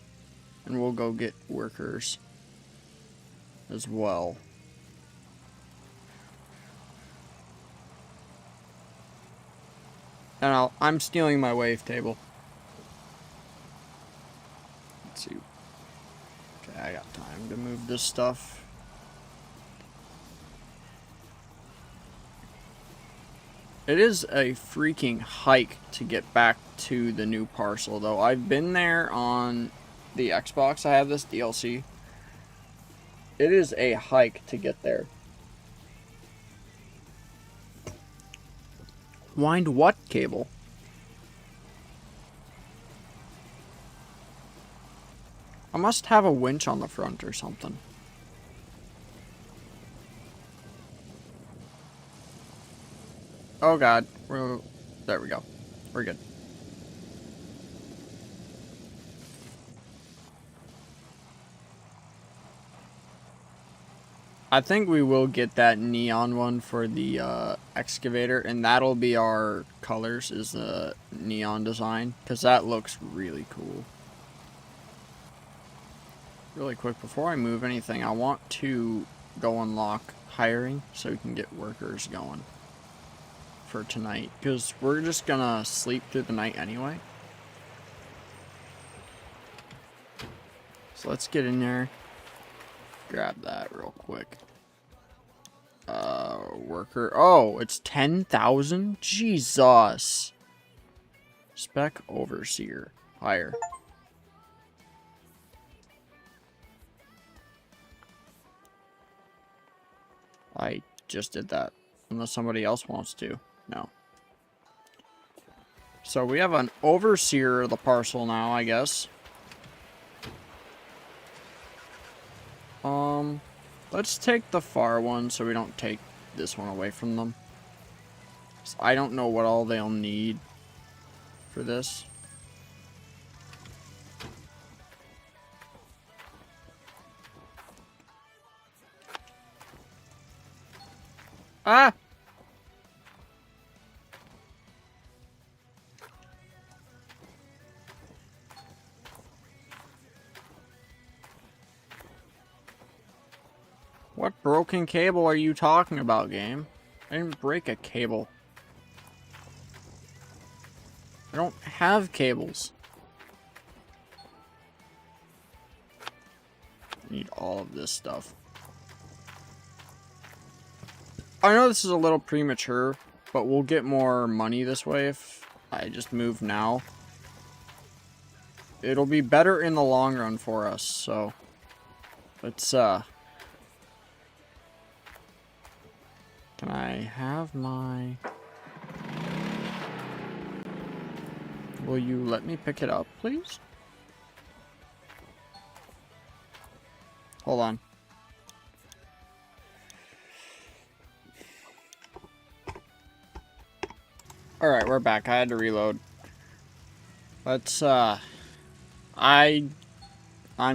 And we'll go get workers as well. And I'm stealing my wave table. Let's see. Okay, I got time to move this stuff. It is a freaking hike to get back to the new parcel, though. I've been there on the Xbox. I have this DLC. It is a hike to get there. Wind what cable? I must have a winch on the front or something. Oh god. There we go. We're good. I think we will get that neon one for the excavator, and that'll be our colors, is the neon design, because that looks really cool. Really quick, before I move anything, I want to go unlock hiring so we can get workers going for tonight, because we're just gonna sleep through the night anyway. So let's get in there. Grab that real quick. Worker. Oh, it's 10,000? Jesus. Spec overseer. Hire. I just did that. Unless somebody else wants to. No. So we have an overseer of the parcel now, I guess. Let's take the far one so we don't take this one away from them. So I don't know what all they'll need for this. Ah! What broken cable are you talking about, game? I didn't break a cable. I don't have cables. I need all of this stuff. I know this is a little premature, but we'll get more money this way if I just move now. It'll be better in the long run for us, so let's can I have my... Will you let me pick it up, please? Hold on. Alright, we're back. I had to reload. Let's, I'm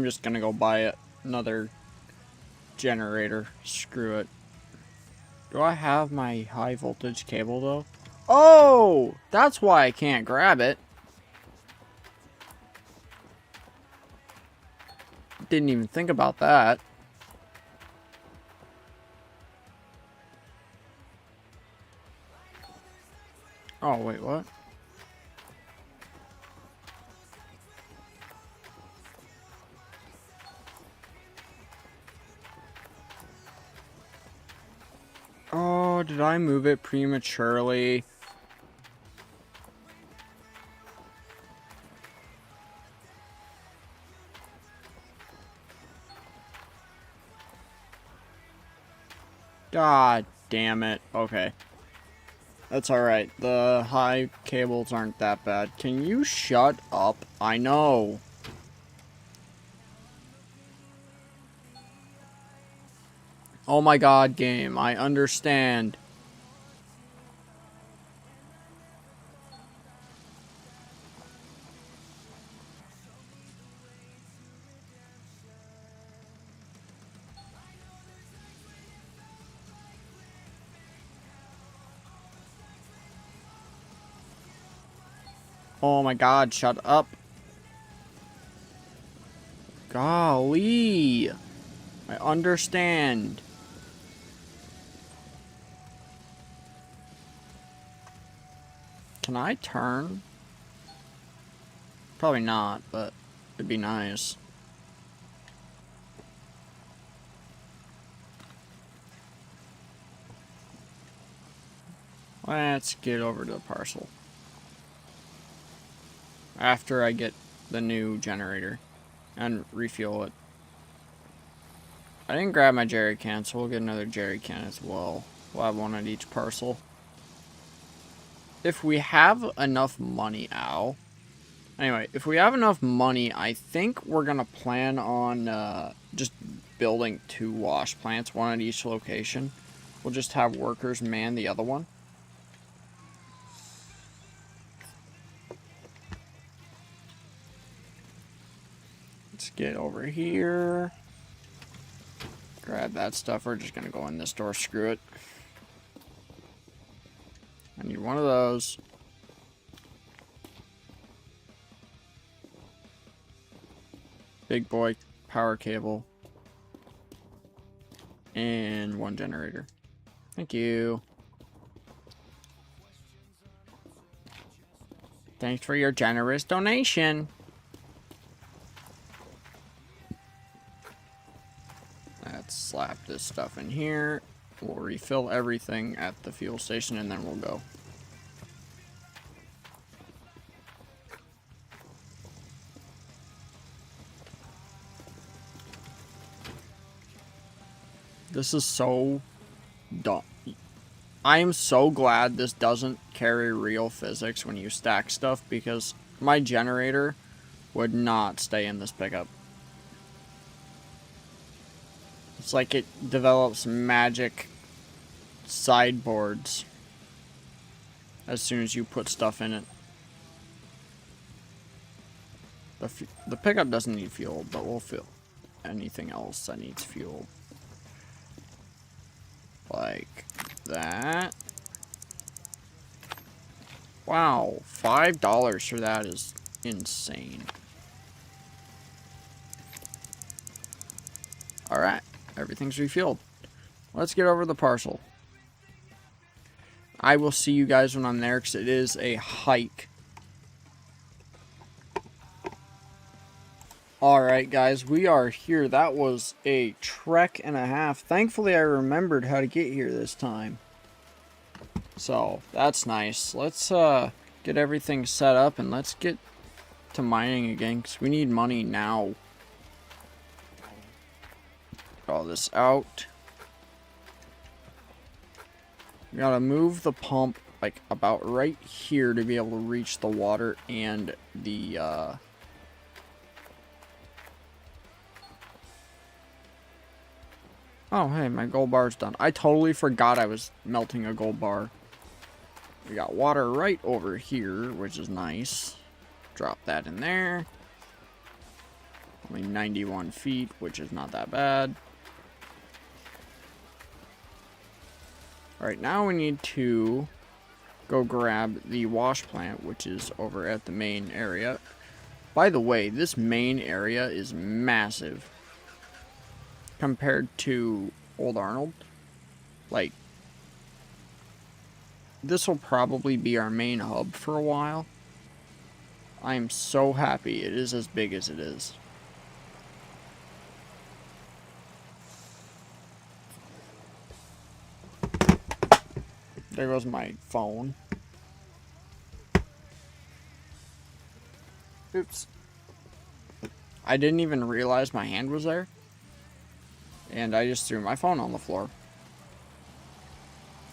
just gonna go buy another generator. Screw it. Do I have my high voltage cable, though? Oh! That's why I can't grab it. Didn't even think about that. Oh, wait, what? Oh, did I move it prematurely? God damn it. Okay. That's alright. The high cables aren't that bad. Can you shut up? I know. Oh my god, game, I understand. Oh my god, shut up. Golly. I understand. Can I turn? Probably not, but it'd be nice. Let's get over to the parcel. After I get the new generator and refuel it. I didn't grab my jerry can, so we'll get another jerry can as well. We'll have one at each parcel. If we have enough money, Anyway, if we have enough money, I think we're going to plan on just building 2 wash plants, one at each location. We'll just have workers man the other one. Let's get over here. Grab that stuff. We're just going to go in this door. Screw it. I need one of those. Big boy power cable. And 1 generator. Thank you. Thanks for your generous donation. Let's slap this stuff in here. We'll refill everything at the fuel station and then we'll go. This is so dumb. I am so glad this doesn't carry real physics when you stack stuff, because my generator would not stay in this pickup. It's like it develops magic sideboards as soon as you put stuff in it. The pickup doesn't need fuel, but we'll fill anything else that needs fuel. Like that. Wow, $5 for that is insane. Alright, everything's refueled. Let's get over the parcel. I will see you guys when I'm there, because it is a hike. Alright guys, we are here. That was a trek and a half. Thankfully I remembered how to get here this time. So, that's nice. Let's get everything set up and let's get to mining again, because we need money now. Get all this out. We gotta move the pump like about right here to be able to reach the water and the Oh, hey, my gold bar's done. I totally forgot I was melting a gold bar. We got water right over here, which is nice. Drop that in there. Only 91 feet, which is not that bad. Alright, now we need to go grab the wash plant, which is over at the main area. By the way, this main area is massive compared to Old Arnold. Like, this will probably be our main hub for a while. I am so happy it is as big as it is. There goes my phone. Oops. I didn't even realize my hand was there. And I just threw my phone on the floor.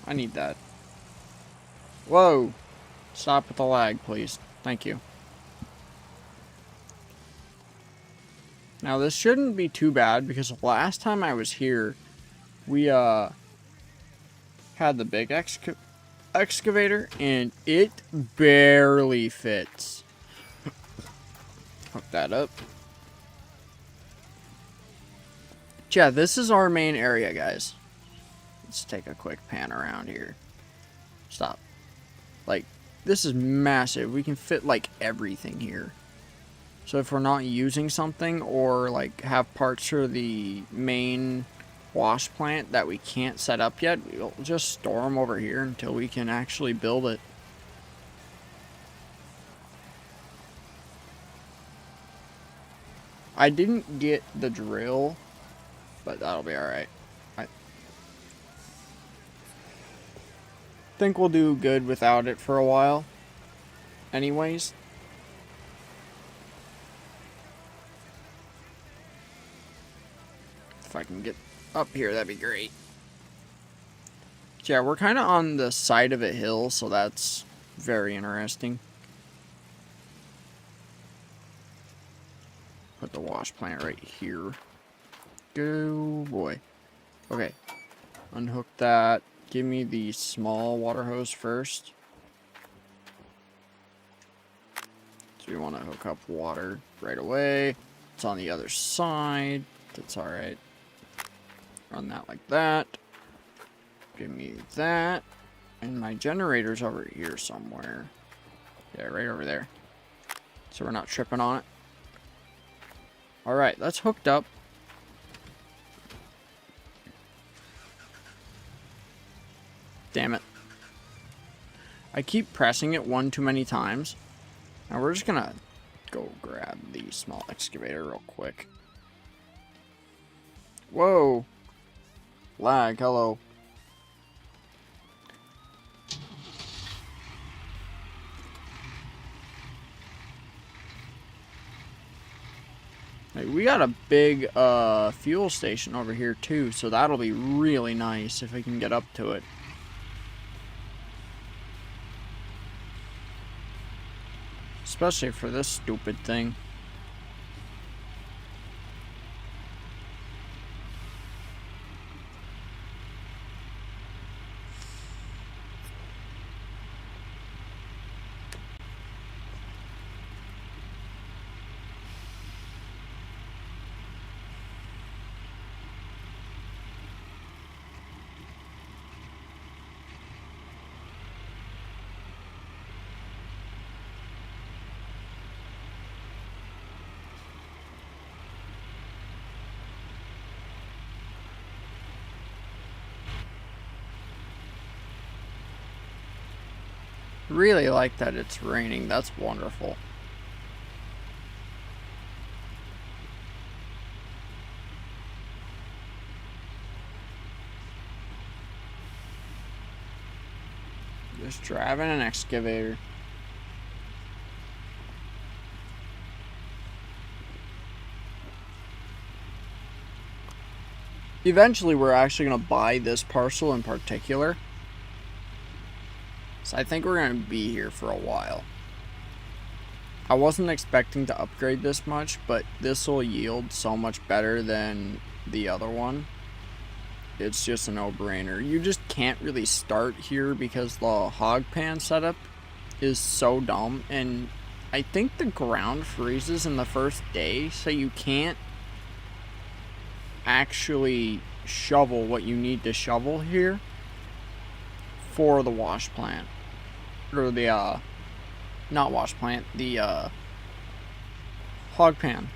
I need that. Whoa! Stop with the lag, please. Thank you. Now, this shouldn't be too bad, because last time I was here, We had the big excavator and it barely fits. Hook that up. Yeah, this is our main area, guys. Let's take a quick pan around here. Stop. Like, this is massive. We can fit like everything here. So if we're not using something or like have parts for the main wash plant that we can't set up yet, we'll just store them over here until we can actually build it. I didn't get the drill, but that'll be alright. I think we'll do good without it for a while. Anyways. If I can get up here, that'd be great. Yeah, we're kind of on the side of a hill, so that's very interesting. Put the wash plant right here. Go, boy. Okay. Unhook that. Give me the small water hose first. So we want to hook up water right away. It's on the other side. That's alright. Run that like that. Give me that. And my generator's over here somewhere. Yeah, right over there. So we're not tripping on it. Alright, that's hooked up. Damn it. I keep pressing it one too many times. Now we're just gonna go grab the small excavator real quick. Whoa. Lag, hello. Hey, we got a big fuel station over here too, so that'll be really nice if we can get up to it. Especially for this stupid thing. Really like that it's raining. That's wonderful. Just driving an excavator. Eventually, we're actually going to buy this parcel in particular. So I think we're going to be here for a while. I wasn't expecting to upgrade this much, but this will yield so much better than the other one. It's just a no-brainer. You just can't really start here because the hog pan setup is so dumb. And I think the ground freezes in the first day, so you can't actually shovel what you need to shovel here for the wash plant. Or the, not wash plant, the, hog pan.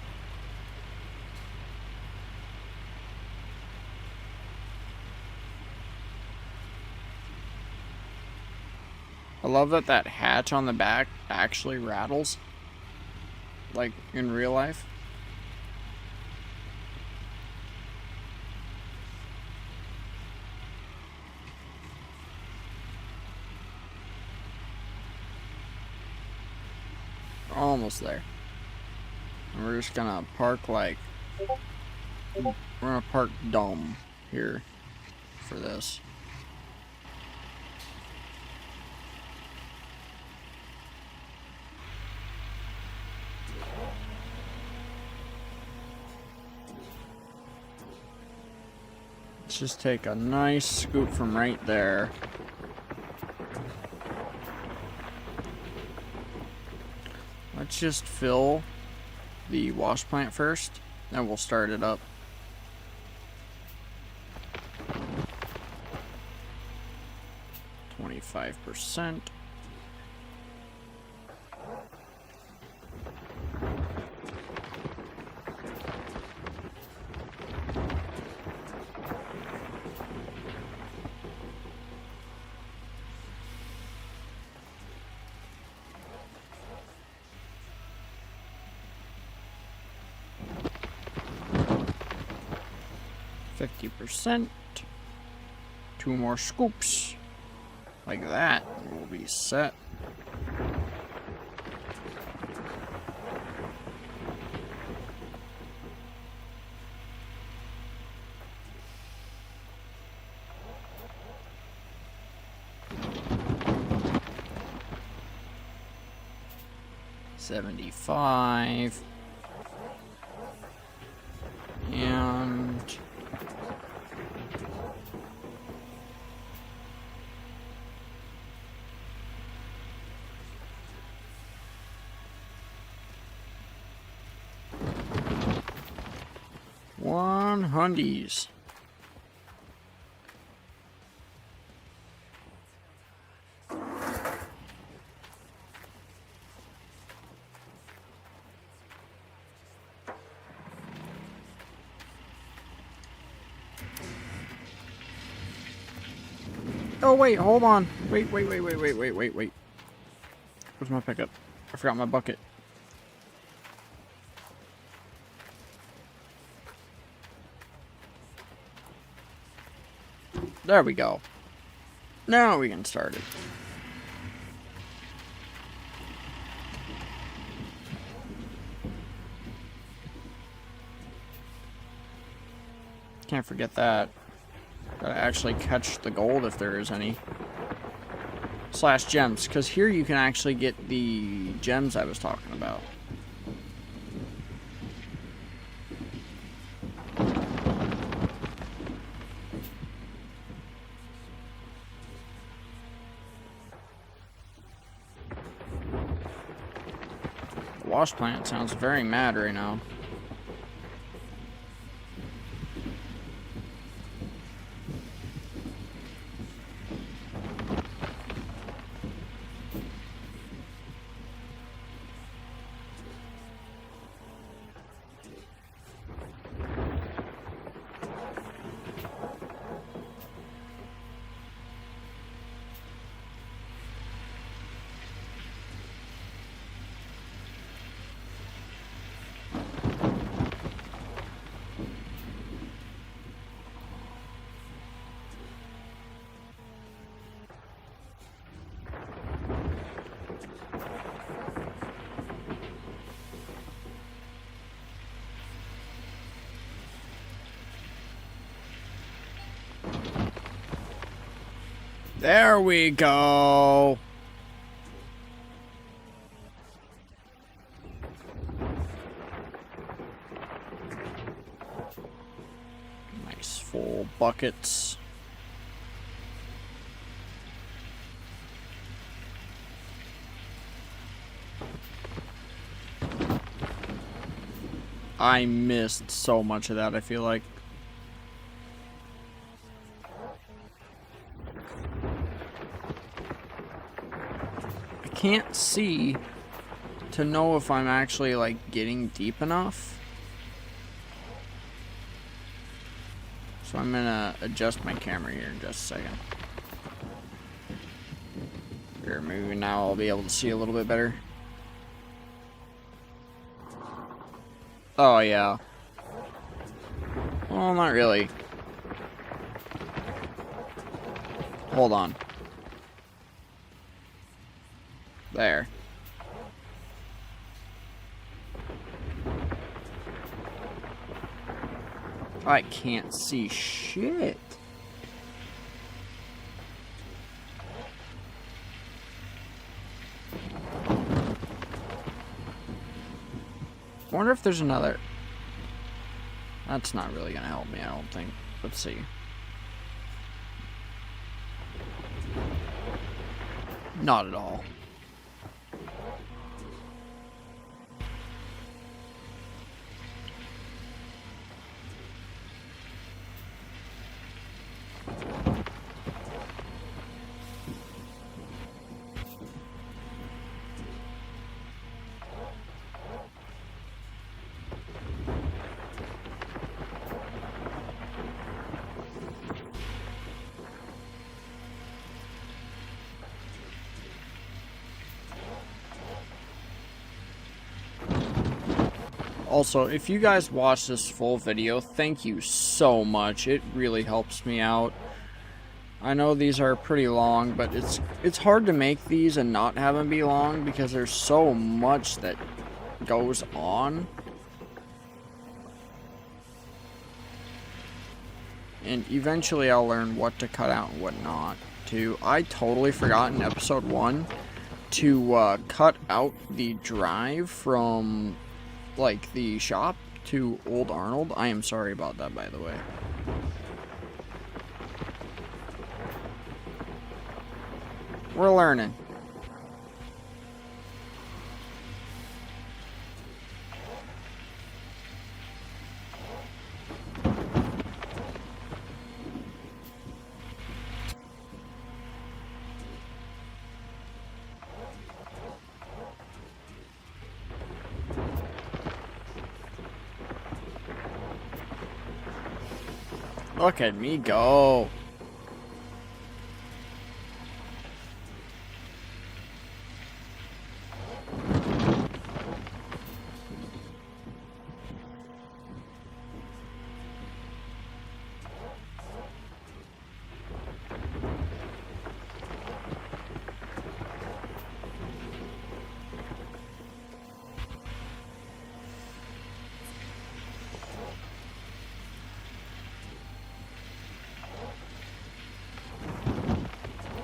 I love that that hatch on the back actually rattles, like in real life. Almost there. And we're just gonna park like, we're gonna park dumb here for this. Let's just take a nice scoop from right there. Let's just fill the wash plant first, then we'll start it up. %. %. 2 more scoops. Like that, we'll be set. $75. And $100. Oh wait, hold on. Wait. Where's my pickup? I forgot my bucket. There we go. Now we can start it. Can't forget that. Gotta actually catch the gold if there is any. / gems, because here you can actually get the gems I was talking about. The wash plant sounds very mad right now. There we go. Nice full buckets. I missed so much of that, I feel like. Can't see to know if I'm actually like getting deep enough, so I'm gonna adjust my camera here in just a second. Here, maybe now I'll be able to see a little bit better. Oh yeah, well, not really. Hold on. There. I can't see shit. I wonder if there's another. That's not really gonna help me, I don't think. Let's see. Not at all. Also, if you guys watch this full video, thank you so much. It really helps me out. I know these are pretty long, but it's hard to make these and not have them be long because there's so much that goes on. And eventually I'll learn what to cut out and what not to. I totally forgot in episode 1 to cut out the drive from like the shop to Old Arnold. I am sorry about that, by the way. We're learning. Look at me go.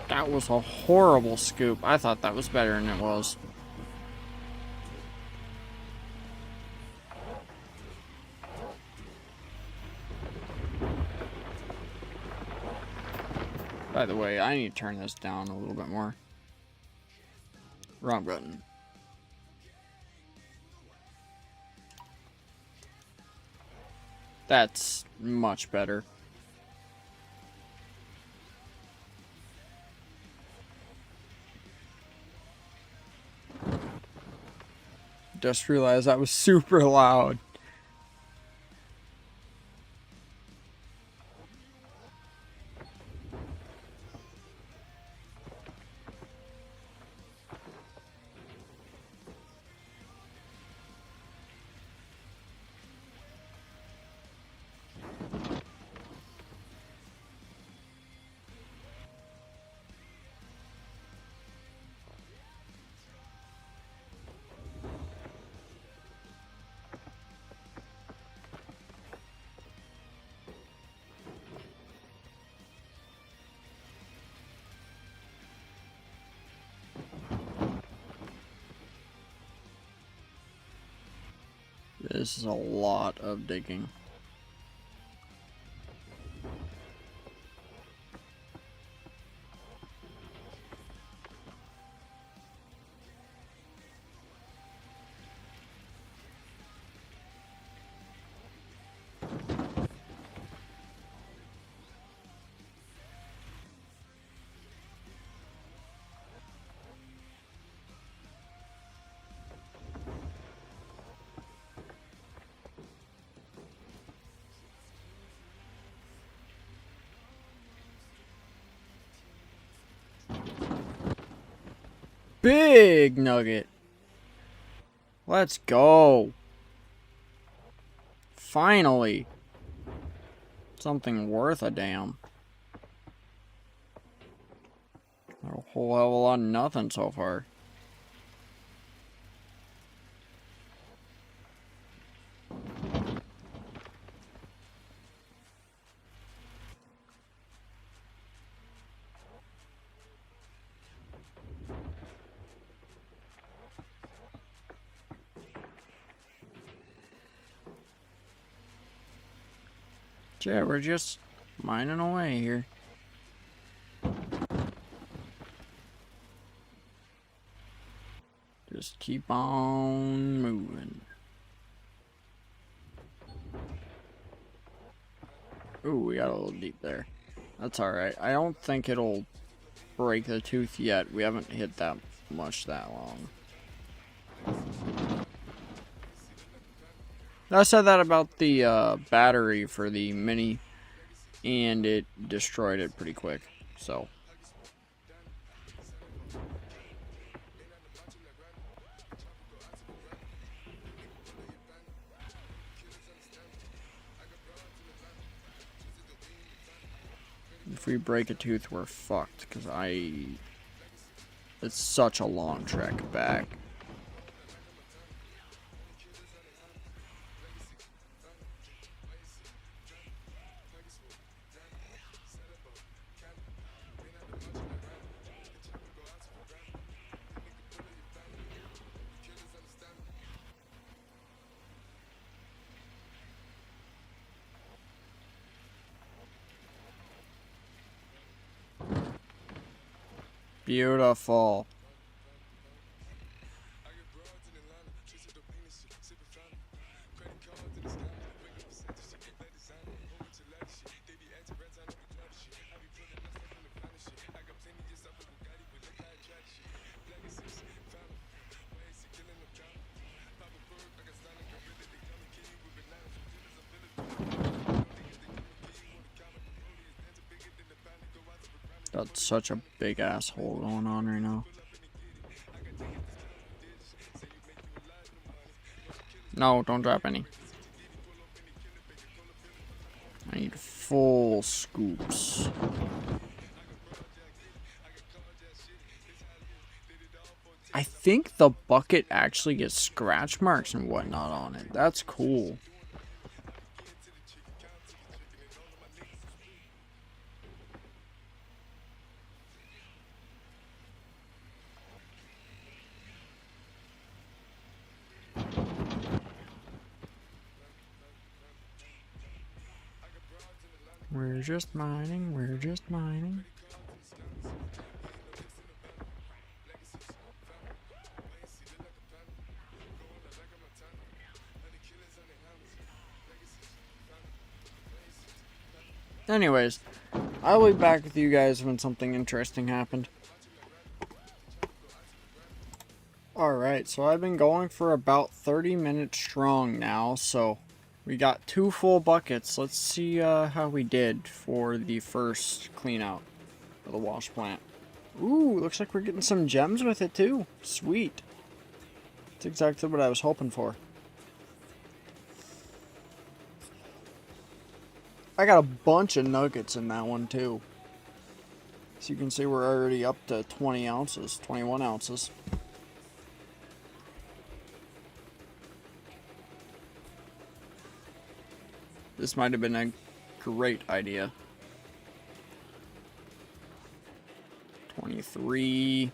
That was a horrible scoop. I thought that was better than it was. By the way, I need to turn this down a little bit more. Wrong button. That's much better. Just realized that was super loud. This is a lot of digging. Big nugget. Let's go. Finally. Something worth a damn. A whole hell of a lot of nothing so far. Yeah, we're just mining away here. Just keep on moving. Ooh, we got a little deep there. That's alright. I don't think it'll break the tooth yet. We haven't hit that much that long. I said that about the battery for the Mini, and it destroyed it pretty quick. So. If we break a tooth, we're fucked, because it's such a long trek back. Beautiful. That's such a big asshole going on right now. No, don't drop any. I need full scoops. I think the bucket actually gets scratch marks and whatnot on it. That's cool. We're just mining, we're just mining. Anyways, I'll be back with you guys when something interesting happened. Alright, so I've been going for about 30 minutes strong now, so we got 2 full buckets. Let's see how we did for the first clean out of the wash plant. Ooh, looks like we're getting some gems with it too. Sweet. That's exactly what I was hoping for. I got a bunch of nuggets in that one too. So you can see we're already up to 20 ounces, 21 ounces. This might have been a great idea. 23.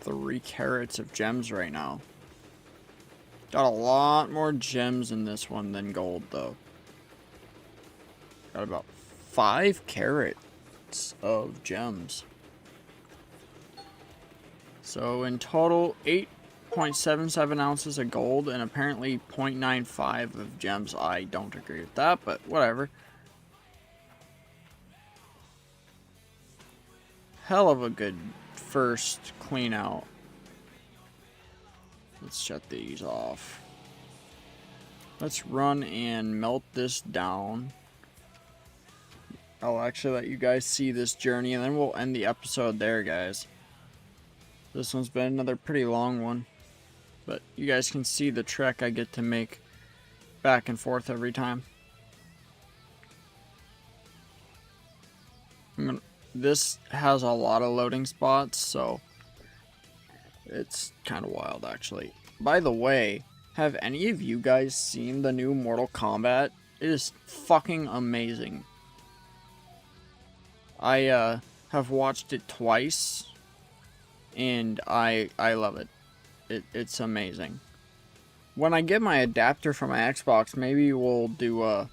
3 carats of gems right now. Got a lot more gems in this one than gold, though. Got about 5 carats of gems. So in total, 8.77 ounces of gold and apparently 0.95 of gems. I don't agree with that, but whatever. Hell of a good first clean out. Let's shut these off. Let's run and melt this down. I'll actually let you guys see this journey and then we'll end the episode there, guys. This one's been another pretty long one. But you guys can see the trek I get to make back and forth every time. This has a lot of loading spots, so it's kind of wild, actually. By the way, have any of you guys seen the new Mortal Kombat? It is fucking amazing. I have watched it twice, and I love it. It's amazing. When I get my adapter for my Xbox, maybe we'll do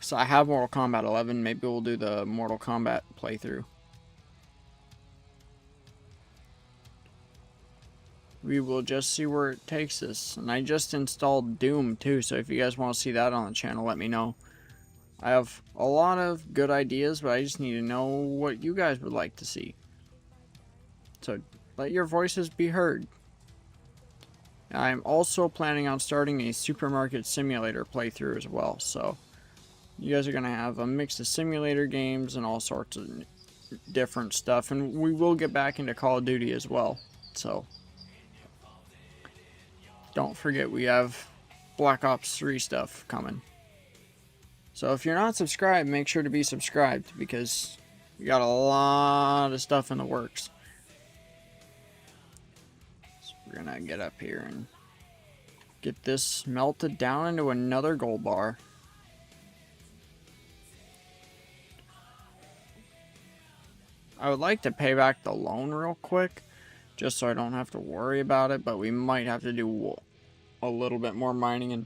so I have Mortal Kombat 11, maybe we'll do the Mortal Kombat playthrough. we will just see where it takes us. And I just installed Doom too, so if you guys want to see that on the channel, let me know. I have a lot of good ideas, but I just need to know what you guys would like to see. So let your voices be heard. I'm also planning on starting a supermarket simulator playthrough as well, so you guys are going to have a mix of simulator games and all sorts of different stuff, and we will get back into Call of Duty as well. So don't forget, we have Black Ops 3 stuff coming. So if you're not subscribed, make sure to be subscribed, because we got a lot of stuff in the works. So we're gonna get up here and get this melted down into another gold bar. I would like to pay back the loan real quick, just so I don't have to worry about it, but we might have to do a little bit more mining. And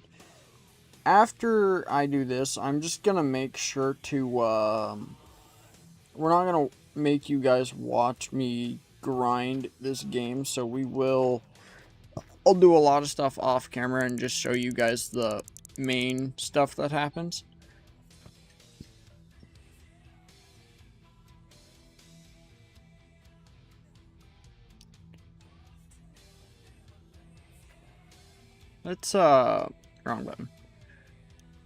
after I do this, I'm just going to make sure to, we're not going to make you guys watch me grind this game, so I'll do a lot of stuff off camera and just show you guys the main stuff that happens. Let's, wrong button.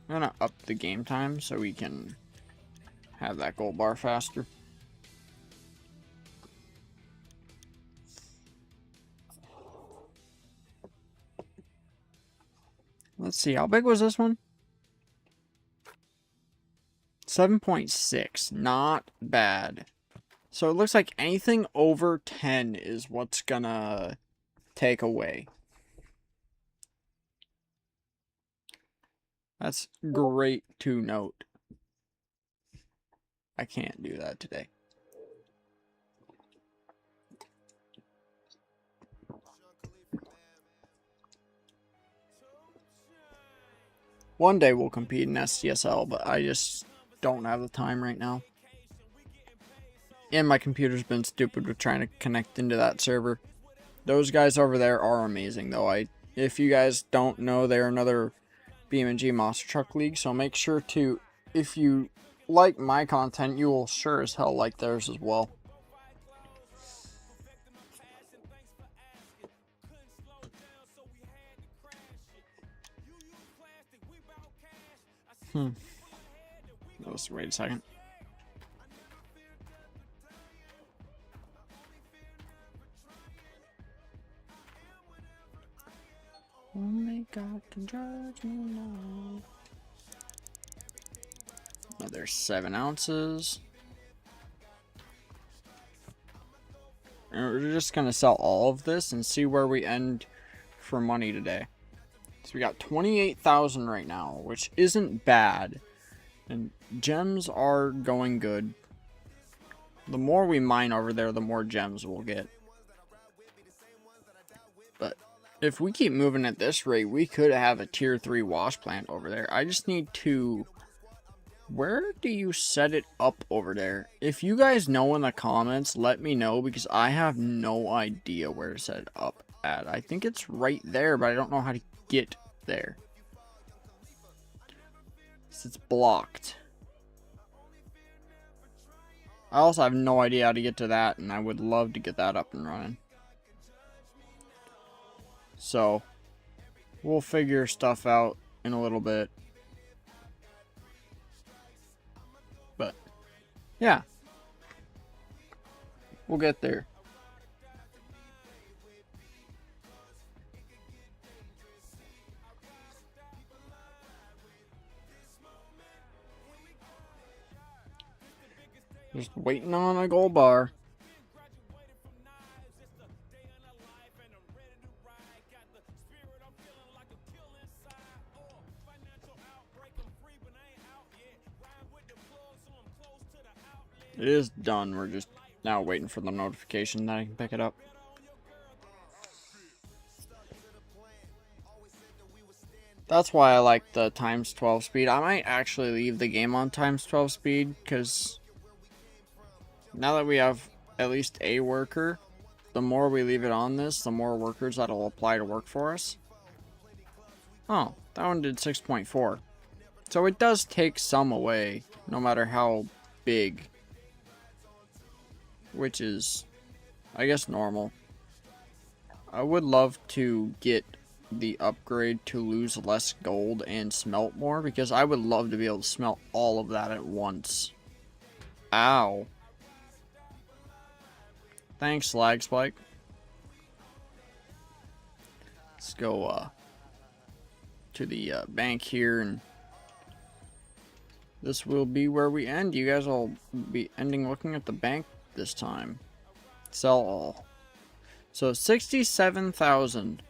I'm gonna up the game time so we can have that gold bar faster. Let's see, how big was this one? 7.6, not bad. So it looks like anything over 10 is what's gonna take away. That's great to note. I can't do that today. One day we'll compete in SCSL, but I just don't have the time right now. And my computer's been stupid with trying to connect into that server. Those guys over there are amazing, though. If you guys don't know, they're another BMG Monster Truck League, so make sure to, if you like my content, you will sure as hell like theirs as well. Let's wait a second. Only God can judge me now. Oh, there's 7 ounces. And we're just gonna sell all of this and see where we end for money today. So we got 28,000 right now, which isn't bad. And gems are going good. The more we mine over there, the more gems we'll get. But if we keep moving at this rate, we could have a tier 3 wash plant over there. I just need to... Where do you set it up over there? If you guys know in the comments, let me know, because I have no idea where to set it up at. I think it's right there, but I don't know how to get there. It's blocked. I also have no idea how to get to that, and I would love to get that up and running. So, we'll figure stuff out in a little bit. But, yeah. We'll get there. Just waiting on a gold bar. It is done. We're just now waiting for the notification that I can pick it up. That's why I like the times 12 speed. I might actually leave the game on times 12 speed, because now that we have at least a worker, the more we leave it on this, the more workers that'll apply to work for us. Oh, that one did 6.4. So it does take some away, no matter how big. Which is, I guess, normal. I would love to get the upgrade to lose less gold and smelt more, because I would love to be able to smelt all of that at once. Ow. Thanks, Lag Spike. Let's go to the bank here, and this will be where we end. You guys will be ending looking at the bank this time. Sell all. So 67,000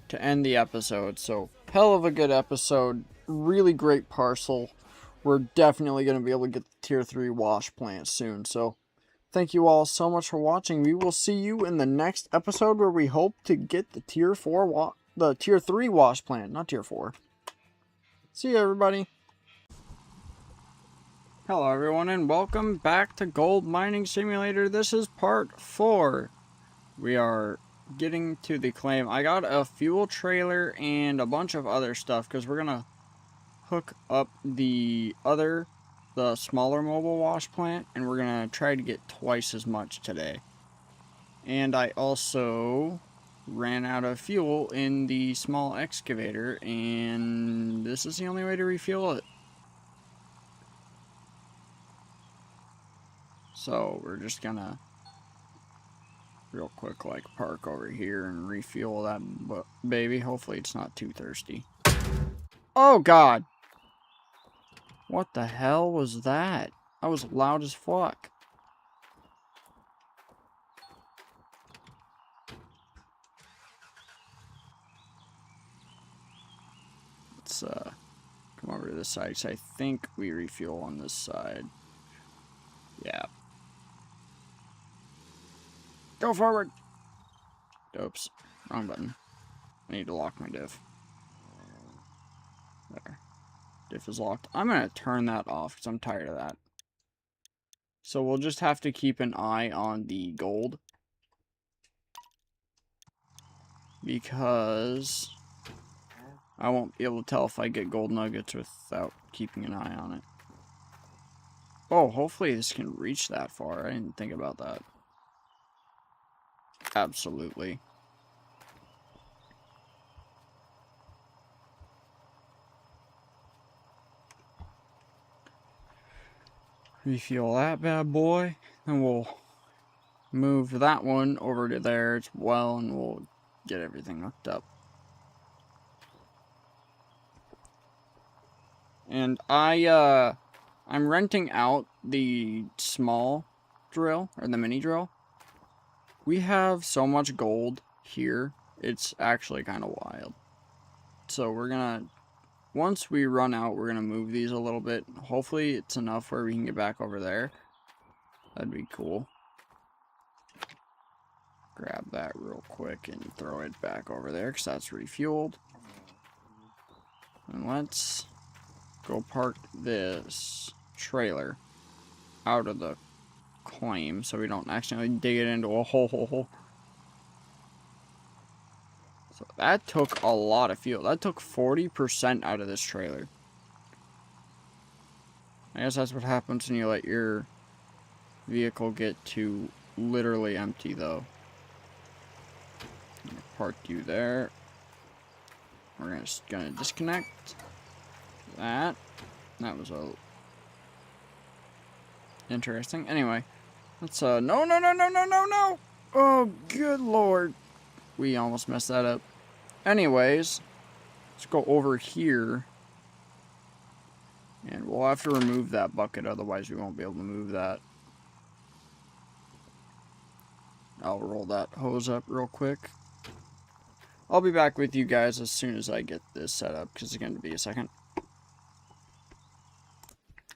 to end the episode. So hell of a good episode. Really great parcel. We're definitely going to be able to get the tier 3 wash plant soon. So thank you all so much for watching. We will see you in the next episode, where we hope to get the tier 3 wash plant, not tier 4. See you, everybody. Hello everyone, and welcome back to Gold Mining Simulator. This is part 4. We are getting to the claim. I got a fuel trailer and a bunch of other stuff, because we're gonna hook up the smaller mobile wash plant, and we're gonna try to get twice as much today. And I also ran out of fuel in the small excavator, and this is the only way to refuel it. So we're just gonna real quick like park over here and refuel that baby. Hopefully it's not too thirsty. Oh god, what the hell was that? That was loud as fuck. Let's come over to this side, so I think we refuel on this side. Yeah. Go forward! Oops. Wrong button. I need to lock my diff. There. Diff is locked. I'm going to turn that off because I'm tired of that. So we'll just have to keep an eye on the gold, because I won't be able to tell if I get gold nuggets without keeping an eye on it. Oh, hopefully this can reach that far. I didn't think about that. Absolutely. Refuel that bad boy, and we'll move that one over to there as well, and we'll get everything hooked up. And I'm renting out the small drill, or the mini drill. We have so much gold here, it's actually kind of wild. So we're gonna, once we run out, we're gonna move these a little bit. Hopefully it's enough where we can get back over there. That'd be cool. Grab that real quick and throw it back over there, because that's refueled. And let's go park this trailer out of the claim so we don't accidentally dig it into a hole. So that took a lot of fuel. That took 40% out of this trailer. I guess that's what happens when you let your vehicle get to literally empty, though. I'm gonna park you there. We're gonna disconnect that. That was a interesting. Anyway, let's no. Oh, good lord. We almost messed that up. Anyways, let's go over here. And we'll have to remove that bucket, otherwise we won't be able to move that. I'll roll that hose up real quick. I'll be back with you guys as soon as I get this set up, because it's going to be a second.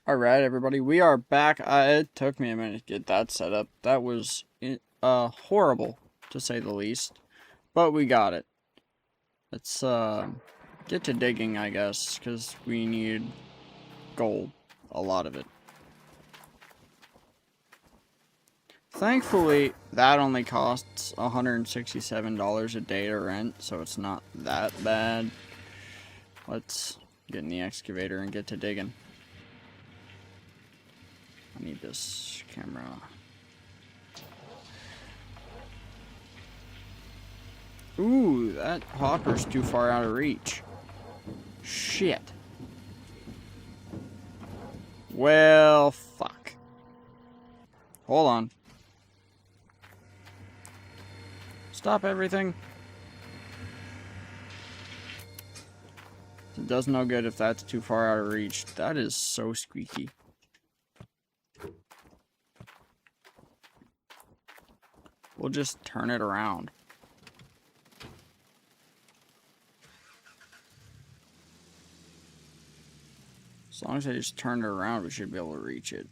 Alright, everybody, we are back. It took me a minute to get that set up. That was horrible, to say the least. But we got it. Let's get to digging, I guess, because we need gold. A lot of it. Thankfully, that only costs $167 a day to rent, so it's not that bad. Let's get in the excavator and get to digging. I need this camera. Ooh, that hopper's too far out of reach. Shit. Well, fuck. Hold on. Stop everything. It does no good if that's too far out of reach. That is so squeaky. We'll just turn it around. As long as I just turn it around, we should be able to reach it.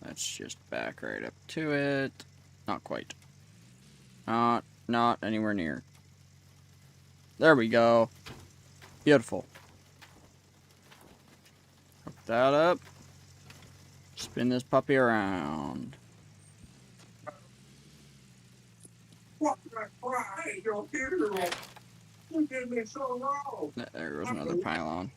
Let's just back right up to it. Not quite. Not anywhere near. There we go. Beautiful. Hook that up. Spin this puppy around. There goes another pylon.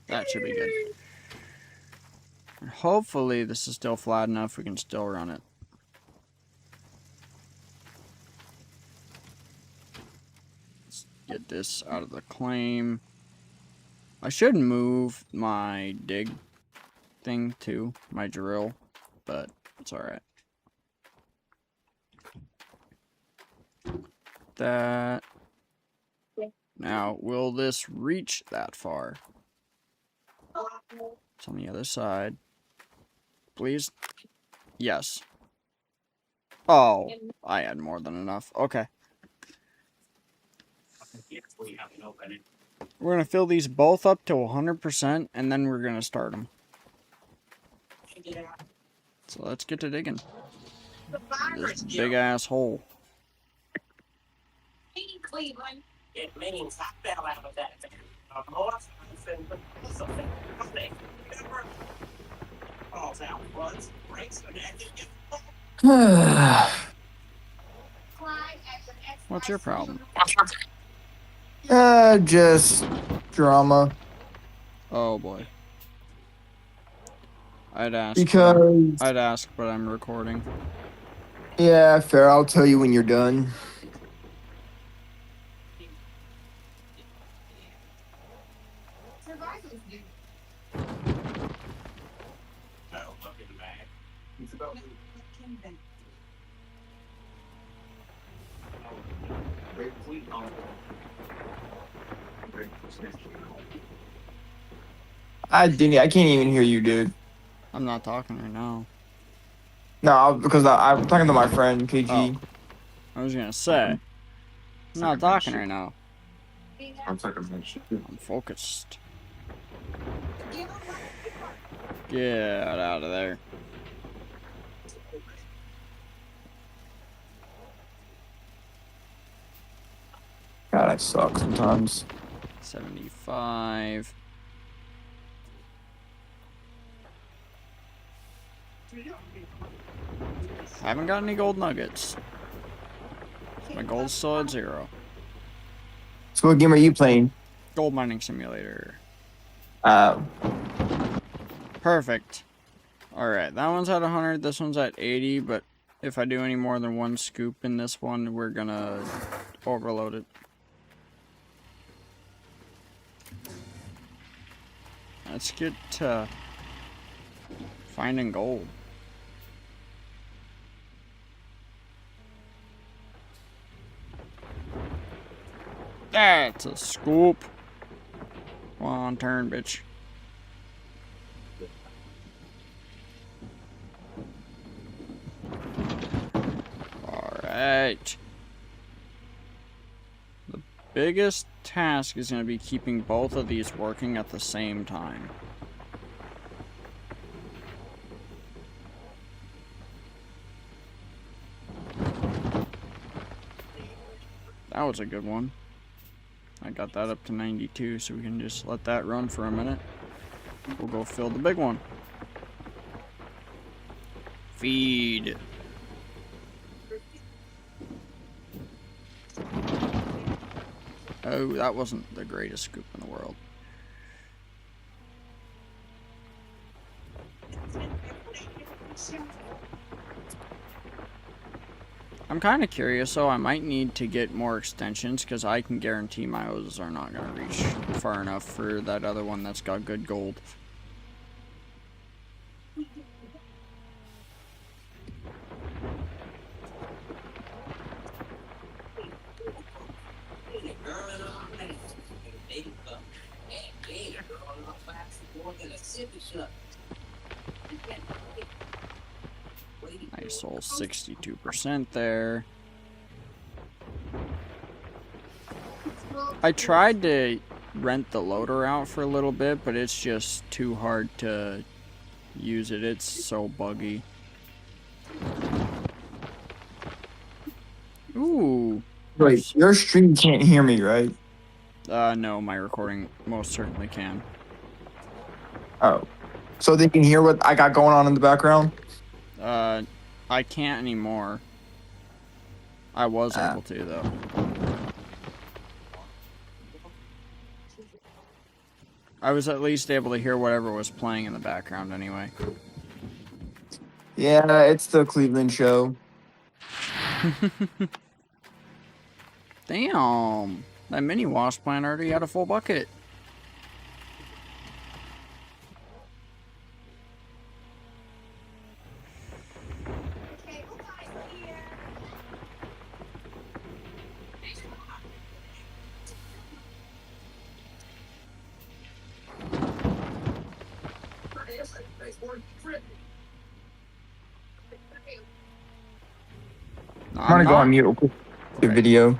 That should be good. And hopefully this is still flat enough we can still run it. Let's get this out of the claim. I should move my dig thing too, my drill, but it's alright. That. Now, will this reach that far? It's on the other side. Please? Yes. Oh, I had more than enough. Okay. We're going to fill these both up to 100%, and then we're going to start them. So let's get to digging. This big-ass hole. Cleveland. It means I fell out of that thing. What's your problem? Just drama. Oh boy. I'd ask, but I'm recording. Yeah, fair. I'll tell you when you're done. I can't even hear you, dude. I'm not talking right now. No, because I'm talking to my friend, KG. Oh. I was gonna say. I'm not talking right now. I'm focused. Get out of there. God, I suck sometimes. 75. Haven't got any gold nuggets. My gold's still at 0. So what game are you playing? Gold mining simulator. Uh, Perfect. Alright, that one's at 100, this one's at 80, but if I do any more than one scoop in this one, we're gonna overload it. Let's get to finding gold. That's a scoop. Come on, turn, bitch. Alright. The biggest task is going to be keeping both of these working at the same time. That was a good one. I got that up to 92, so we can just let that run for a minute. We'll go fill the big one. Feed. Oh, that wasn't the greatest scoop in the world. I'm kind of curious, so I might need to get more extensions because I can guarantee my hoses are not going to reach far enough for that other one that's got good gold. Nice old 62% there. I tried to rent the loader out for a little bit, but it's just too hard to use it. It's so buggy. Ooh. Wait, your stream can't hear me, right? No, my recording most certainly can. Oh. So they can hear what I got going on in the background? I can't anymore. I was able to, though. I was at least able to hear whatever was playing in the background anyway. Yeah, it's the Cleveland show. Damn! That mini wasp plant already had a full bucket. I'm gonna go on mute real quick. The video.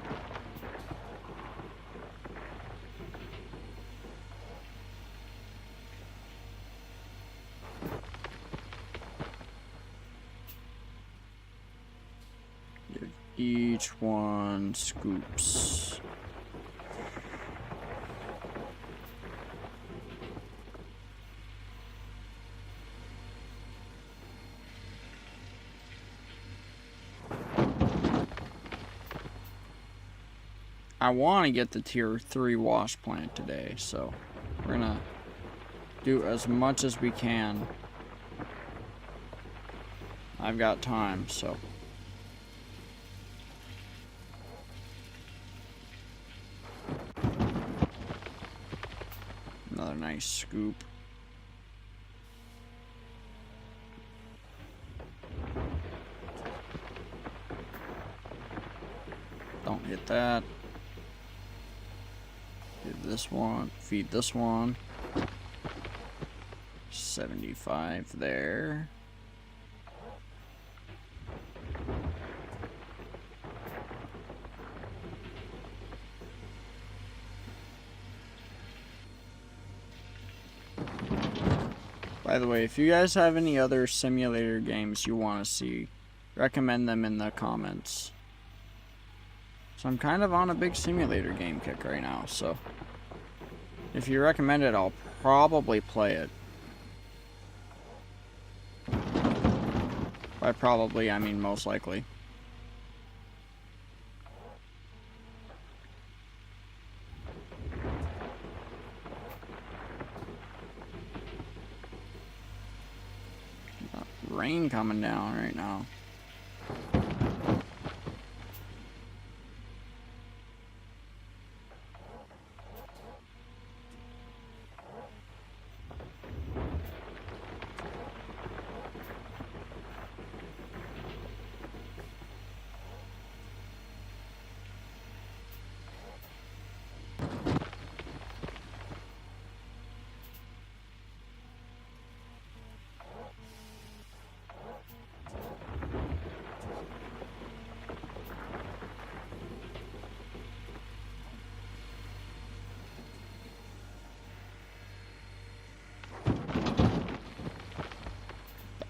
Each one scoops. I want to get the tier 3 wash plant today, so we're gonna do as much as we can. I've got time, so. Another nice scoop. Don't hit that. Hit this one. Feed this one. 75 there. By the way, if you guys have any other simulator games you want to see, recommend them in the comments. So I'm kind of on a big simulator game kick right now, so if you recommend it, I'll probably play it. By probably, I mean most likely. Rain coming down right now.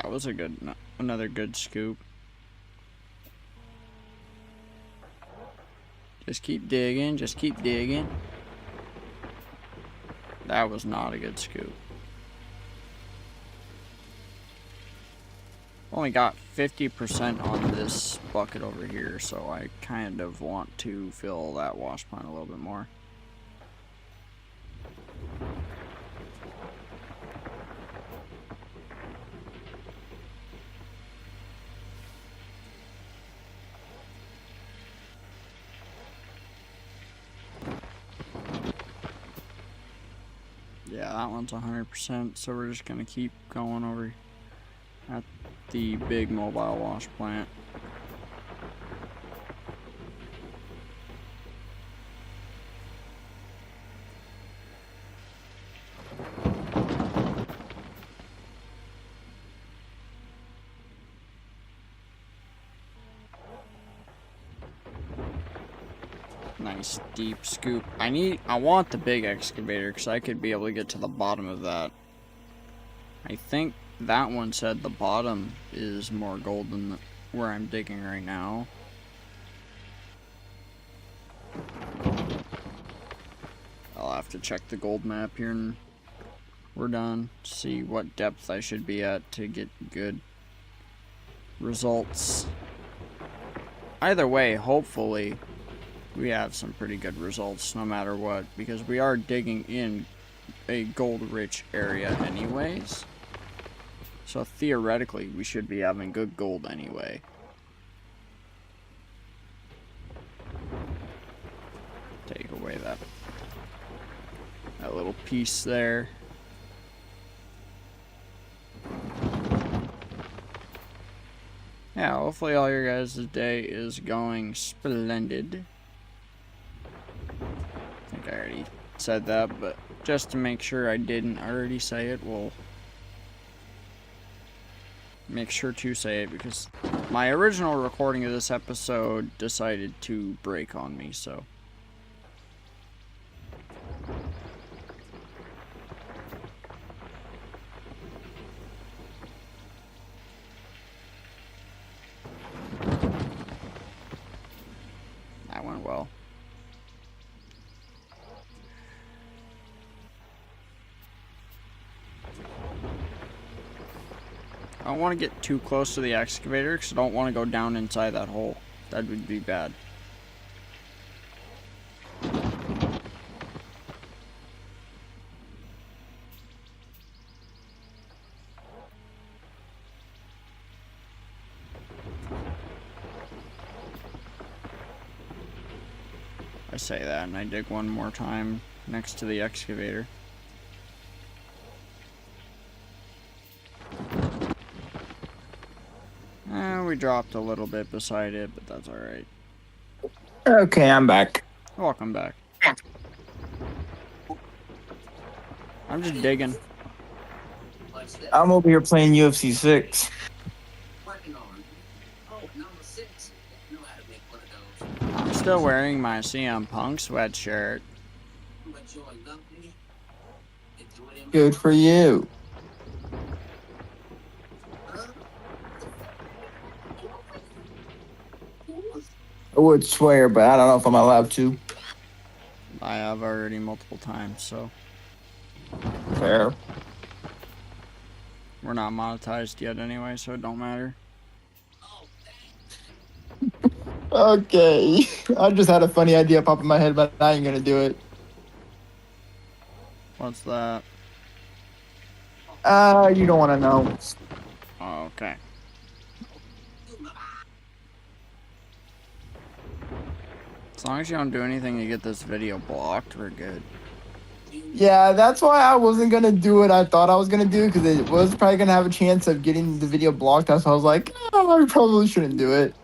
That was a good, another good scoop. Just keep digging. Just keep digging. That was not a good scoop. Only got 50% on this bucket over here, so I kind of want to fill that wash plant a little bit more. Yeah, that one's 100%, so we're just gonna keep going over at the big mobile wash plant. Nice deep scoop. I want the big excavator because I could be able to get to the bottom of that. I think that one said the bottom is more gold than where I'm digging right now. I'll have to check the gold map here and we're done. See what depth I should be at to get good results. Either way, hopefully we have some pretty good results no matter what, because we are digging in a gold-rich area anyways. So theoretically, we should be having good gold anyway. Take away that little piece there. Yeah, hopefully all your guys' day is going splendid. I think I already said that, but just to make sure I didn't already say it, we'll make sure to say it because my original recording of this episode decided to break on me, so. That went well. I don't want to get too close to the excavator because I don't want to go down inside that hole. That would be bad. I say that and I dig one more time next to the excavator. We dropped a little bit beside it, but that's alright. Okay, I'm back. Welcome back. I'm just digging. I'm over here playing UFC 6. I'm still wearing my CM Punk sweatshirt. Good for you. I would swear, but I don't know if I'm allowed to. I have already multiple times, so. Fair. We're not monetized yet anyway, so it don't matter. Okay. I just had a funny idea pop in my head, but I ain't gonna do it. What's that? You don't want to know. Oh, okay. As long as you don't do anything to get this video blocked, we're good. Yeah, that's why I wasn't gonna do it. I thought I was gonna do it because it was probably gonna have a chance of getting the video blocked. That's why I was like, oh, I probably shouldn't do it.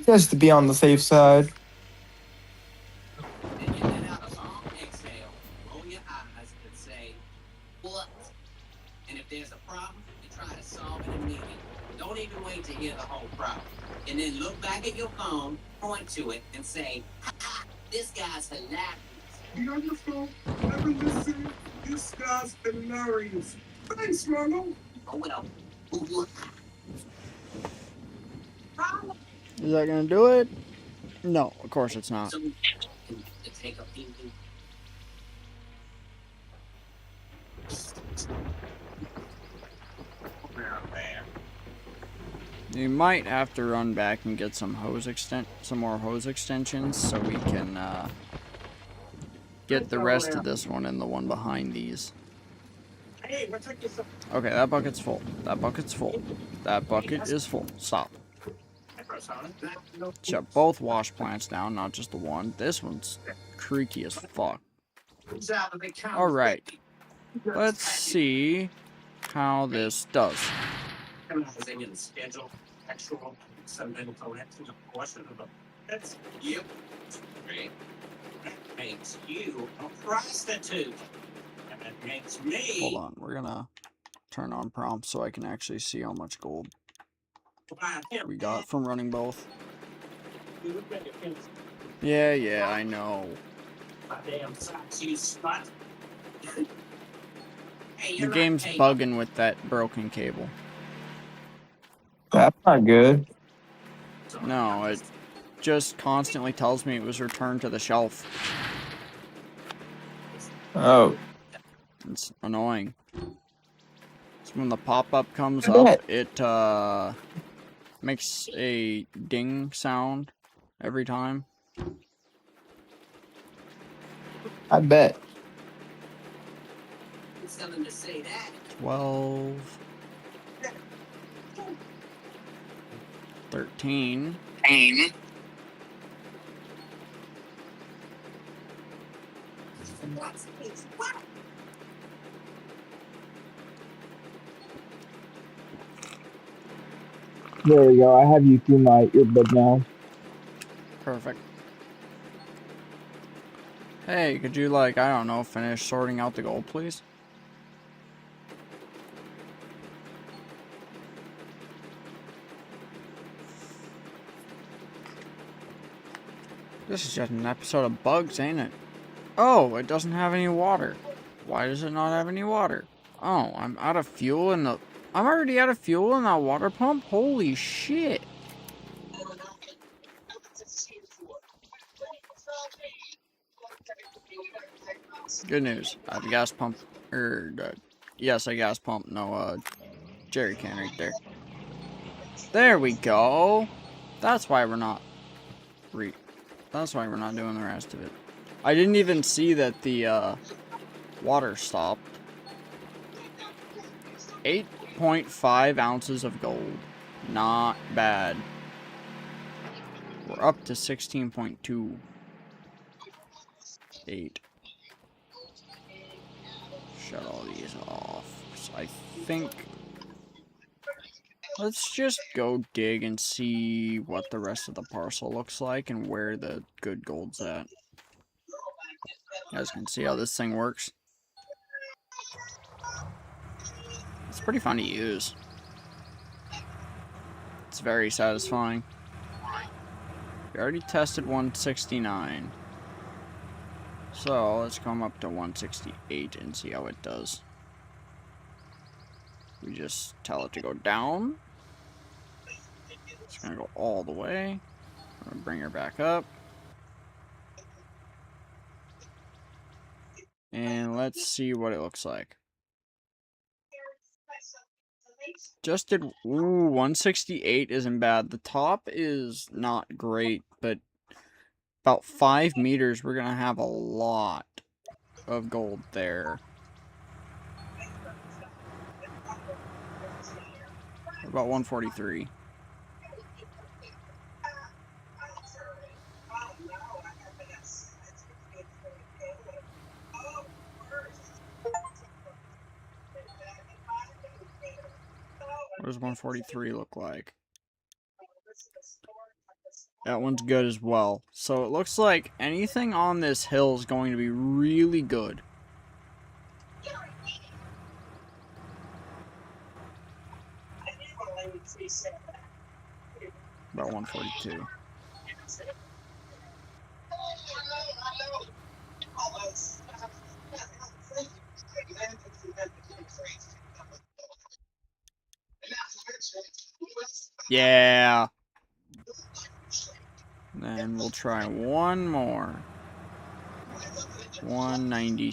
Just to be on the safe side. And if there's a problem, you try to solve it immediately. Don't even wait to hear the whole problem. And then look back at your phone, point to it, and say, ha, this guy's hilarious. Be on your phone, never listen. This guy's hilarious. Thanks, Mama. Oh, well. Is that gonna do it? No, of course it's not. So, to take a few. You might have to run back and get some more hose extensions, so we can get the rest of this one and the one behind these. Okay, that bucket's full. That bucket's full. That bucket is full. Stop. Shut both wash plants down, not just the one. This one's creaky as fuck. Alright. Let's see how this does. Yep. Makes you a prostitute. And it makes me. Hold on, we're gonna turn on prompts so I can actually see how much gold we got from running both. Yeah, I know. Damn socks, you slut. Hey, The game's bugging with that broken cable. That's not good. No, it just constantly tells me it was returned to the shelf. Oh. It's annoying. So when the pop-up comes up, it makes a ding sound every time. I bet. Something to say that. 12. 13. There we go. I have you through my earbud now. Perfect. Hey, could you, like, I don't know, finish sorting out the gold, please? This is just an episode of bugs, ain't it? Oh, it doesn't have any water. Why does it not have any water? Oh, I'm out of fuel in the... I'm already out of fuel in that water pump? Holy shit. Good news. I have a gas pump. Yes, a gas pump. No, jerry can right there. There we go. That's why we're not... That's why we're not doing the rest of it. I didn't even see that the, water stopped. 8.5 ounces of gold. Not bad. We're up to 16.28. Shut all these off. So I think... Let's just go dig and see what the rest of the parcel looks like and where the good gold's at. You guys can see how this thing works. It's pretty fun to use. It's very satisfying. We already tested 169. So let's come up to 168 and see how it does. We just tell it to go down. It's gonna go all the way. I'm gonna bring her back up. And let's see what it looks like. Just did, ooh, 168 isn't bad. The top is not great, but about 5 meters, we're gonna have a lot of gold there. About 143. What does 143 look like? That one's good as well. So it looks like anything on this hill is going to be really good. About 142. Yeah. Then we'll try one more. 190.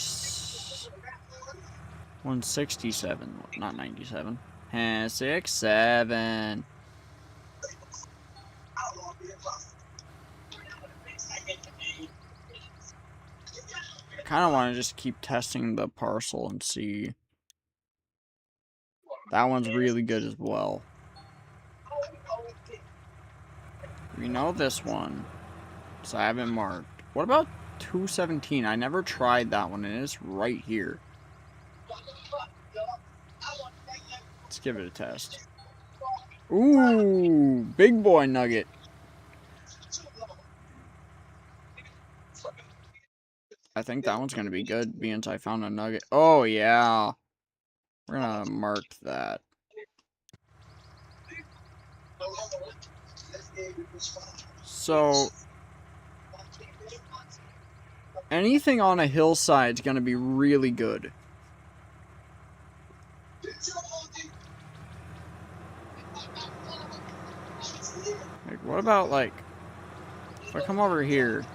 167. Not 97. 67. Kind of want to just keep testing the parcel and see. That one's really good as well. We know this one, so I haven't marked. What about 217? I never tried that one, and it's right here. Let's give it a test. Ooh, big boy nugget. I think that one's going to be good, being I found a nugget. Oh, yeah. We're going to mark that. So, anything on a hillside is going to be really good. Like, what about, like, if I come over here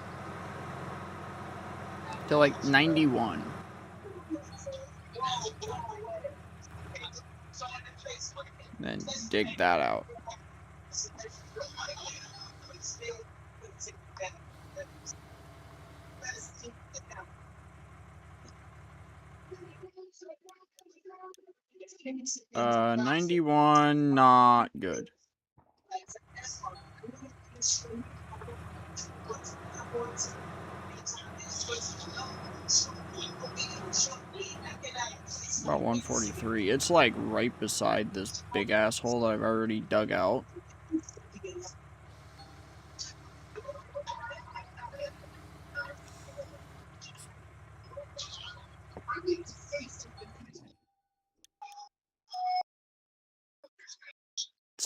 to, like, 91. Then dig that out. Uh, 91, not good. About 143. It's like right beside this big asshole that I've already dug out.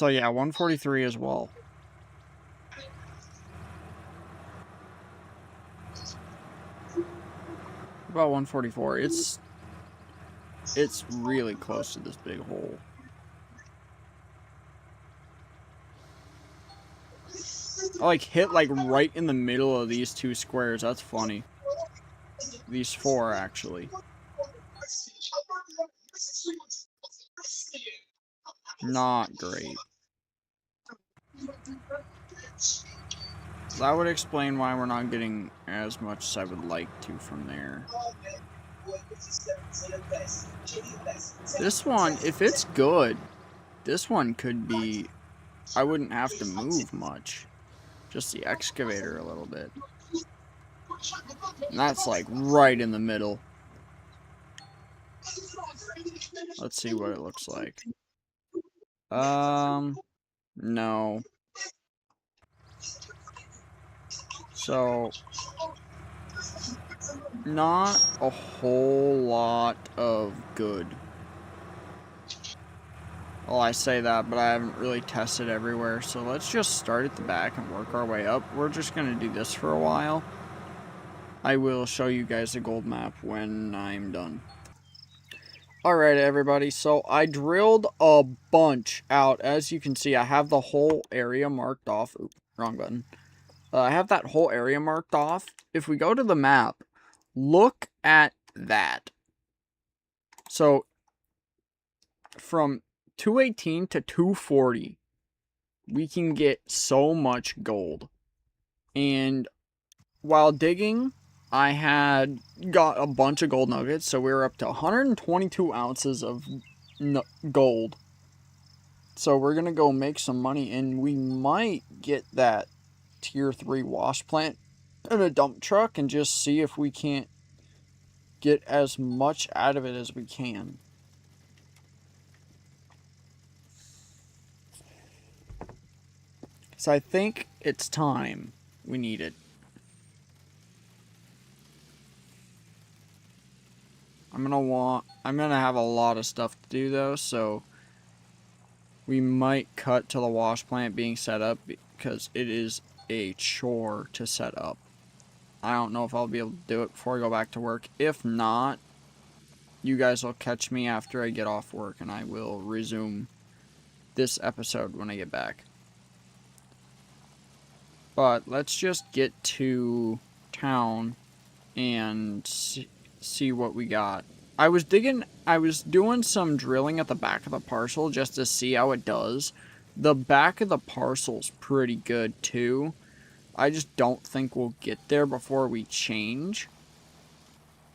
So yeah, 143 as well. About 144. It's really close to this big hole. I like hit like right in the middle of these two squares. That's funny. These four actually. Not great. That would explain why we're not getting as much as I would like to from there. This one, if it's good, this one could be, I wouldn't have to move much. Just the excavator a little bit. And that's like right in the middle. Let's see what it looks like. No. So, not a whole lot of good. Well, I say that, but I haven't really tested everywhere. So let's just start at the back and work our way up. We're just going to do this for a while. I will show you guys the gold map when I'm done. Alright, everybody. So I drilled a bunch out. As you can see, I have the whole area marked off. Oops, wrong button. I have that whole area marked off. If we go to the map, look at that. So, from 218 to 240, we can get so much gold. And while digging, I had got a bunch of gold nuggets. So we were up to 122 ounces of gold. So we're going to go make some money. And we might get that tier 3 wash plant in a dump truck and just see if we can't get as much out of it as we can. So I think it's time. We need it. I'm gonna have a lot of stuff to do though, so we might cut to the wash plant being set up because it is a chore to set up. I don't know if I'll be able to do it before I go back to work. If not, you guys will catch me after I get off work and I will resume this episode when I get back. But let's just get to town and see what we got. I was doing some drilling at the back of the parcel just to see how it does. The back of the parcel's pretty good too. I just don't think we'll get there before we change.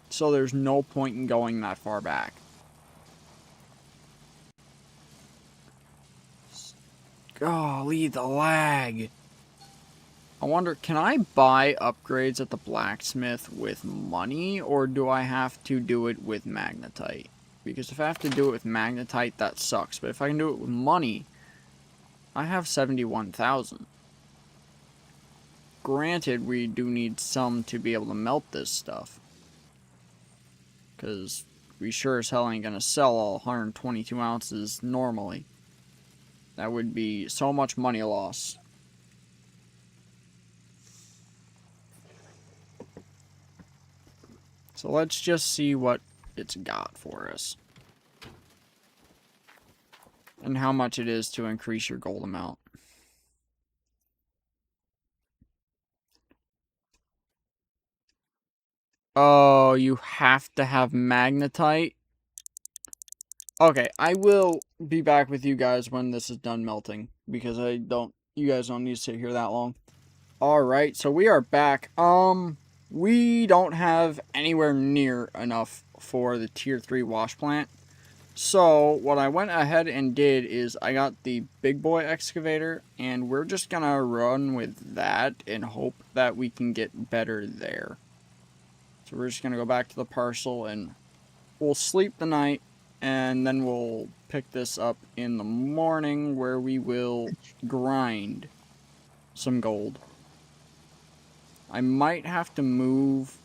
So there's no point in going that far back. Golly, the lag. I wonder, can I buy upgrades at the blacksmith with money, or do I have to do it with magnetite? Because if I have to do it with magnetite, that sucks. But if I can do it with money, I have 71,000. Granted, we do need some to be able to melt this stuff. Because we sure as hell ain't going to sell all 122 ounces normally. That would be so much money loss. So let's just see what it's got for us. And how much it is to increase your gold amount. Oh, you have to have magnetite? Okay, I will be back with you guys when this is done melting. Because you guys don't need to sit here that long. Alright, so we are back. We don't have anywhere near enough for the tier 3 wash plant. So what I went ahead and did is I got the big boy excavator, and we're just gonna run with that and hope that we can get better there. So we're just gonna go back to the parcel and we'll sleep the night, and then we'll pick this up in the morning where we will grind some gold. I might have to move.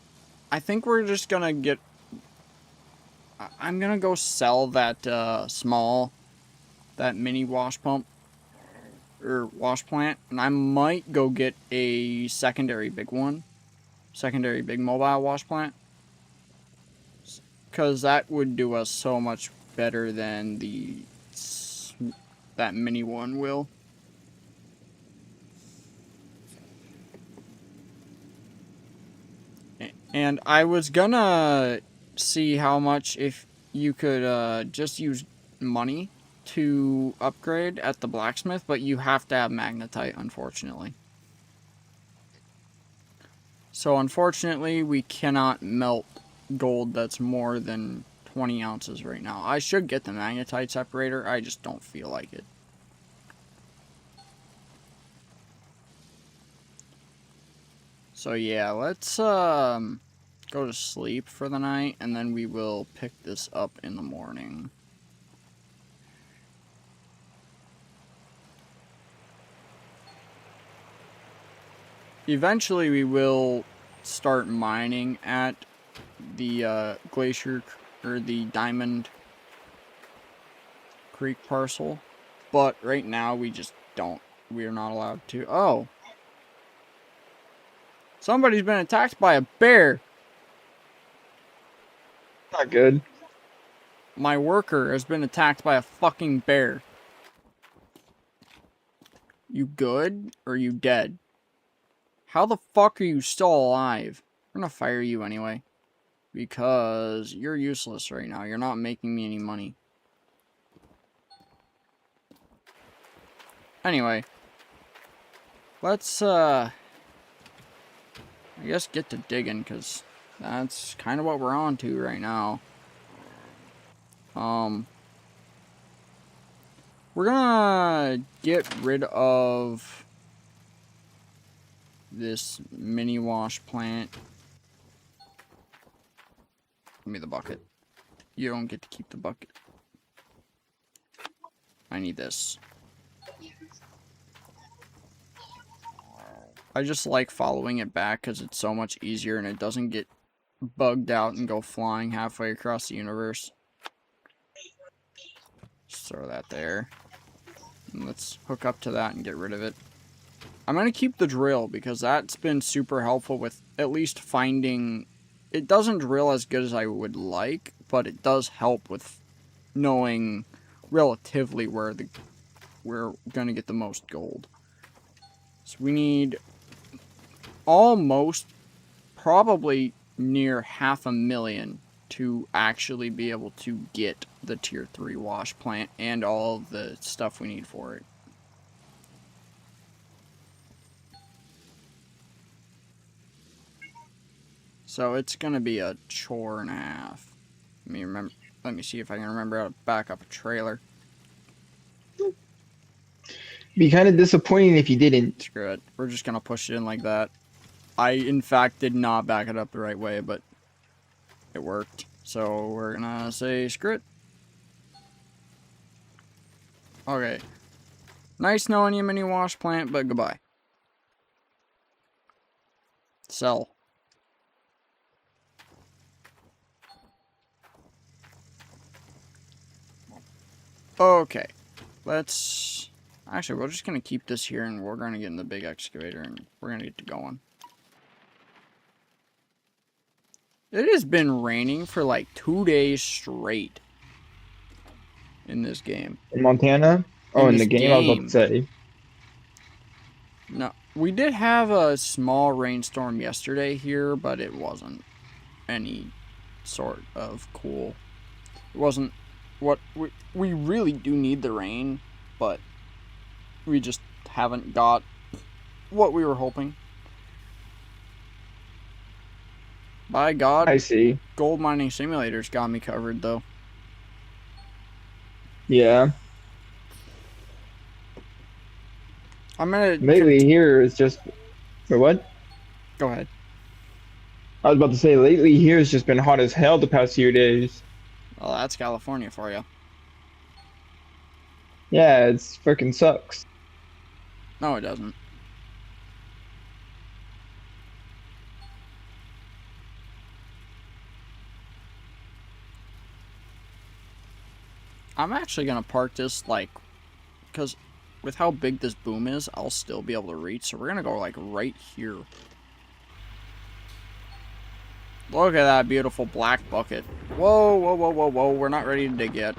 I think we're just gonna get... I'm gonna go sell that that mini wash pump, or wash plant, and I might go get a secondary big mobile wash plant, because that would do us so much better than that mini one will. And I was gonna see how much, if you could just use money to upgrade at the blacksmith, but you have to have magnetite, unfortunately. So unfortunately, we cannot melt gold that's more than 20 ounces right now. I should get the magnetite separator, I just don't feel like it. So yeah, let's go to sleep for the night, and then we will pick this up in the morning. Eventually we will start mining at the Glacier, or the Diamond Creek parcel, but right now we just don't. We are not allowed to. Oh! Somebody's been attacked by a bear! Not good. My worker has been attacked by a fucking bear. You good? Or you dead? How the fuck are you still alive? I'm gonna fire you anyway. Because you're useless right now. You're not making me any money. Anyway. Let's, I guess get to digging, because that's kind of what we're on to right now. We're gonna get rid of this mini wash plant. Give me the bucket. You don't get to keep the bucket. I need this. I just like following it back because it's so much easier and it doesn't get bugged out and go flying halfway across the universe. Just throw that there. And let's hook up to that and get rid of it. I'm going to keep the drill because that's been super helpful with at least finding... It doesn't drill as good as I would like, but it does help with knowing relatively where the we're gonna get the most gold. So we need almost, probably near 500,000 to actually be able to get the tier 3 wash plant and all of the stuff we need for it. So it's gonna be a chore and a half. Let me see if I can remember how to back up a trailer. Be kind of disappointing if you didn't. Screw it. We're just gonna push it in like that. I, in fact, did not back it up the right way, but it worked. So we're gonna say screw it. Okay. Nice knowing you, mini wash plant, but goodbye. Sell. Okay. Let's... Actually, we're just gonna keep this here, and we're gonna get in the big excavator, and we're gonna get to going. It has been raining for like 2 days straight in this game. In Montana? Oh, in the game, I was about to say. No, we did have a small rainstorm yesterday here, but it wasn't any sort of cool. It wasn't what we really do need the rain, but we just haven't got what we were hoping. By God, I see. Gold Mining Simulator's got me covered, though. Yeah. I'm gonna... Lately here is just... For what? Go ahead. I was about to say, lately here has just been hot as hell the past few days. Well, that's California for you. Yeah, it's freaking sucks. No, it doesn't. I'm actually gonna park this, like, because with how big this boom is, I'll still be able to reach, so we're gonna go, like, right here. Look at that beautiful black bucket. Whoa, whoa, whoa, whoa, whoa, we're not ready to dig yet.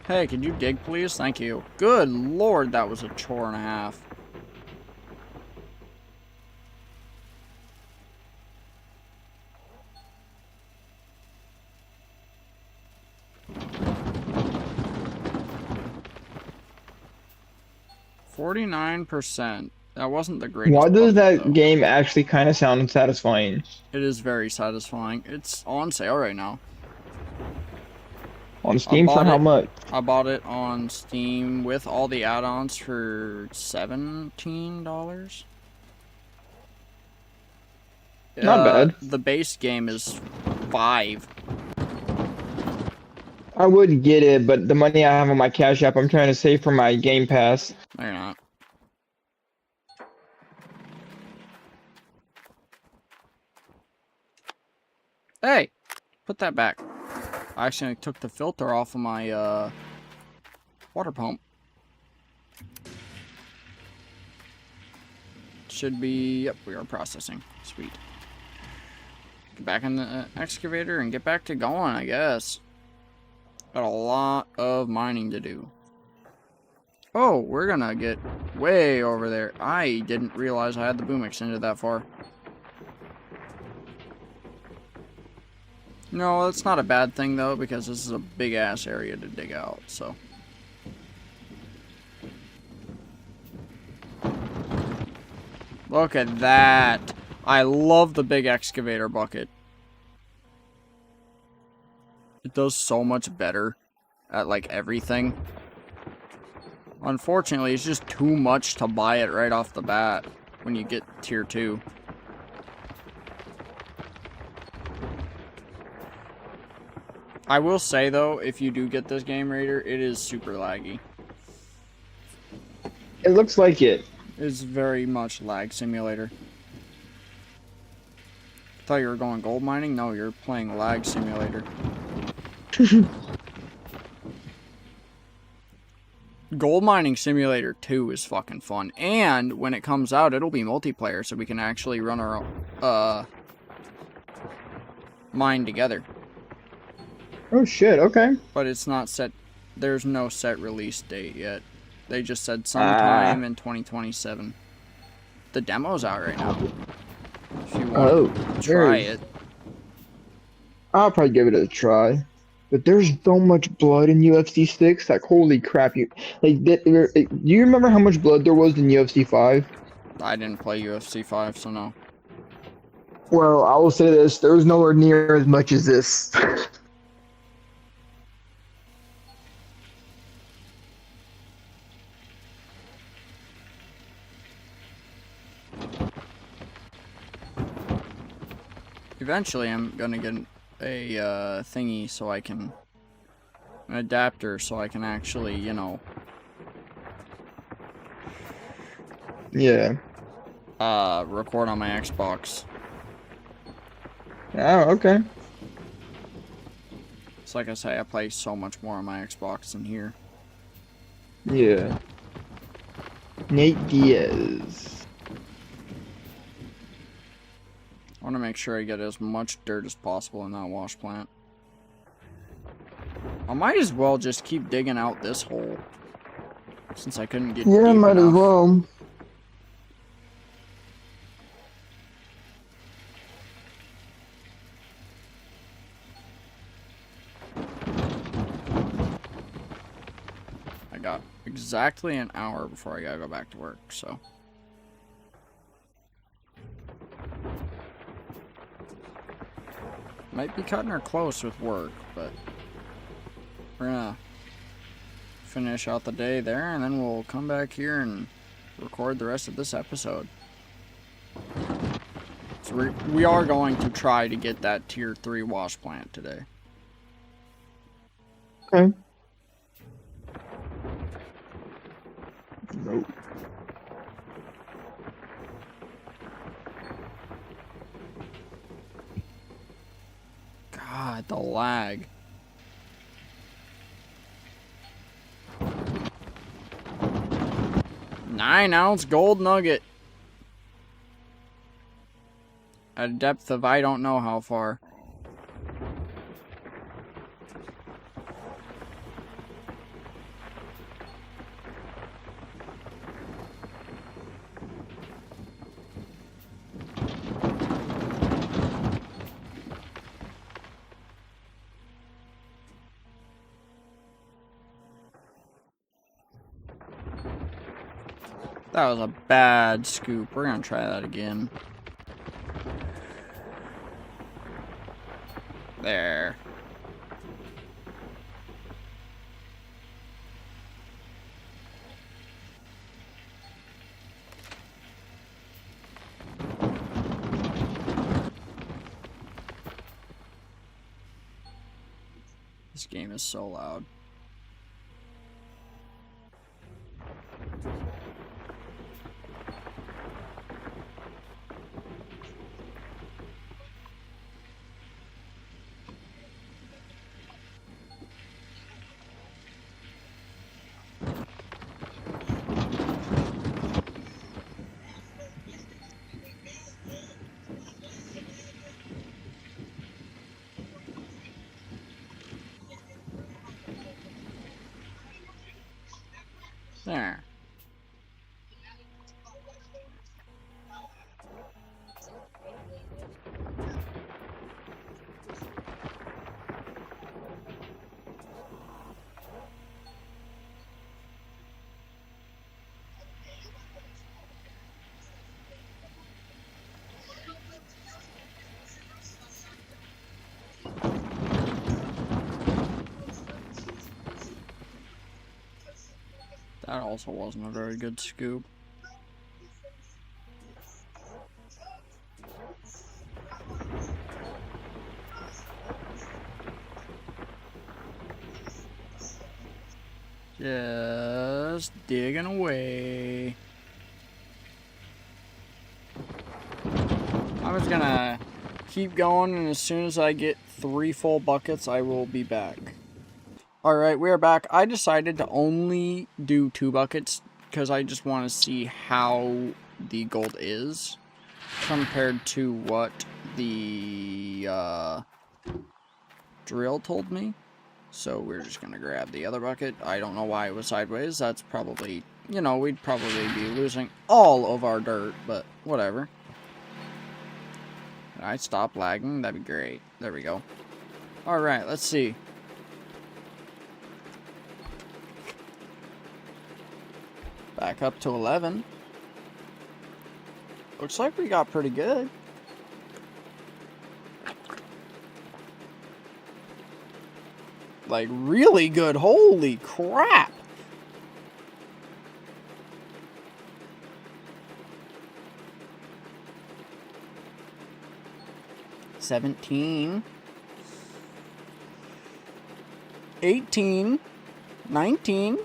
Hey, could you dig, please? Thank you. Good lord, that was a chore and a half. %. That wasn't the greatest. Why does that though. game actually kind of sound satisfying? It is very satisfying. It's on sale right now. On Steam for how much? I bought it on Steam with all the add-ons for $17. Not bad. The base game is $5. I would get it, but the money I have on my Cash App, I'm trying to save for my Game Pass. No, you're not. Hey! Put that back. I actually took the filter off of my, water pump. Should be... Yep, we are processing. Sweet. Get back in the excavator and get back to going, I guess. Got a lot of mining to do. Oh, we're gonna get way over there. I didn't realize I had the boom extended that far. No, that's not a bad thing, though, because this is a big-ass area to dig out, so. Look at that. I love the big excavator bucket. It does so much better at, like, everything. Unfortunately, it's just too much to buy it right off the bat when you get tier 2. I will say, though, if you do get this game, Raider, it is super laggy. It looks like it. It's very much lag simulator. Thought you were going gold mining? No, you're playing lag simulator. Gold Mining Simulator 2 is fucking fun. And when it comes out, it'll be multiplayer, so we can actually run our mine together. Oh shit, okay. But it's not set. There's no set release date yet. They just said Ah. sometime in 2027. The demo's out right now. If you Oh, want to try it. I'll probably give it a try. But there's so much blood in UFC 6. Like, holy crap! Do you remember how much blood there was in UFC 5? I didn't play UFC 5, so no. Well, I will say this: there was nowhere near as much as this. Eventually, I'm gonna get a thingy so I can, an adapter so I can actually, you know, Yeah. record on my Xbox. Oh, okay. So like I say, I play so much more on my Xbox than here. Yeah. Nate Diaz. I want to make sure I get as much dirt as possible in that wash plant. I might as well just keep digging out this hole, since I couldn't get Yeah, deep might enough. as well. I got exactly an hour before I gotta go back to work, so. Might be cutting her close with work, but we're gonna finish out the day there, and then we'll come back here and record the rest of this episode. So we are going to try to get that tier 3 wash plant today. Okay. Nope. God, the lag. Nine-ounce gold nugget. At a depth of I don't know how far. That was a bad scoop. We're gonna try that again. There. This game is so loud. There. That also wasn't a very good scoop. Just digging away. I'm just gonna keep going, and as soon as I get 3 full buckets, I will be back. Alright, we are back. I decided to only do 2 buckets because I just want to see how the gold is compared to what the drill told me. So we're just gonna grab the other bucket. I don't know why it was sideways. That's probably, you know, we'd probably be losing all of our dirt, but whatever. Can I stop lagging? That'd be great. There we go. Alright, let's see. Back up to 11. Looks like we got pretty good. Like, really good. Holy crap. $17, 18, 19,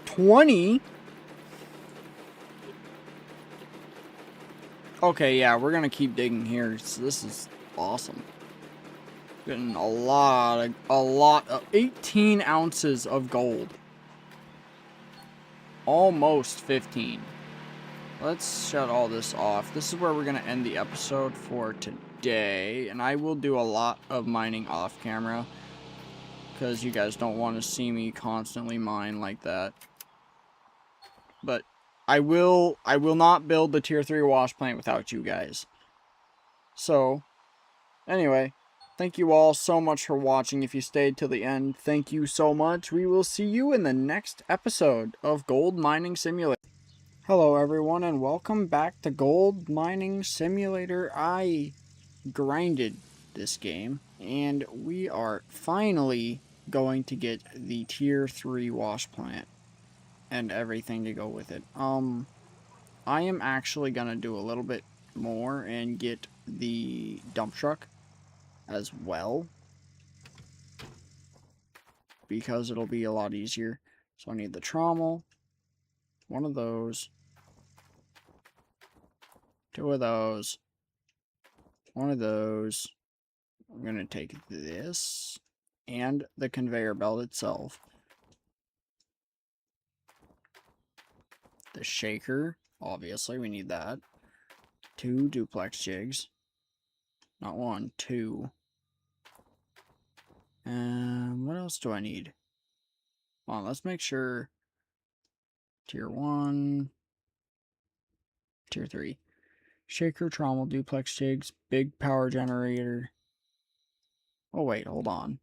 20. Okay, yeah, we're gonna keep digging here. So this is awesome. Getting a lot of 18 ounces of gold. Almost 15. Let's shut all this off. This is where we're gonna end the episode for today, and I will do a lot of mining off camera because you guys don't want to see me constantly mine like that. But I will not build the tier 3 wash plant without you guys. So, anyway, thank you all so much for watching. If you stayed till the end, thank you so much. We will see you in the next episode of Gold Mining Simulator. Hello everyone and welcome back to Gold Mining Simulator. I grinded this game and we are finally going to get the tier 3 wash plant and everything to go with it. I am actually gonna do a little bit more and get the dump truck as well because it'll be a lot easier. So I need the trommel, one of those, 2 of those, 1 of those. I'm going to take this and the conveyor belt itself. The shaker, obviously, we need that. 2 duplex jigs. Not 1, 2. And what else do I need? Well, let's make sure tier 1, tier 3. Shaker, trommel, duplex jigs, big power generator. Oh wait, hold on.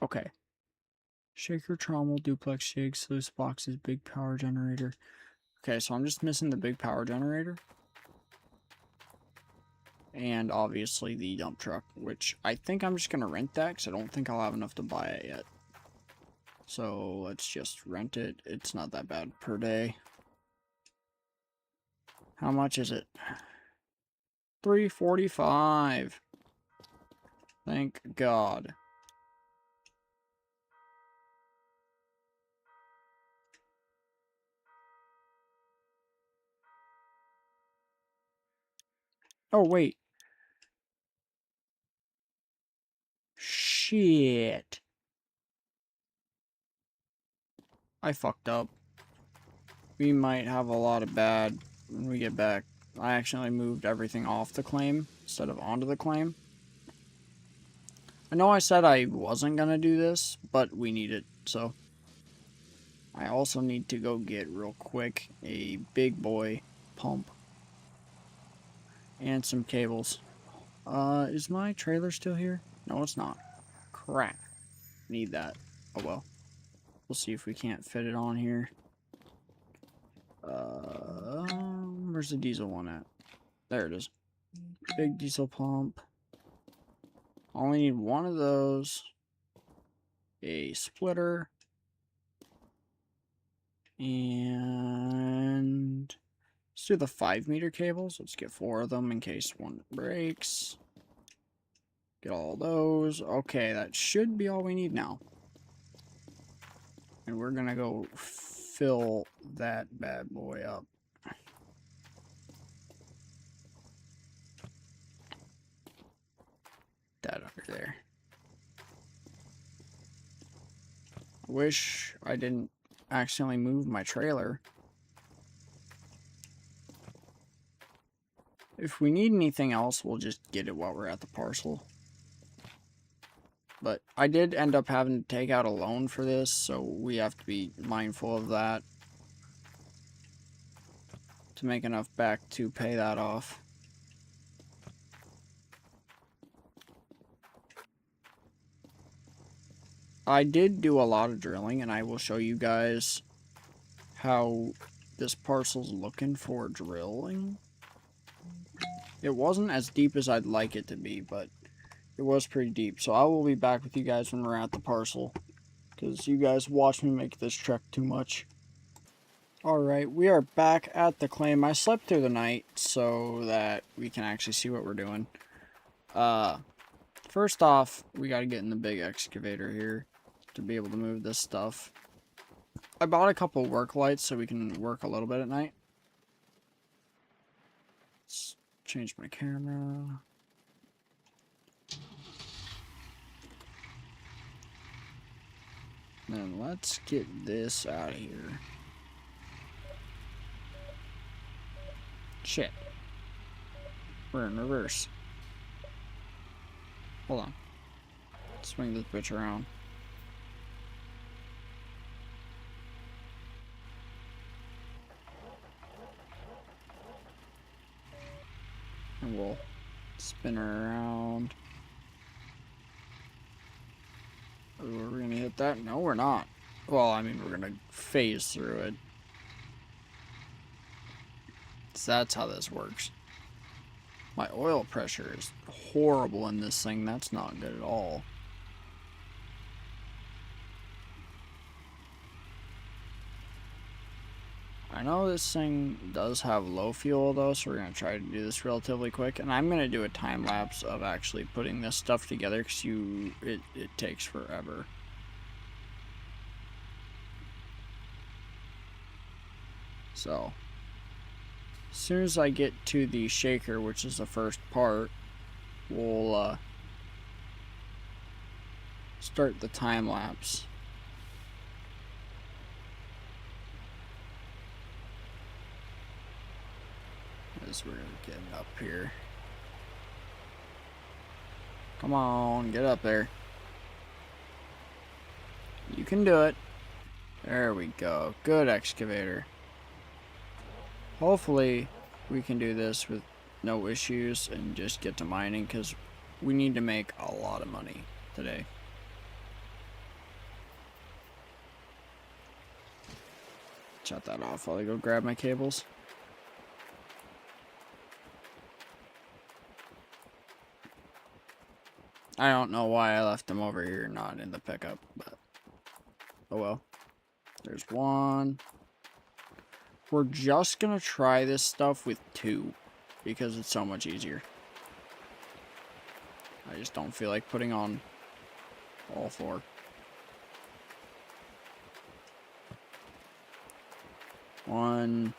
Okay. Shaker, trommel, duplex jigs, sluice boxes, big power generator. Okay, so I'm just missing the big power generator. And obviously the dump truck, which I think I'm just going to rent that because I don't think I'll have enough to buy it yet. So let's just rent it. It's not that bad per day. How much is it? $3.45. Thank God. Oh, wait. Shit. I fucked up. We might have a lot of bad when we get back. I accidentally moved everything off the claim instead of onto the claim. I know I said I wasn't gonna do this, but we need it, so. I also need to go get real quick a big boy pump and some cables. Is my trailer still here? No, it's not. Crap. Need that. Oh well. We'll see if we can't fit it on here. Where's the diesel one at? There it is. Big diesel pump. Only need 1 of those. A splitter. And let's do the 5-meter cables. Let's get 4 of them in case one breaks. Get all those. Okay, that should be all we need now. And we're gonna go fill that bad boy up. That under there. wish I didn't accidentally move my trailer. If we need anything else, we'll just get it while we're at the parcel. But I did end up having to take out a loan for this, so we have to be mindful of that to make enough back to pay that off. I did do a lot of drilling, and I will show you guys how this parcel's looking for drilling. It wasn't as deep as I'd like it to be, but it was pretty deep. So I will be back with you guys when we're at the parcel, because you guys watch me make this trek too much. Alright, we are back at the claim. I slept through the night so that we can actually see what we're doing. First off, we gotta get in the big excavator here to be able to move this stuff. I bought a couple work lights so we can work a little bit at night. Let's change my camera. Then let's get this out of here. Shit. We're in reverse. Hold on. Swing this bitch around. And we'll spin her around. Are we gonna hit that? No, we're not. Well, I mean, we're gonna phase through it. So that's how this works. My oil pressure is horrible in this thing. That's not good at all. I know this thing does have low fuel though, so we're going to try to do this relatively quick. And I'm going to do a time lapse of actually putting this stuff together because it takes forever. So, as soon as I get to the shaker, which is the first part, we'll start the time lapse. As we're getting up here. Come on, get up there. You can do it. There we go. Good excavator. Hopefully we can do this with no issues and just get to mining because we need to make a lot of money today. Shut that off while I go grab my cables. I don't know why I left them over here, not in the pickup, but oh well. There's one. We're just gonna try this stuff with 2 because it's so much easier. I just don't feel like putting on all 4. One.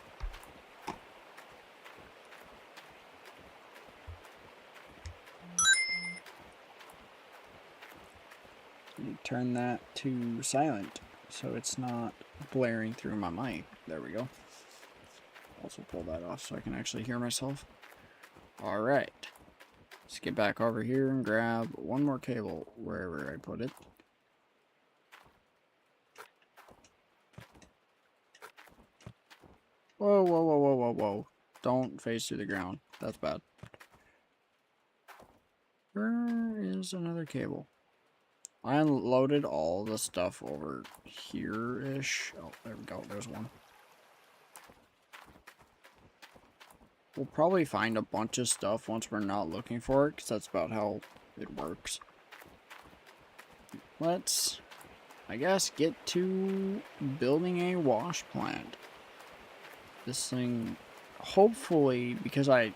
Turn that to silent so it's not blaring through my mic. There we go. Also pull that off so I can actually hear myself. Alright. Let's get back over here and grab one more cable wherever I put it. Whoa, whoa, whoa, whoa, whoa, whoa. Don't face through the ground. That's bad. Where is another cable? I unloaded all the stuff over here-ish. Oh, there we go. There's one. We'll probably find a bunch of stuff once we're not looking for it, because that's about how it works. Let's, I guess, get to building a wash plant. This thing, hopefully, because I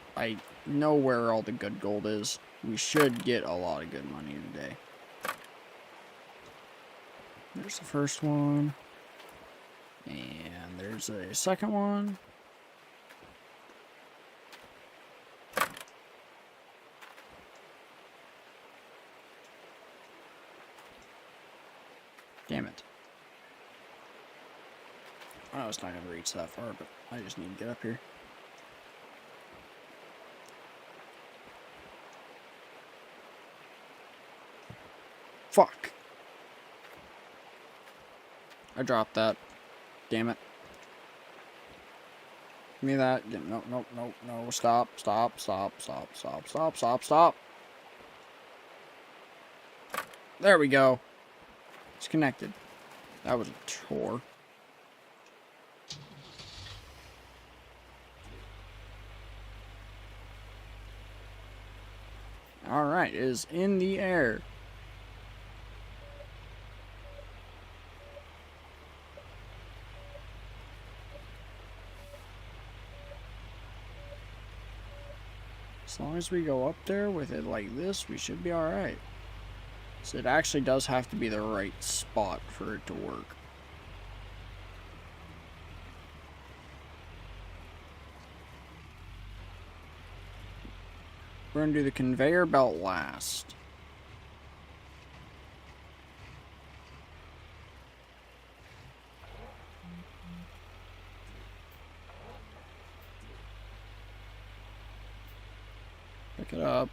know where all the good gold is, we should get a lot of good money today. There's the first one. And there's a second one. Damn it. I know it's not gonna reach that far, but I just need to get up here. Fuck. I dropped that. Damn it. Give me that. No, no, no, no. Stop, stop, stop, stop, stop, stop, stop, stop. There we go. It's connected. That was a chore. Alright, it is in the air. As long as we go up there with it like this, we should be alright. So it actually does have to be the right spot for it to work. We're going to do the conveyor belt last. Pick it up.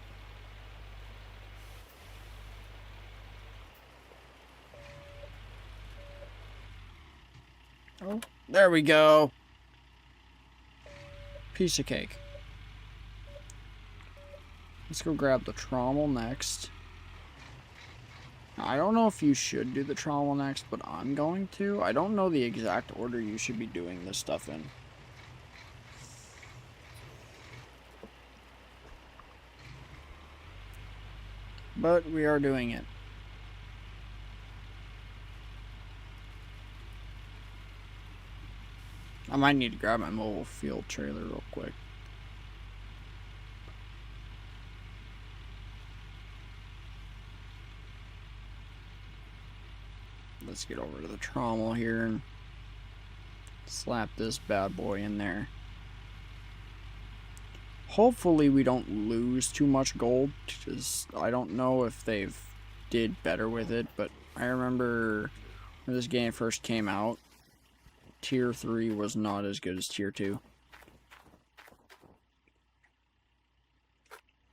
Oh, there we go. Piece of cake. Let's go grab the trommel next. Now, I don't know if you should do the trommel next, but I'm going to. I don't know the exact order you should be doing this stuff in. But we are doing it. I might need to grab my mobile field trailer real quick. Let's get over to the trommel here and slap this bad boy in there. Hopefully we don't lose too much gold, because I don't know if they've did better with it, but I remember when this game first came out, Tier 3 was not as good as Tier 2.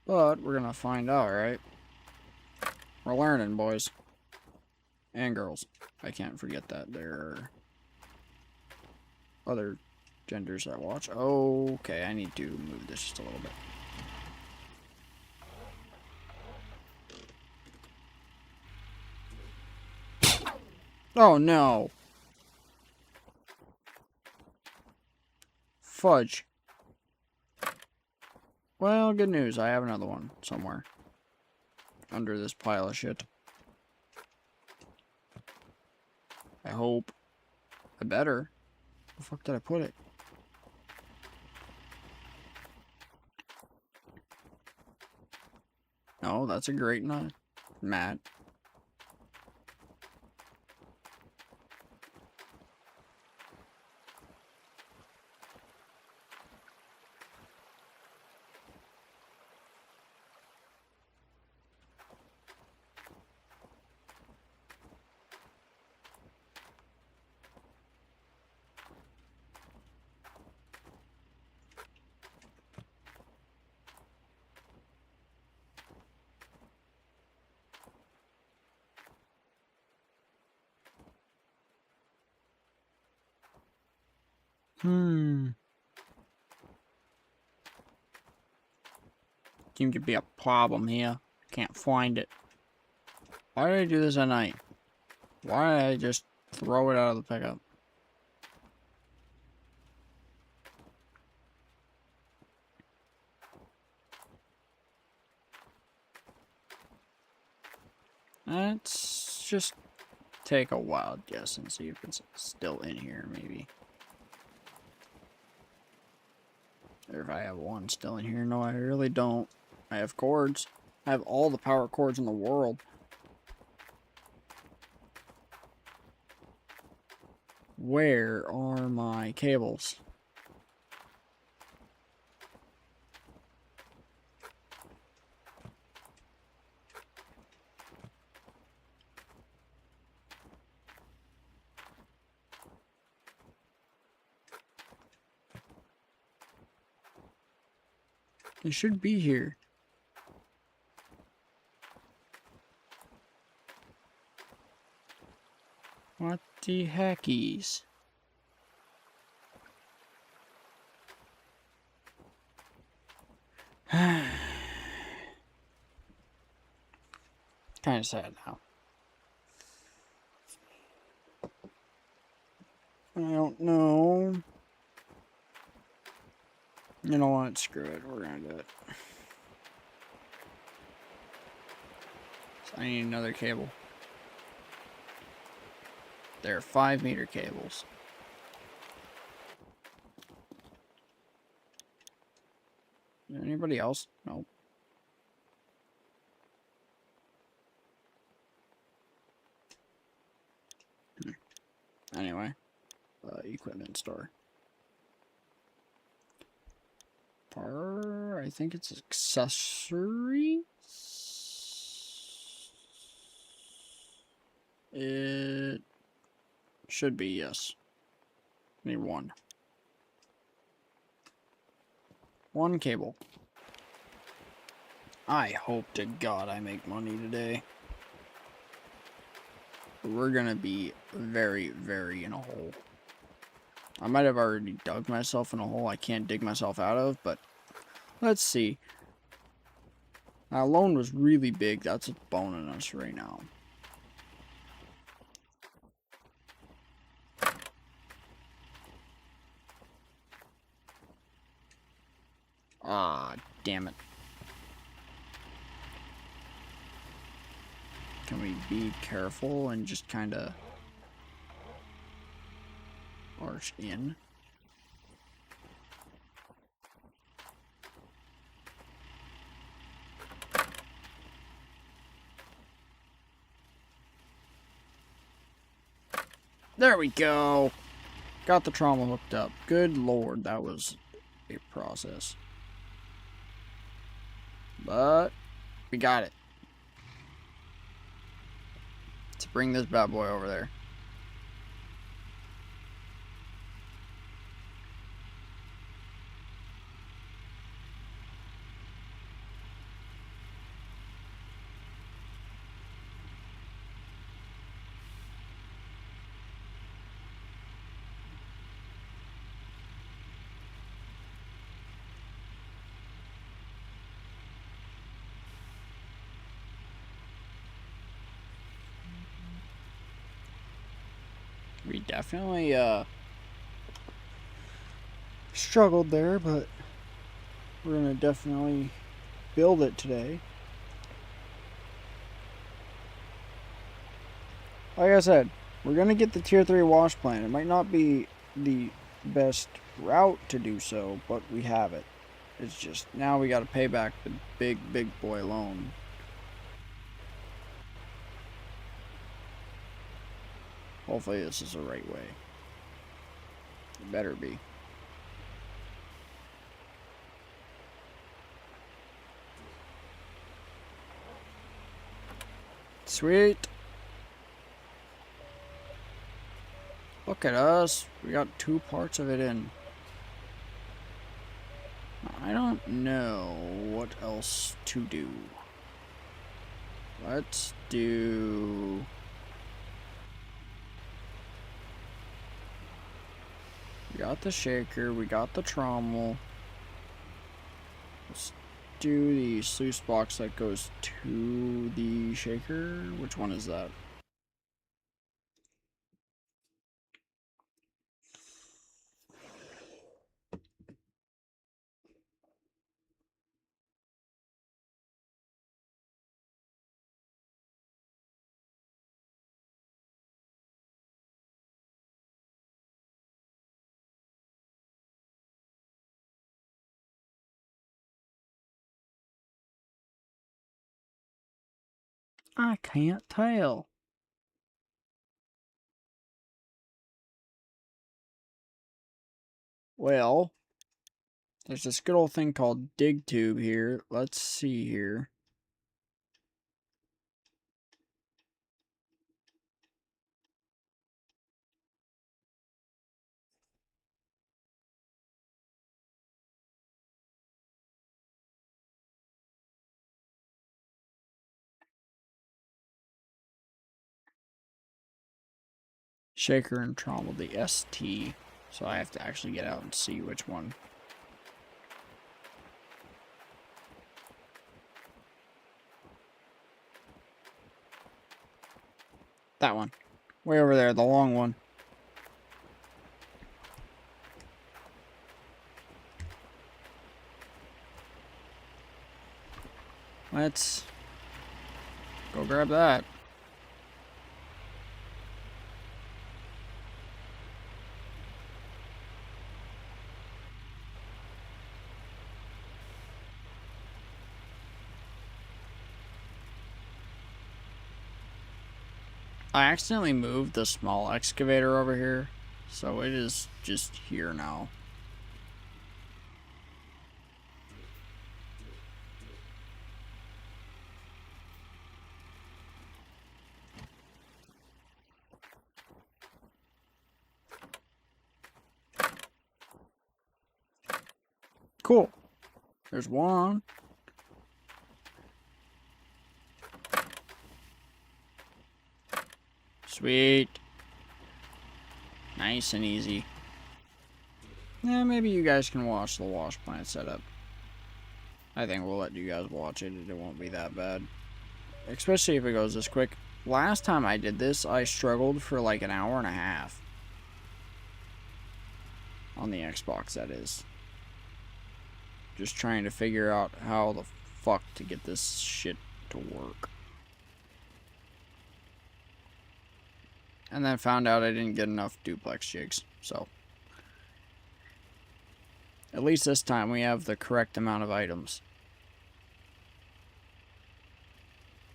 But we're gonna find out, right? We're learning, boys. And girls. I can't forget that. There are other genders I watch. Okay, I need to move this just a little bit. Oh no! Fudge. Well, good news. I have another one somewhere. Under this pile of shit. I hope. I better. Where the fuck did I put it? No, that's a great nut. Matt. Seems to be a problem here. Can't find it. Why did I do this at night? Why did I just throw it out of the pickup? Let's just take a wild guess and see if it's still in here, maybe. Or if I have one still in here. No, I really don't. I have cords. I have all the power cords in the world. Where are my cables? It should be here. What the heckies? Kind of sad now. I don't know. You know what? Screw it. We're gonna do it. So I need another cable. There are 5-meter cables. Is there anybody else? Nope. Anyway, equipment store. I think it's accessories. It should be, yes. Need one. One cable. I hope to God I make money today. We're gonna be very, very in a hole. I might have already dug myself in a hole I can't dig myself out of, but let's see. That loan was really big. That's what's boning us right now. Ah, damn it. Can we be careful and just kind of arch in? There we go. Got the trauma hooked up. Good lord, that was a process. But we got it. Let's bring this bad boy over there. We definitely struggled there, but we're gonna definitely build it today. Like I said, we're gonna get the tier 3 wash plant. It might not be the best route to do so, but we have it. It's just now we gotta pay back the big boy loan. Hopefully this is the right way. It better be. Sweet. Look at us. We got 2 parts of it in. I don't know what else to do. Let's do... We got the shaker, we got the trommel. Let's do the sluice box that goes to the shaker. Which one is that? I can't tell. Well, there's this good old thing called dig tube here. Let's see here. shaker and trommel, the ST. So I have to actually get out and see which one. That one. Way over there, the long one. Let's go grab that. I accidentally moved the small excavator over here, so it is just here now. Cool. There's one. Sweet. Nice and easy. Yeah, maybe you guys can watch the wash plant setup. I think we'll let you guys watch it. It won't be that bad. Especially if it goes this quick. Last time I did this, I struggled for like an hour and a half. On the Xbox, that is. Just trying to figure out how the fuck to get this shit to work. And then found out I didn't get enough duplex jigs, so. At least this time we have the correct amount of items.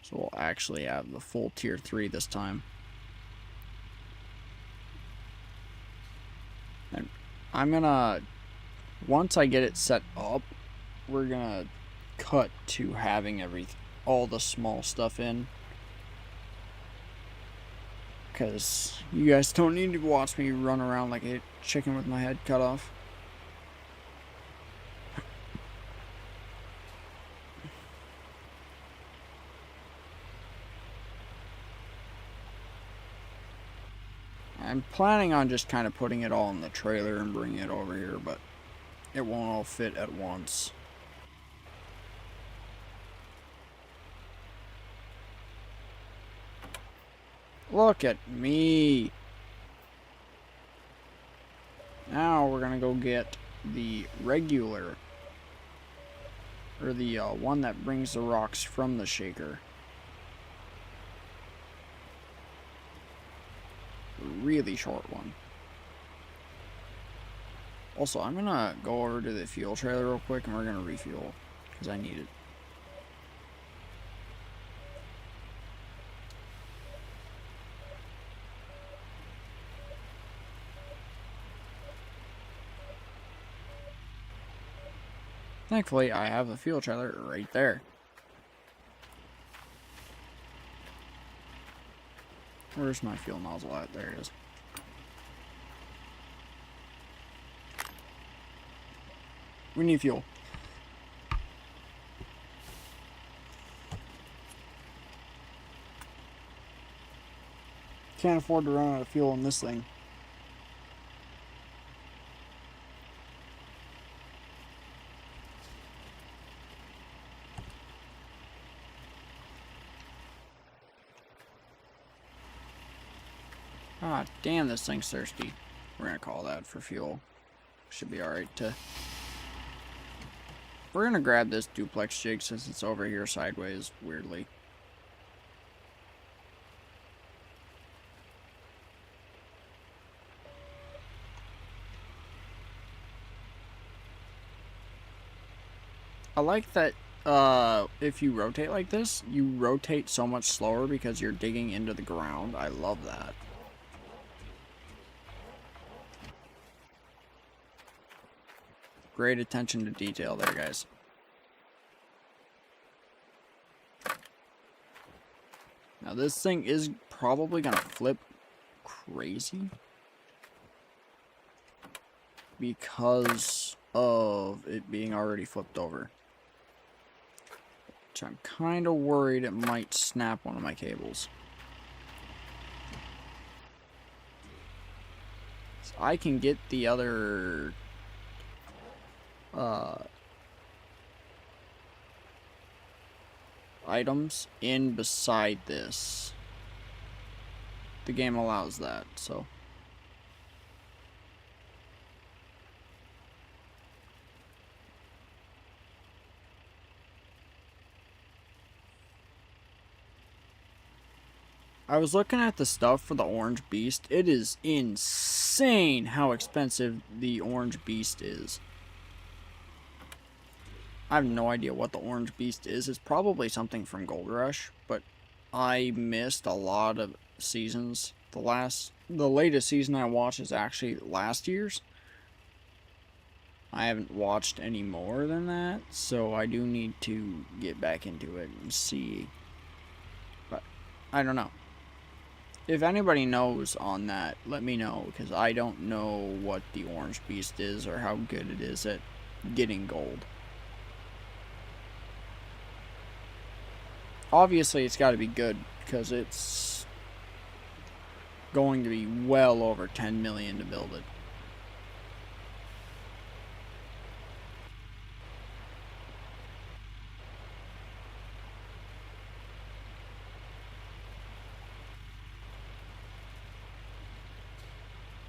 So we'll actually have the full tier 3 this time. And I'm gonna, once I get it set up, we're gonna cut to having all the small stuff in. Because you guys don't need to watch me run around like a chicken with my head cut off. I'm planning on just kind of putting it all in the trailer and bringing it over here, but it won't all fit at once. Look at me. Now we're gonna go get the regular, or the one that brings the rocks from the shaker. A really short one. Also, I'm gonna go over to the fuel trailer real quick and we're gonna refuel, because I need it. Thankfully, I have the fuel trailer right there. Where's my fuel nozzle at? There it is. We need fuel. Can't afford to run out of fuel in this thing. Ah, damn, this thing's thirsty. We're gonna call that for fuel. Should be alright to... We're gonna grab this duplex jig since it's over here sideways, weirdly. I like that if you rotate like this, you rotate so much slower because you're digging into the ground. I love that. Great attention to detail there, guys. Now this thing is probably gonna flip crazy because of it being already flipped over. Which I'm kind of worried it might snap one of my cables. I can get the other items in beside this. The game allows that, so. I was looking at the stuff for the Orange Beast. It is insane how expensive the Orange Beast is. I have no idea what the Orange Beast is. It's probably something from Gold Rush, but I missed a lot of seasons. The latest season I watched is actually last year's. I haven't watched any more than that, so I do need to get back into it and see. But I don't know. If anybody knows on that, let me know, because I don't know what the Orange Beast is or how good it is at getting gold. Obviously, it's got to be good, because it's going to be well over 10 million to build it.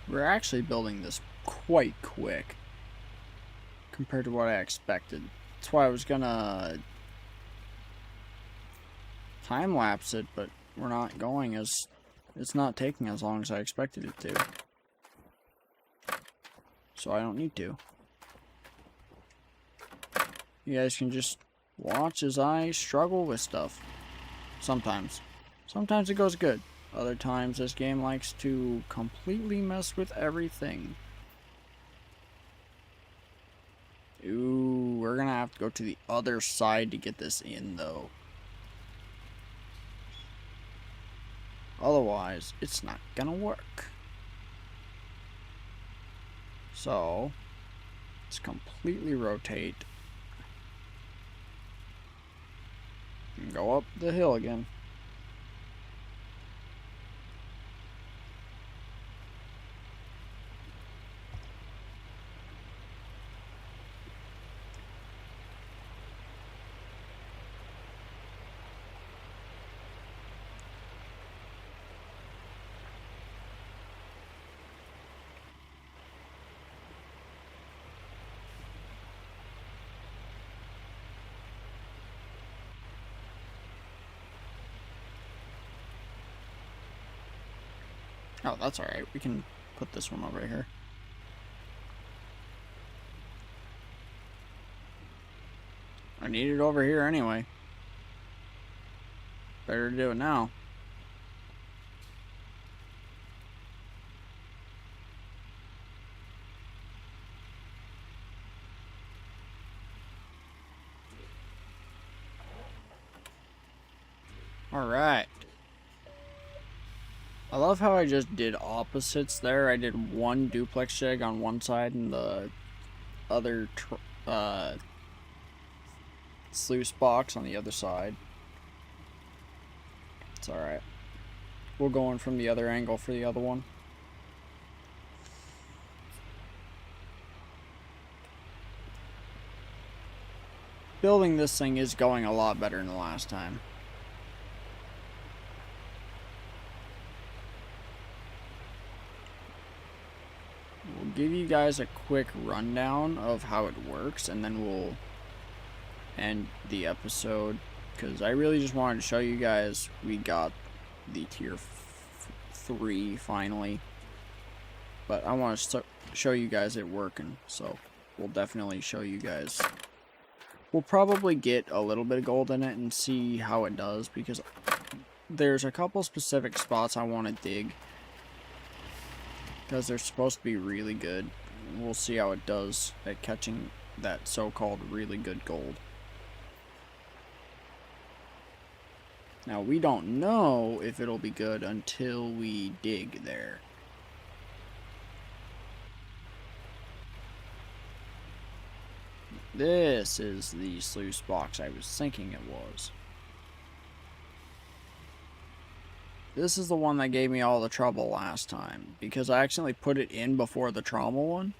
We're actually building this quite quick compared to what I expected. That's why I was gonna time-lapse it, but we're not going as... It's not taking as long as I expected it to. So I don't need to. You guys can just watch as I struggle with stuff. Sometimes. Sometimes it goes good. Other times this game likes to completely mess with everything. Ooh, we're gonna have to go to the other side to get this in, though. Otherwise, it's not gonna work. So, let's completely rotate. And go up the hill again. Oh, that's alright. We can put this one over here. I need it over here anyway. Better do it now. Alright. I love how I just did opposites there. I did one duplex shed on one side and the other sluice box on the other side. It's alright. We'll go in from the other angle for the other one. Building this thing is going a lot better than the last time. We'll give you guys a quick rundown of how it works, and then we'll end the episode, because I really just wanted to show you guys we got the tier 3 finally, but I want to show you guys it working, so we'll definitely show you guys. We'll probably get a little bit of gold in it and see how it does, because there's a couple specific spots I want to dig, because they're supposed to be really good. We'll see how it does at catching that so-called really good gold. Now, we don't know if it'll be good until we dig there. This is the sluice box I was thinking it was. This is the one that gave me all the trouble last time, because I accidentally put it in before the trauma one.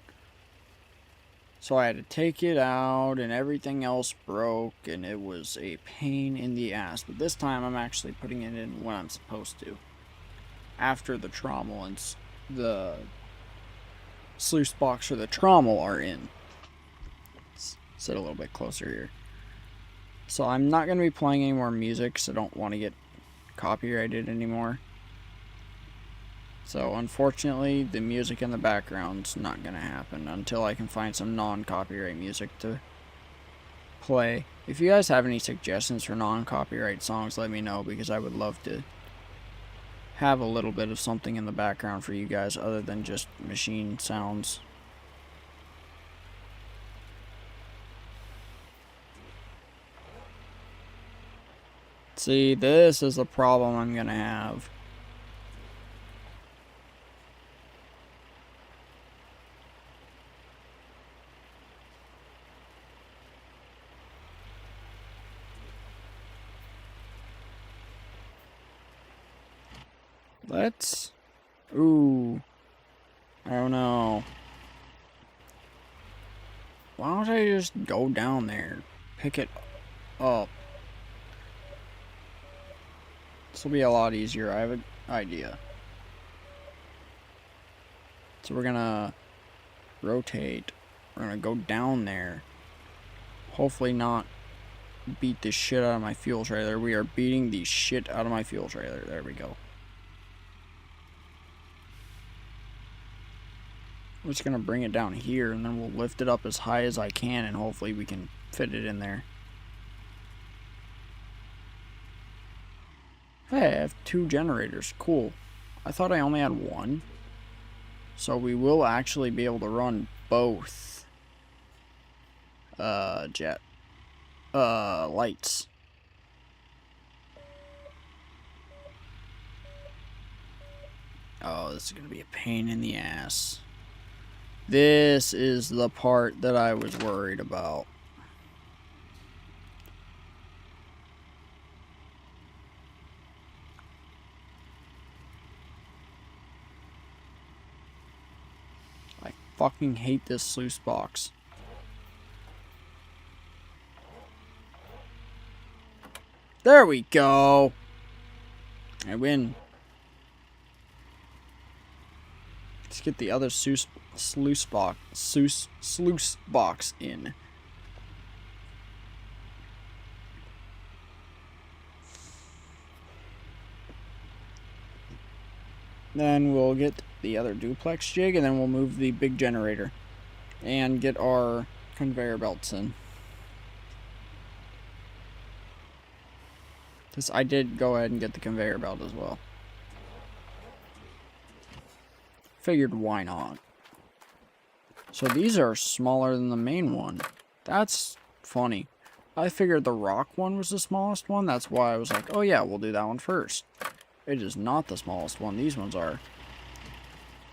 So I had to take it out, and everything else broke, and it was a pain in the ass. But this time I'm actually putting it in when I'm supposed to. After the trauma and the sluice box or the trauma are in. Let's sit a little bit closer here. So I'm not going to be playing any more music, so I don't want to get copyrighted anymore. So unfortunately, the music in the background's not going to happen until I can find some non-copyright music to play. If you guys have any suggestions for non-copyright songs, let me know, because I would love to have a little bit of something in the background for you guys other than just machine sounds. See, this is the problem I'm gonna have. Let's... Ooh. I don't know. Why don't I just go down there? Pick it up. This will be a lot easier. I have an idea. So we're gonna rotate. We're gonna go down there. Hopefully not beat the shit out of my fuel trailer. We are beating the shit out of my fuel trailer. There we go. I'm just gonna bring it down here, and then we'll lift it up as high as I can, and hopefully we can fit it in there. Hey, I have 2 generators. Cool. I thought I only had 1. So we will actually be able to run both jet lights. Oh, this is gonna be a pain in the ass. This is the part that I was worried about. I fucking hate this sluice box. There we go. I win. Let's get the other sluice box in. Then we'll get the other duplex jig, and then we'll move the big generator and get our conveyor belts in. Because I did go ahead and get the conveyor belt as well. Figured why not. So these are smaller than the main one. That's funny. I figured the rock one was the smallest one. That's why I was like, oh yeah, we'll do that one first. It is not the smallest one. These ones are.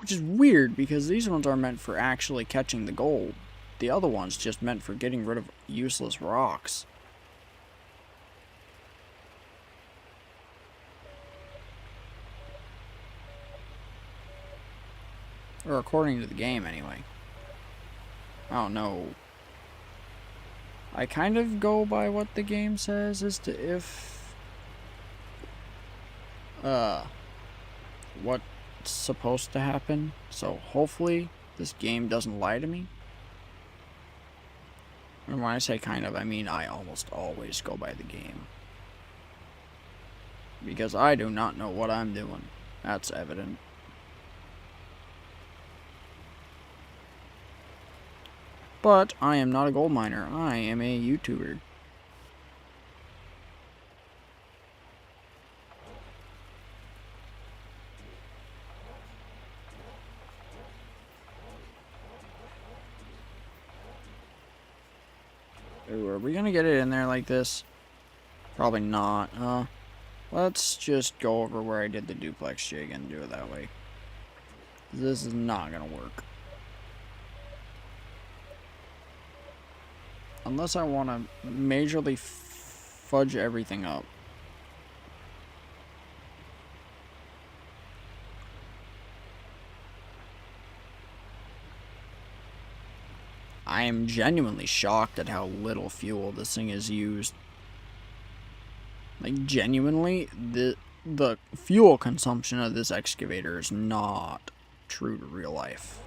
Which is weird, because these ones are meant for actually catching the gold. The other one's just meant for getting rid of useless rocks. Or according to the game, anyway. I don't know. I kind of go by what the game says as to if... what's supposed to happen. So hopefully this game doesn't lie to me. And when I say kind of, I mean I almost always go by the game. Because I do not know what I'm doing. That's evident. But I am not a gold miner. I am a YouTuber. Ooh, are we gonna get it in there like this? Probably not. Let's just go over where I did the duplex jig and do it that way. This is not gonna work. Unless I want to majorly fudge everything up. I am genuinely shocked at how little fuel this thing is used. Like, genuinely, the fuel consumption of this excavator is not true to real life.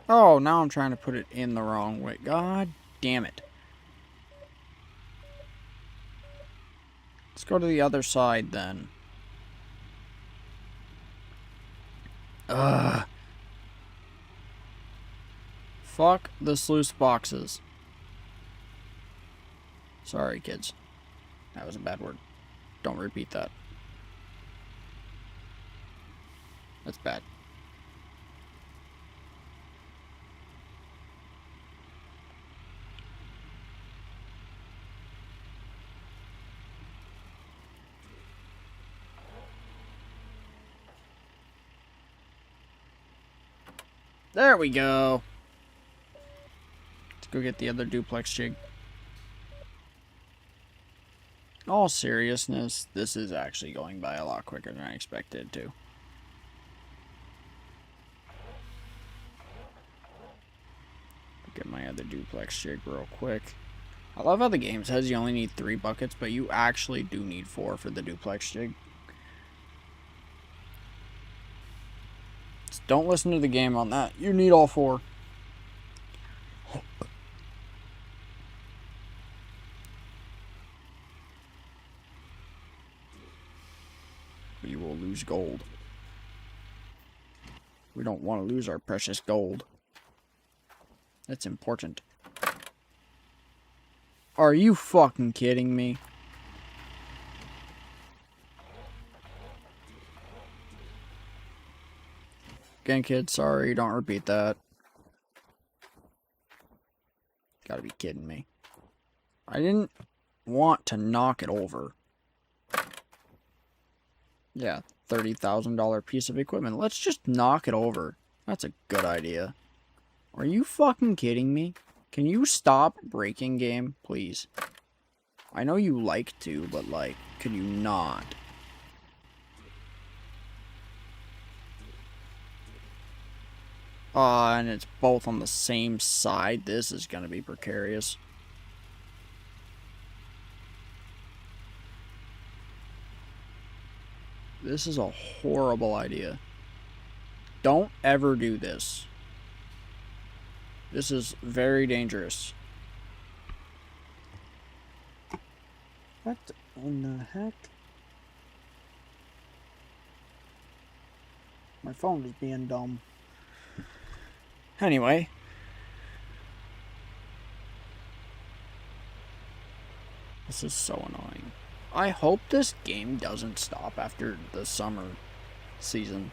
Oh, now I'm trying to put it in the wrong way. God damn it. Let's go to the other side then. Ugh. Fuck the sluice boxes. Sorry, kids. That was a bad word. Don't repeat that. That's bad. There we go. Let's go get the other duplex jig. All seriousness, this is actually going by a lot quicker than I expected it to. Get my other duplex jig real quick. I love how the game says you only need 3 buckets, but you actually do need 4 for the duplex jig. Just don't listen to the game on that. You need all 4. You will lose gold. We don't want to lose our precious gold. That's important. Are you fucking kidding me? Again, kid, sorry, don't repeat that. Gotta be kidding me. I didn't want to knock it over. Yeah, $30,000 piece of equipment. Let's just knock it over. That's a good idea. Are you fucking kidding me? Can you stop breaking, game, please? I know you like to, but, like, could you not? And it's both on the same side. This is gonna be precarious. This is a horrible idea. Don't ever do this. This is very dangerous. What in the heck? My phone is being dumb. Anyway. This is so annoying. I hope this game doesn't stop after the summer season.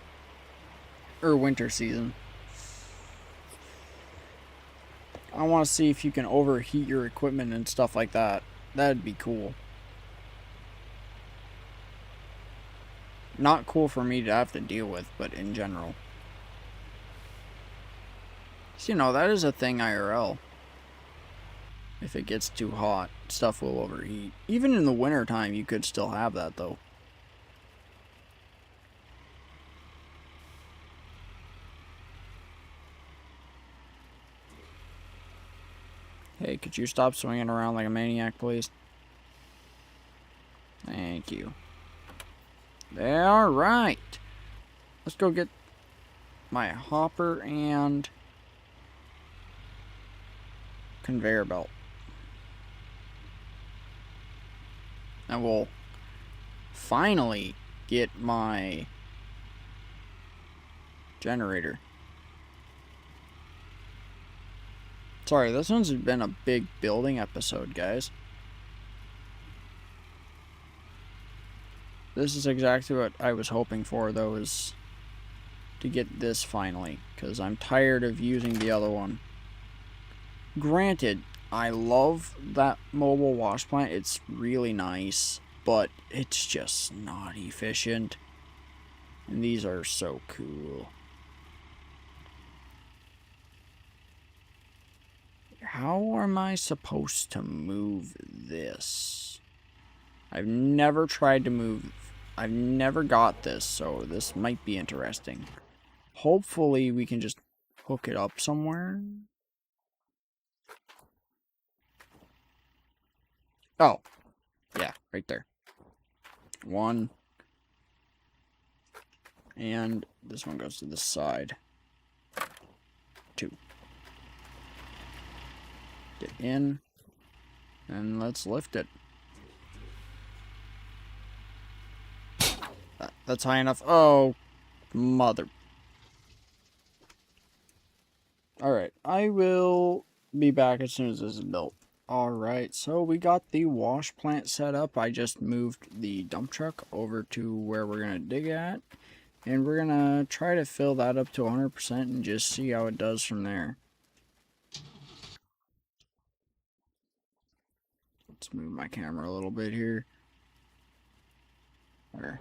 Or winter season. I want to see if you can overheat your equipment and stuff like that. That'd be cool. Not cool for me to have to deal with, but in general. So, you know, that is a thing IRL. If it gets too hot, stuff will overheat. Even in the winter time, you could still have that, though. Hey, could you stop swinging around like a maniac, please? Thank you. Alright. Let's go get my hopper and conveyor belt. And we'll finally get my generator. Sorry, this one's been a big building episode, guys. This is exactly what I was hoping for, though, is to get this finally, because I'm tired of using the other one. Granted, I love that mobile wash plant. It's really nice, but it's just not efficient. And these are so cool. How am I supposed to move this? I've never tried to move. I've never got this, so this might be interesting. Hopefully we can just hook it up somewhere. Oh, yeah, right there. One. And this one goes to the side. Two. Get in. And let's lift it. That's high enough. Oh, mother. Alright, I will be back as soon as this is built. Alright, so we got the wash plant set up. I just moved the dump truck over to where we're going to dig at. And we're going to try to fill that up to 100% and just see how it does from there. Let's move my camera a little bit here. There.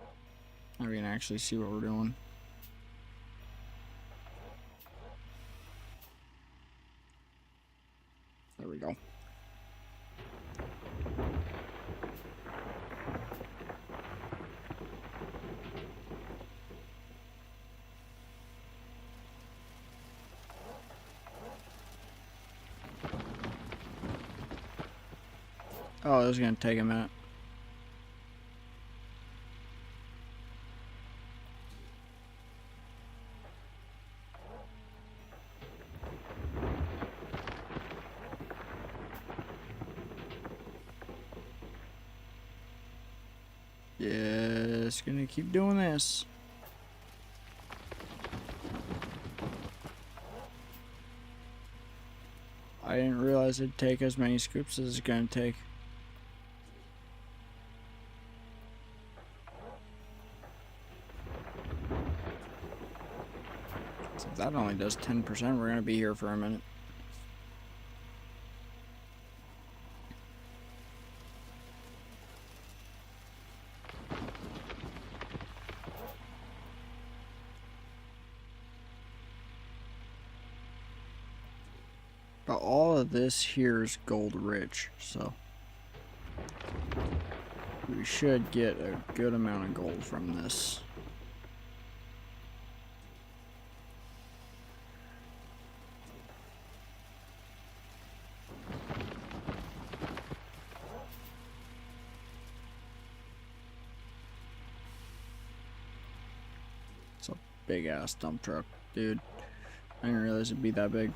Now we can actually see what we're doing. There we go. Oh, this is going to take a minute. Just gonna keep doing this. I didn't realize it'd take as many scoops as it's gonna take. So if that only does 10%, we're gonna be here for a minute. But all of this here is gold rich, so we should get a good amount of gold from this. It's a big ass dump truck, dude. I didn't realize it'd be that big.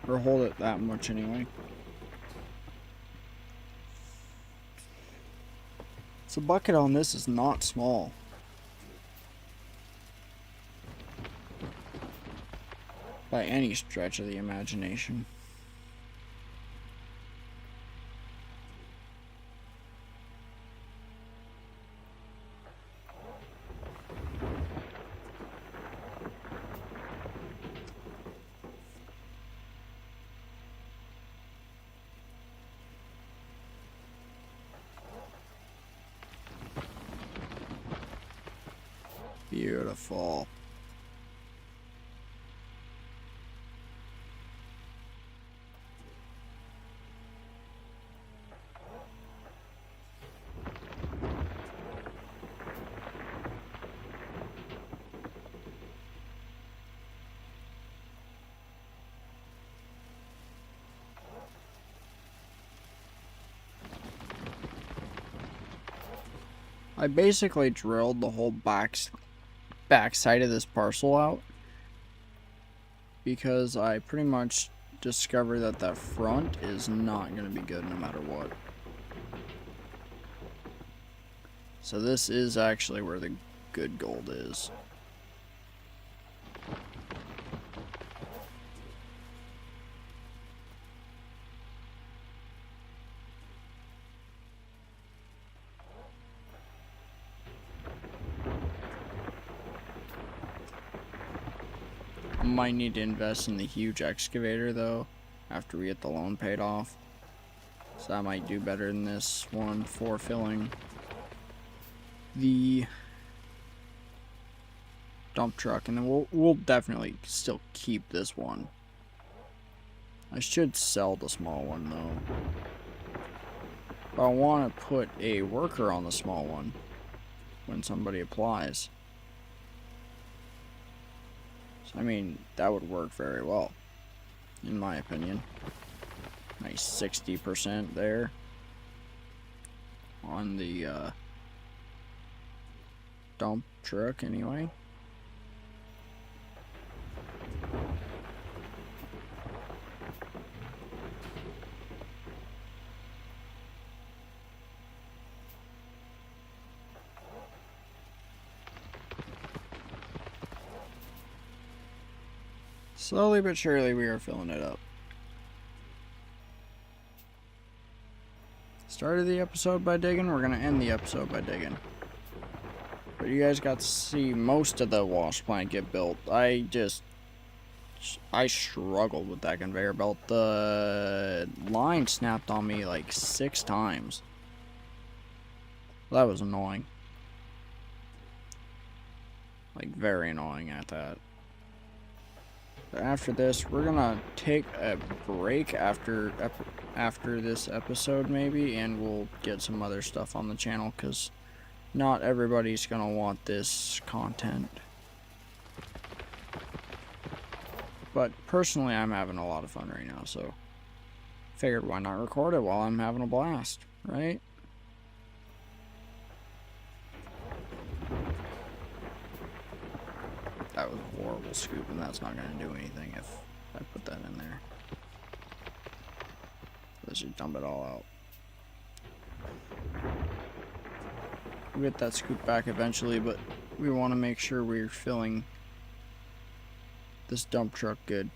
Or hold it that much anyway. So bucket on this is not small. By any stretch of the imagination. Beautiful. I basically drilled the whole back side of this parcel out because I pretty much discovered that the front is not going to be good no matter what. So this is actually where the good gold is. Might need to invest in the huge excavator though after we get the loan paid off, so I might do better than this one for filling. the dump truck, and then we'll definitely still keep this one. I should sell the small one though. But I want to put a worker on the small one when somebody applies. So, I mean, that would work very well, in my opinion. Nice 60% there on the dump truck anyway. Slowly but surely we are filling it up. Started the episode by digging, we're gonna end the episode by digging. But you guys got to see most of the wash plant get built. I struggled with that conveyor belt. The line snapped on me like 6 times. That was annoying. Like, very annoying at that. After this, we're gonna take a break after this episode maybe, and we'll get some other stuff on the channel, because not everybody's gonna want this content. But personally, I'm having a lot of fun right now, so figured why not record it while I'm having a blast, right? That was a horrible scoop, and that's not going to do anything if I put that in there. Let's just dump it all out. We'll get that scoop back eventually, but we want to make sure we're filling this dump truck good.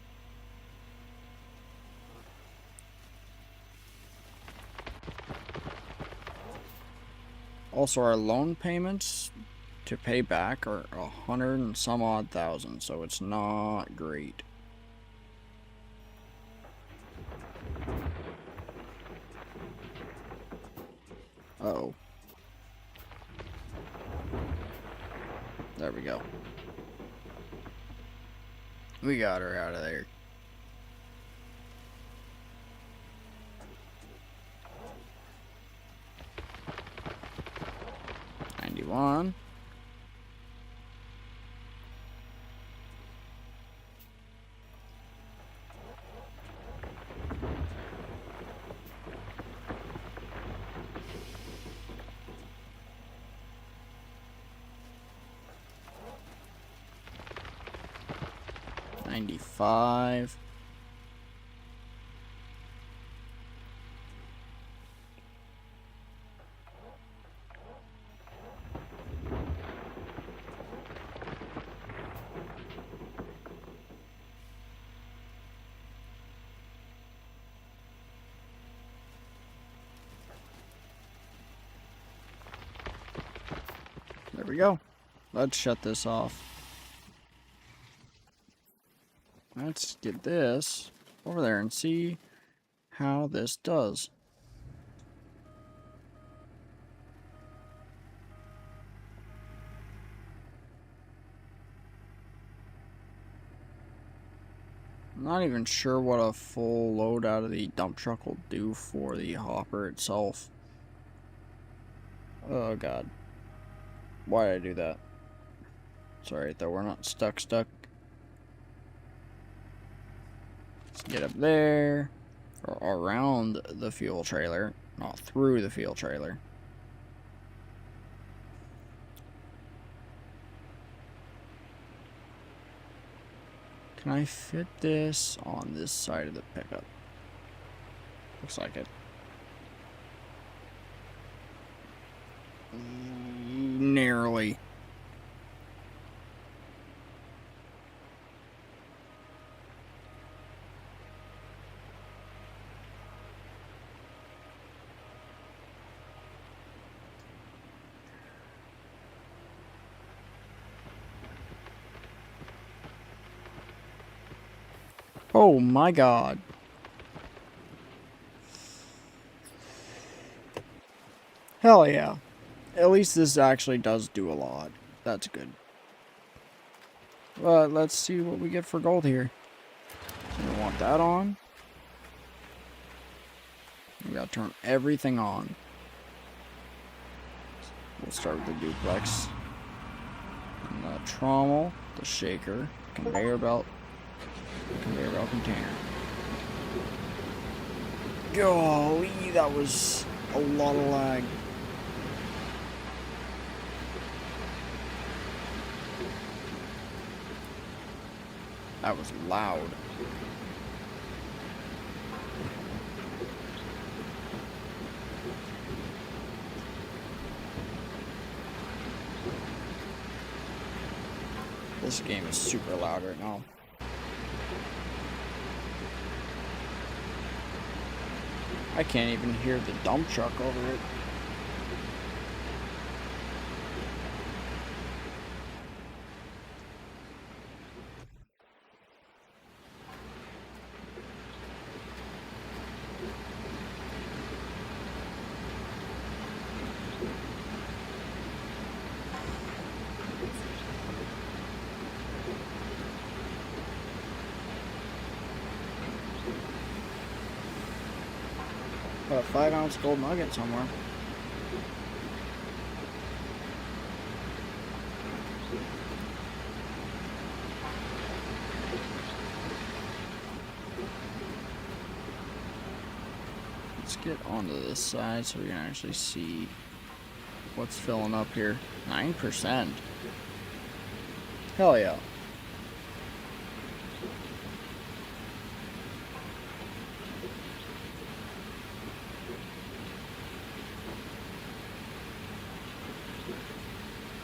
Also, our loan payments to pay back are 100 and some odd thousand, so it's not great. Uh-oh. There we go. We got her out of there. $91. $95. There we go. Let's shut this off. Let's get this over there and see how this does. I'm not even sure what a full load out of the dump truck will do for the hopper itself. Oh god. Why did I do that? Sorry though, we're not stuck. Let's get up there, or around the fuel trailer, not through the fuel trailer. Can I fit this on this side of the pickup? Looks like it. Narrowly. Oh my god. Hell yeah. At least this actually does do a lot. That's good. But let's see what we get for gold here. We want that on. We gotta turn everything on. We'll start with the duplex. And the trommel, the shaker, conveyor belt container. Golly, that was a lot of lag. That was loud. This game is super loud right now. I can't even hear the dump truck over it. Got a 5-ounce gold nugget somewhere. Let's get onto this side so we can actually see what's filling up here. 9%. Hell yeah.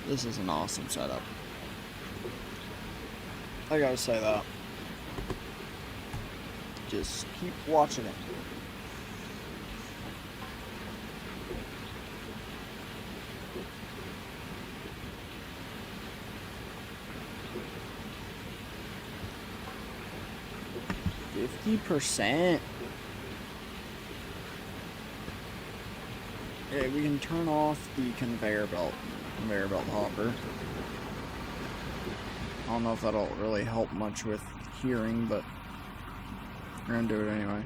This is an awesome setup. I gotta say that. Just keep watching it. %. Okay, we can turn off the conveyor belt hopper. I don't know if that'll really help much with hearing, but we're gonna do it anyway.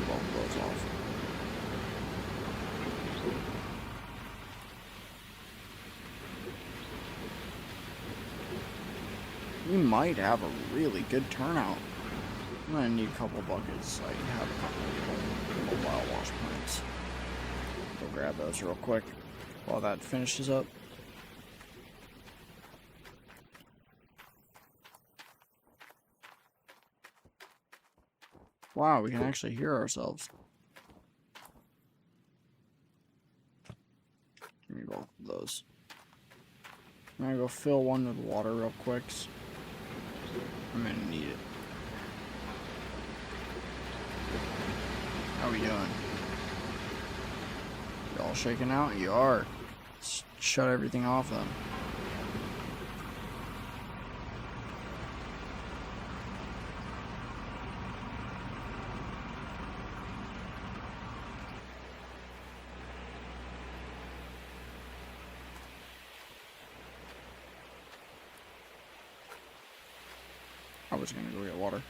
Both those off. We might have a really good turnout. I'm gonna need a couple buckets. I have a couple mobile wash points. Go grab those real quick while that finishes up. Wow, we can actually hear ourselves. Give me both of those. I'm gonna go fill one with water real quick. I'm gonna need it. How we doing? You all shaking out? You are. Let's shut everything off then. I was gonna go get water.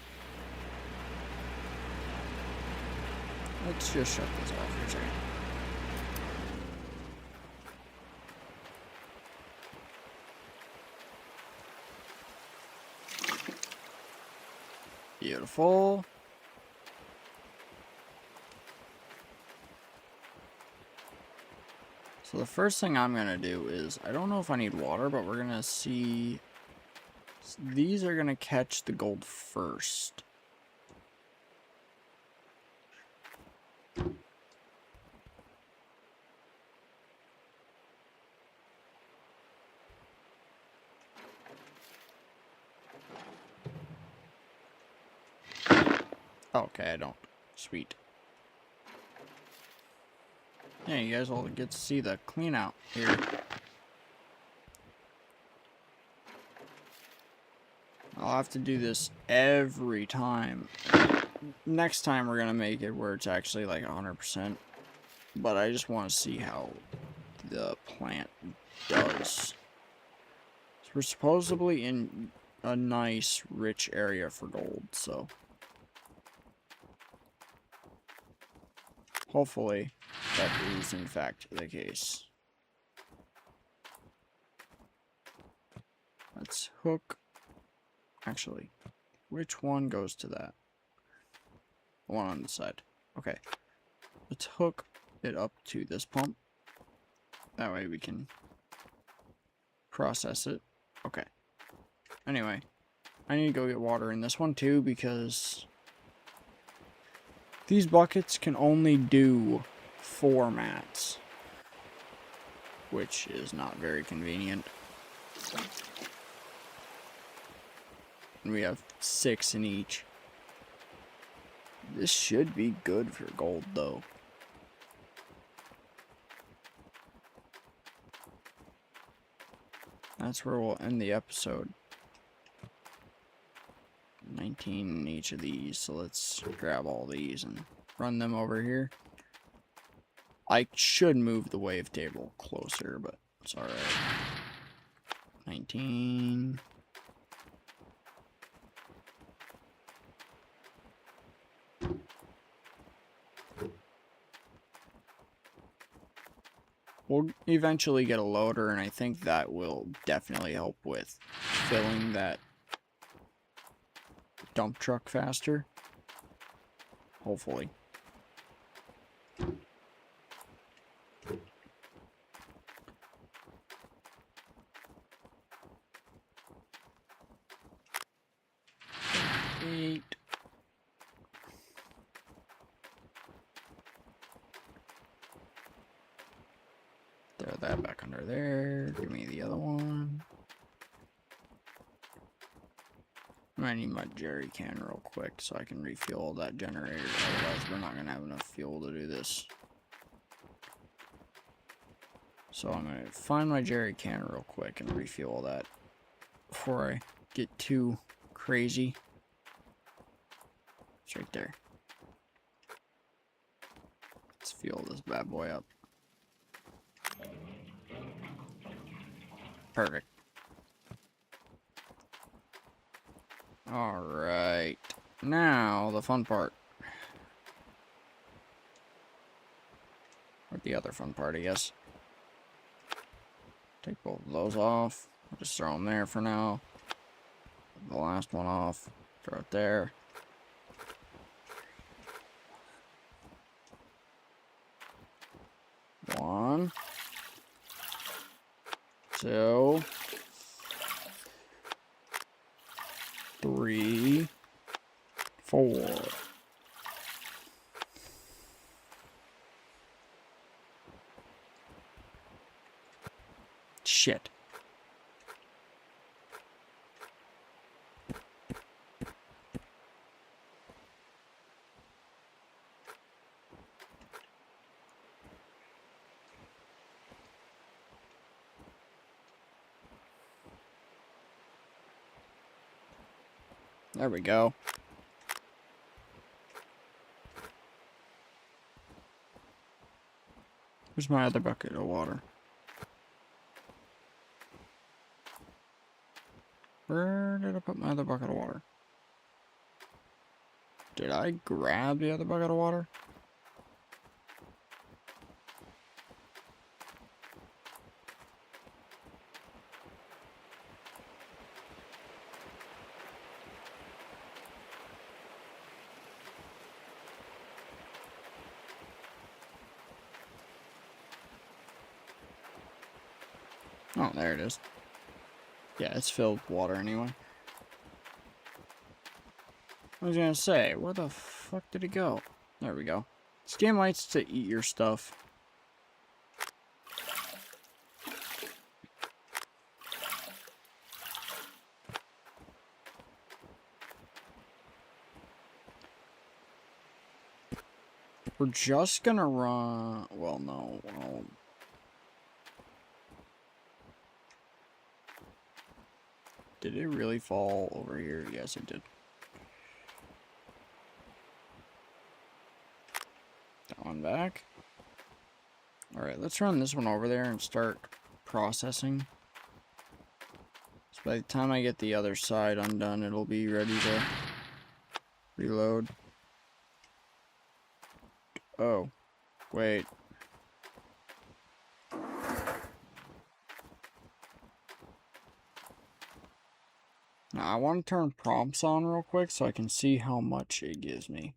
Let's just shut this off for a second. Beautiful. So the first thing I'm gonna do is, I don't know if I need water, but we're gonna see. These are gonna catch the gold first. Okay, I don't. Sweet. Yeah, you guys all get to see the clean out here. I'll have to do this every time. next time we're gonna make it where it's actually like 100%. But I just want to see how the plant does. So we're supposedly in a nice, rich area for gold, so hopefully that is in fact the case. Let's hook. Actually, which one goes to that? The one on the side. Okay. Let's hook it up to this pump. That way we can process it. Okay. Anyway, I need to go get water in this one too because these buckets can only do 4 mats, which is not very convenient. And we have 6 in each. This should be good for gold though. That's where we'll end the episode. 19 in each of these, so let's grab all these and run them over here. I should move the wave table closer, but it's alright. 19. We'll eventually get a loader, and I think that will definitely help with filling that dump truck faster. Hopefully. Eight. Throw that back under there. Give me the other one. I might need my jerry can real quick so I can refuel that generator. Otherwise, we're not going to have enough fuel to do this. So I'm going to find my jerry can real quick and refuel that before I get too crazy. It's right there. Let's fuel this bad boy up. Perfect. Alright. Now, the fun part. Or the other fun part, I guess. Take both of those off. I'll just throw them there for now. The last one off. Throw it there. One. 2. 3. 4. Shit. There we go. Where's my other bucket of water? Where did I put my other bucket of water? Did I grab the other bucket of water? Oh, there it is. Yeah, it's filled with water anyway. I was gonna say, where the fuck did it go? There we go. This game likes to eat your stuff. We're just gonna run... Well, no. Well, did it really fall over here? Yes, it did. one back. Alright, let's run this one over there and start processing. So by the time I get the other side undone, it'll be ready to reload. Oh, wait. Now I want to turn prompts on real quick so I can see how much it gives me.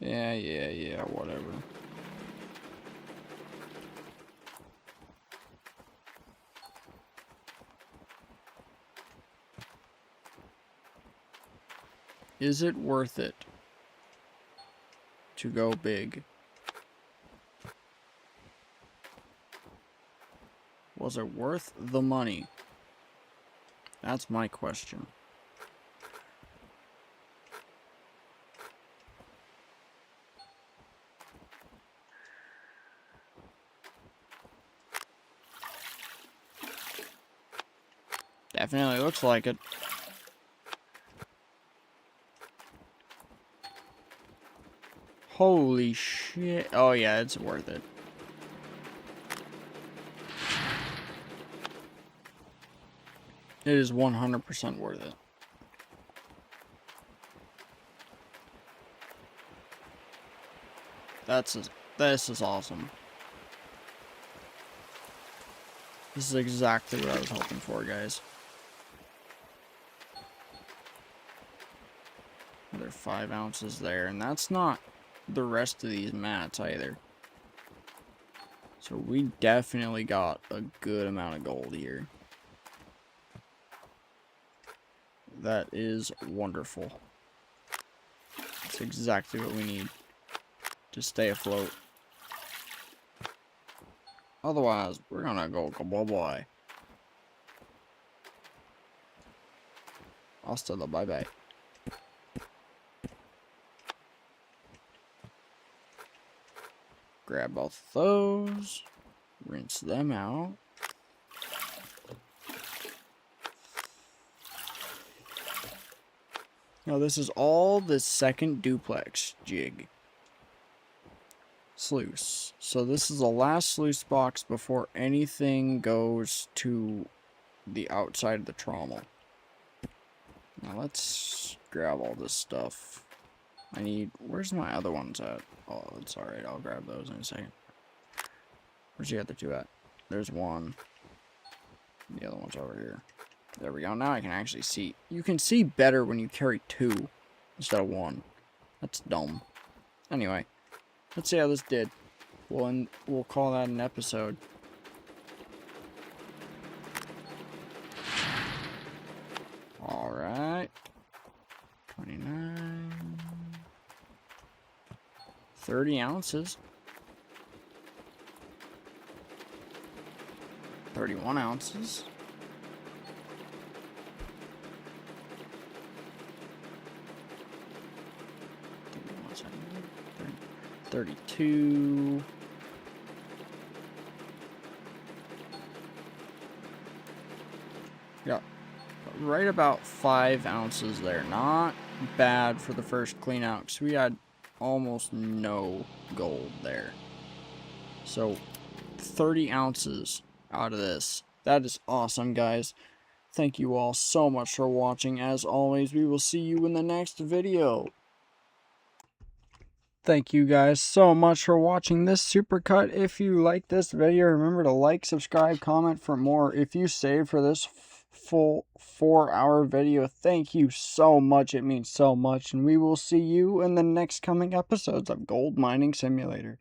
Yeah, whatever. Is it worth it to go big? Was it worth the money? That's my question. Definitely looks like it. Holy shit. Oh yeah, it's worth it. It is 100% worth it. This is awesome. This is exactly what I was hoping for, guys. Another 5 ounces there, and that's not the rest of these mats either. So we definitely got a good amount of gold here. That is wonderful. That's exactly what we need to stay afloat. Otherwise, we're gonna go kaboom. Hasta la bye-bye. Grab both of those. Rinse them out. Now this is all the second duplex jig. Sluice. So this is the last sluice box before anything goes to the outside of the trommel. Now let's grab all this stuff. Where's my other ones at? Oh, it's alright, I'll grab those in a second. Where's the other two at? There's one. The other one's over here. There we go. Now I can actually see. You can see better when you carry 2 instead of 1. That's dumb. Anyway, let's see how this did. We'll call that an episode. Alright. 29. 30 ounces. 31 ounces. 32. Yeah, right about 5 ounces there. Not bad for the first clean out, because we had almost no gold there. So 30 ounces out of this. That is awesome, guys. Thank you all so much for watching. As always, we will see you in the next video. Thank you guys so much for watching this supercut. If you like this video, remember to like, subscribe, comment for more. If you saved for this full 4-hour video, thank you so much. It means so much. And we will see you in the next coming episodes of Gold Mining Simulator.